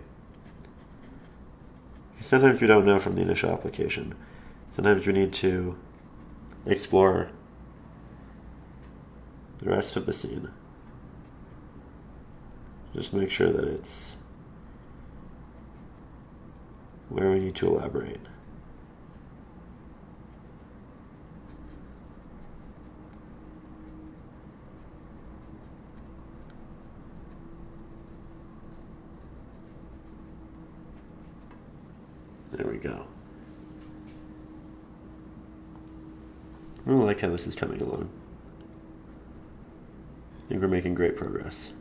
Sometimes we don't know from the initial application. Sometimes we need to explore the rest of the scene. Just make sure that it's where we need to elaborate. There we go. I really like how this is coming along. I think we're making great progress.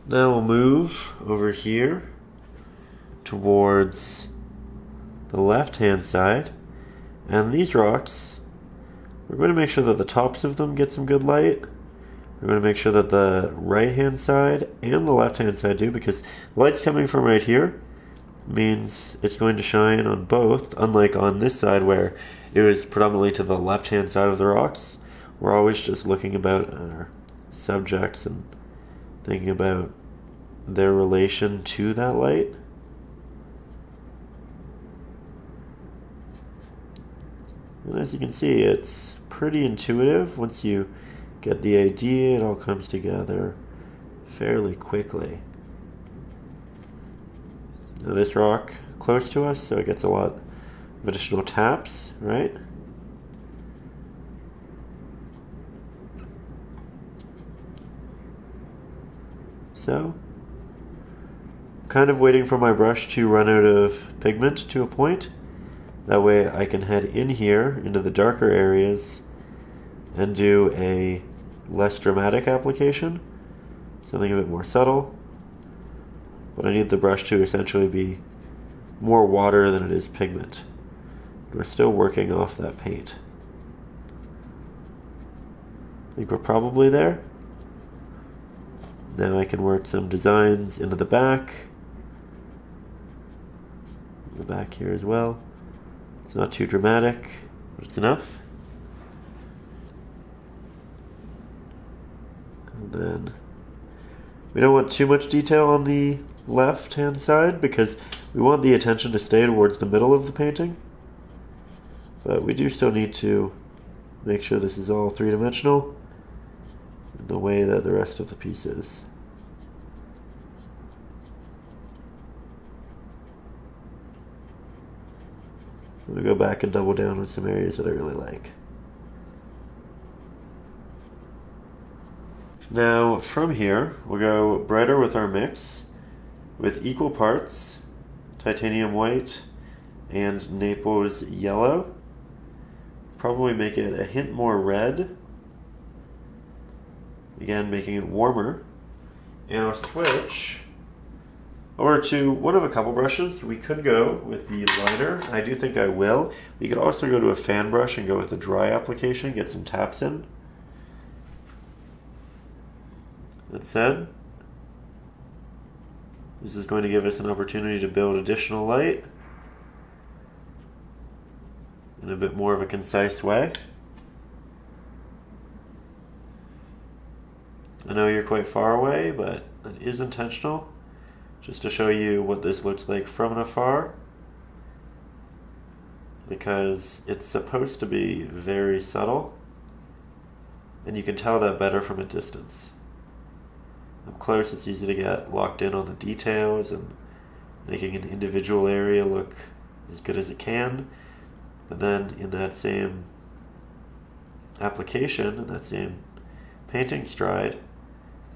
Now we'll move over here towards the left-hand side, and these rocks, we're going to make sure that the tops of them get some good light. We're going to make sure that the right-hand side and the left-hand side do, because the light's coming from right here means it's going to shine on both, unlike on this side where it was predominantly to the left-hand side of the rocks. We're always just looking about our subjects and thinking about their relation to that light. And as you can see, it's pretty intuitive. Once you get the idea, it all comes together fairly quickly. Now this rock close to us, so it gets a lot of additional taps, right? So, kind of waiting for my brush to run out of pigment to a point. That way I can head in here into the darker areas and do a less dramatic application, something a bit more subtle. But I need the brush to essentially be more water than it is pigment. We're still working off that paint. I think we're probably there. Now I can work some designs into the back here as well. It's not too dramatic, but it's enough. And then we don't want too much detail on the left-hand side because we want the attention to stay towards the middle of the painting. But we do still need to make sure this is all three-dimensional in the way that the rest of the piece is. I'm going to go back and double down on some areas that I really like. Now from here, we'll go brighter with our mix with equal parts titanium white and Naples yellow. Probably make it a hint more red. Again, making it warmer. And I'll switch over to one of a couple brushes. We could go with the liner. I do think I will. We could also go to a fan brush and go with the dry application, get some taps in. That said, this is going to give us an opportunity to build additional light in a bit more of a concise way. I know you're quite far away, but that is intentional, just to show you what this looks like from afar, because it's supposed to be very subtle, and you can tell that better from a distance. Up close, it's easy to get locked in on the details and making an individual area look as good as it can. But then in that same application, in that same painting stride,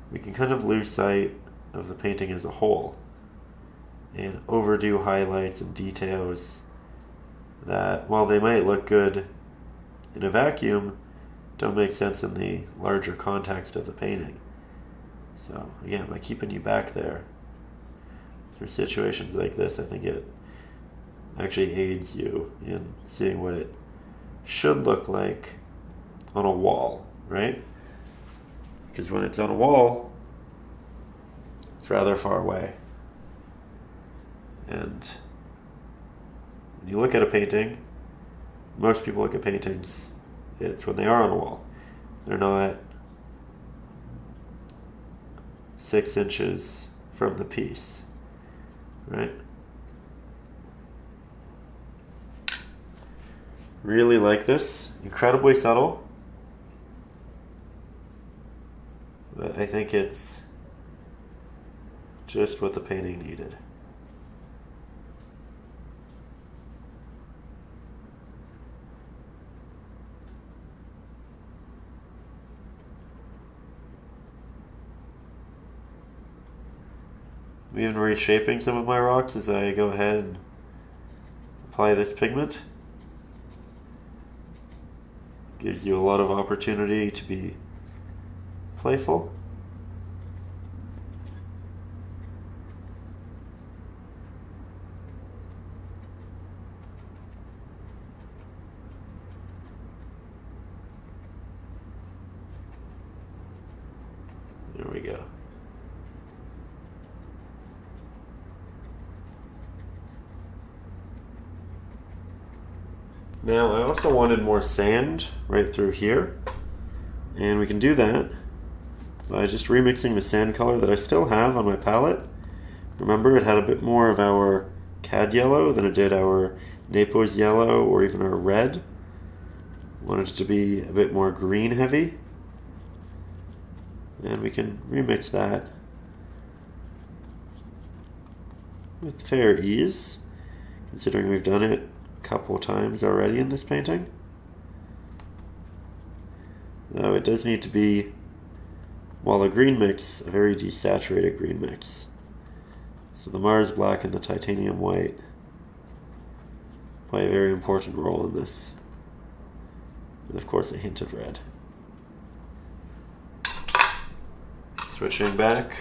we can kind of lose sight of the painting as a whole and overdo highlights and details that, while they might look good in a vacuum, don't make sense in the larger context of the painting. So again, by keeping you back there through situations like this, I think it actually aids you in seeing what it should look like on a wall, right? Because when it's on a wall, it's rather far away. And when you look at a painting, most people look at paintings, it's when they are on a wall. They're not 6 inches from the piece, right? Really like this, incredibly subtle, but I think it's just what the painting needed. I'm even reshaping some of my rocks as I go ahead and apply this pigment. Gives you a lot of opportunity to be playful. There we go. Now I also wanted more sand right through here, and we can do that by just remixing the sand color that I still have on my palette. Remember, it had a bit more of our cad yellow than it did our Naples yellow or even our red. Wanted it to be a bit more green heavy, and we can remix that with fair ease, considering we've done it couple times already in this painting. Though it does need to be, while a green mix, a very desaturated green mix. So the Mars black and the titanium white play a very important role in this, with of course a hint of red. Switching back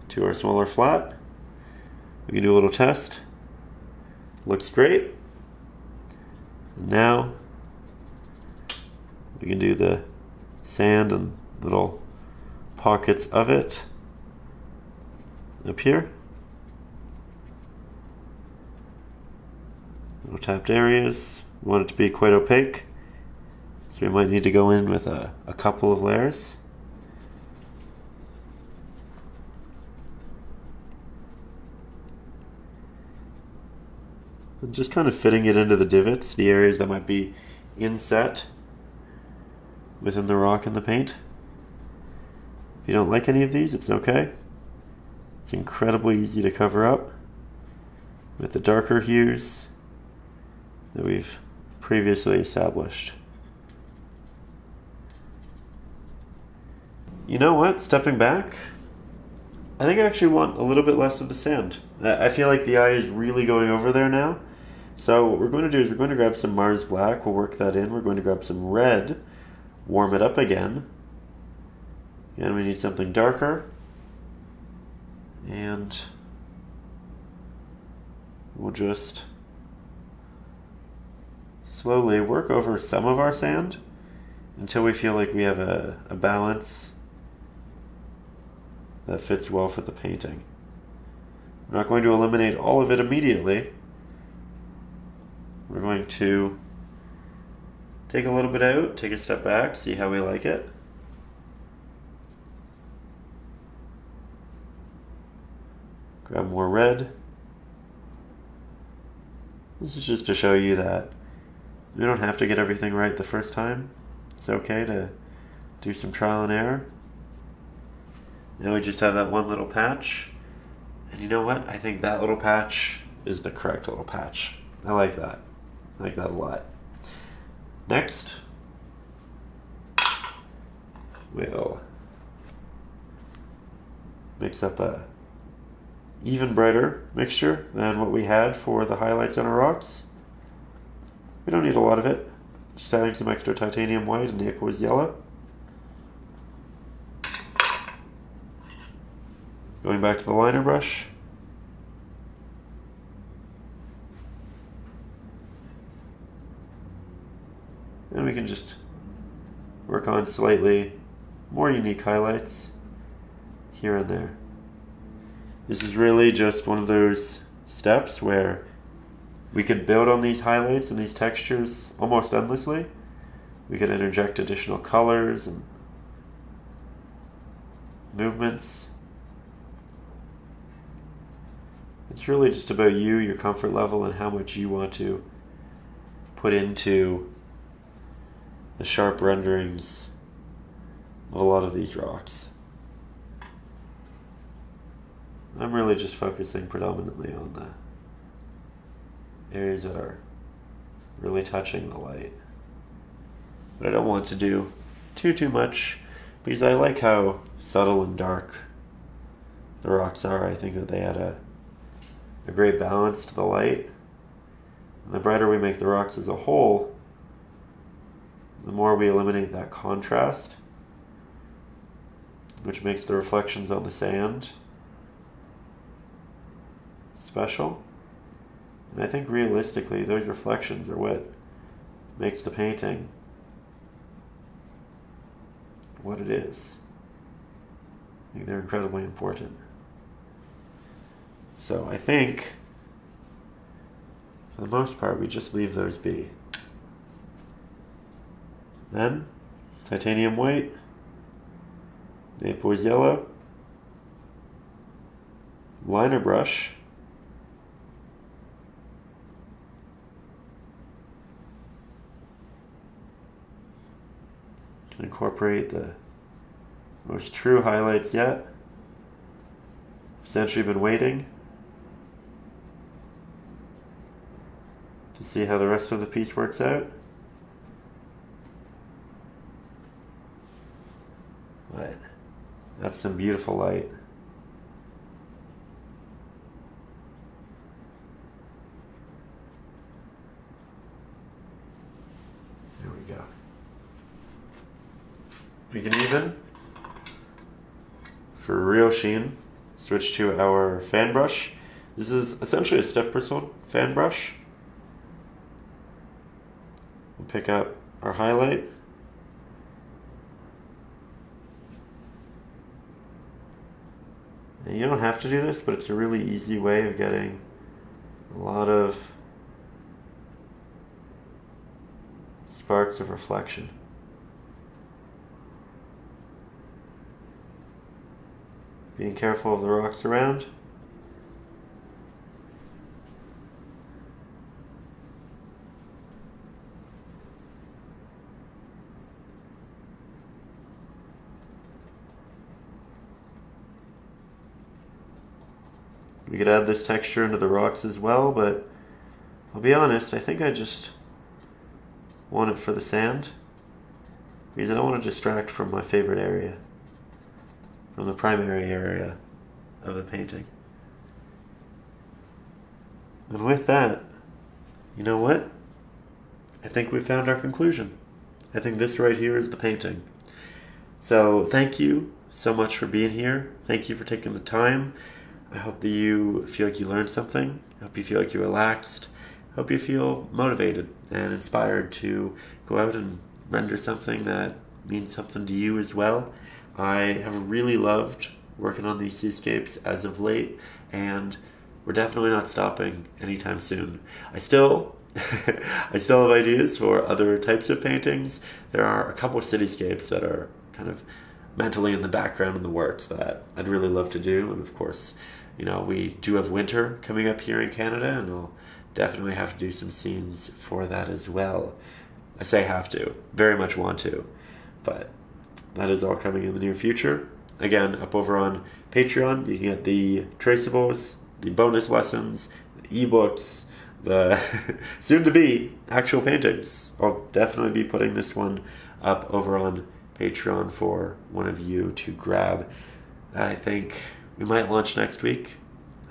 to our smaller flat, we can do a little test. Looks great. And now we can do the sand and little pockets of it up here. Little tapped areas. We want it to be quite opaque, so we might need to go in with a couple of layers. And just kind of fitting it into the divots, the areas that might be inset within the rock and the paint. If you don't like any of these, it's okay. It's incredibly easy to cover up with the darker hues that we've previously established. You know what? Stepping back, I think I actually want a little bit less of the sand. I feel like the eye is really going over there now. So what we're going to do is we're going to grab some Mars Black, we'll work that in. We're going to grab some red, warm it up again. Again, we need something darker. And we'll just slowly work over some of our sand until we feel like we have a balance that fits well for the painting. We're not going to eliminate all of it immediately. We're going to take a little bit out, take a step back, see how we like it. Grab more red. This is just to show you that we don't have to get everything right the first time. It's okay to do some trial and error. Now we just have that one little patch. And you know what? I think that little patch is the correct little patch. I like that. I like that a lot. Next, we'll mix up a even brighter mixture than what we had for the highlights on our rocks. We don't need a lot of it. Just adding some extra titanium white and Naples yellow. Going back to the liner brush. And we can just work on slightly more unique highlights here and there. This is really just one of those steps where we could build on these highlights and these textures almost endlessly. We could interject additional colors and movements. It's really just about you, your comfort level, and how much you want to put into the sharp renderings of a lot of these rocks. I'm really just focusing predominantly on the areas that are really touching the light. But I don't want to do too much because I like how subtle and dark the rocks are. I think that they add a great balance to the light. And the brighter we make the rocks as a whole, the more we eliminate that contrast, which makes the reflections on the sand special. And I think realistically, those reflections are what makes the painting what it is. I think they're incredibly important. So I think, for the most part, we just leave those be. Then, titanium white, Naples yellow, liner brush, can incorporate the most true highlights yet. Essentially been waiting to see how the rest of the piece works out. But that's some beautiful light. There we go. We can even, for real sheen, switch to our fan brush. This is essentially a stiff bristle fan brush. We'll pick up our highlight. And you don't have to do this, but it's a really easy way of getting a lot of sparks of reflection. Being careful of the rocks around. We could add this texture into the rocks as well, but I'll be honest, I think I just want it for the sand, because I don't want to distract from my favorite area, from the primary area of the painting. And with that, you know what? I think we found our conclusion. I think this right here is the painting. So thank you so much for being here. Thank you for taking the time. I hope that you feel like you learned something. I hope you feel like you relaxed. I hope you feel motivated and inspired to go out and render something that means something to you as well. I have really loved working on these seascapes as of late, and we're definitely not stopping anytime soon. I still have ideas for other types of paintings. There are a couple of cityscapes that are kind of mentally in the background in the works that I'd really love to do. And of course, we do have winter coming up here in Canada, and I'll definitely have to do some scenes for that as well. I say have to, very much want to, but that is all coming in the near future. Again, up over on Patreon, you can get the traceables, the bonus lessons, the ebooks, the soon-to-be actual paintings. I'll definitely be putting this one up over on Patreon for one of you to grab. I think we might launch next week.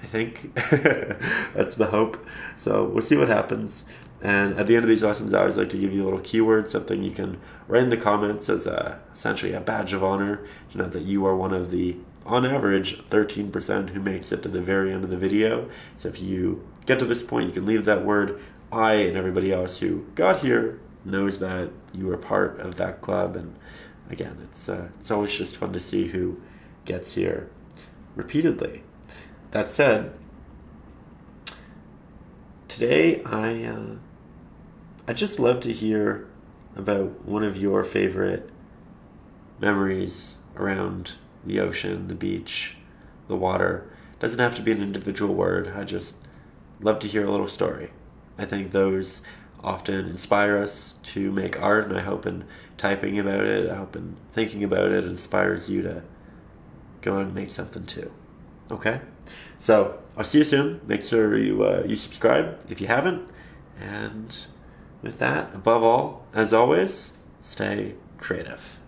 I think that's the hope. So we'll see what happens. And at the end of these lessons, I always like to give you a little keyword, something you can write in the comments as essentially a badge of honor to know that you are one of the, on average, 13% who makes it to the very end of the video. So if you get to this point, you can leave that word. I and everybody else who got here knows that you are part of that club. And again, it's always just fun to see who gets here repeatedly. That said, today I just love to hear about one of your favorite memories around the ocean, the beach, the water. It doesn't have to be an individual word. I just love to hear a little story. I think those often inspire us to make art, and I hope in typing about it, I hope in thinking about it inspires you to go out and make something too. Okay? So I'll see you soon. Make sure you subscribe if you haven't. And with that, above all, as always, stay creative.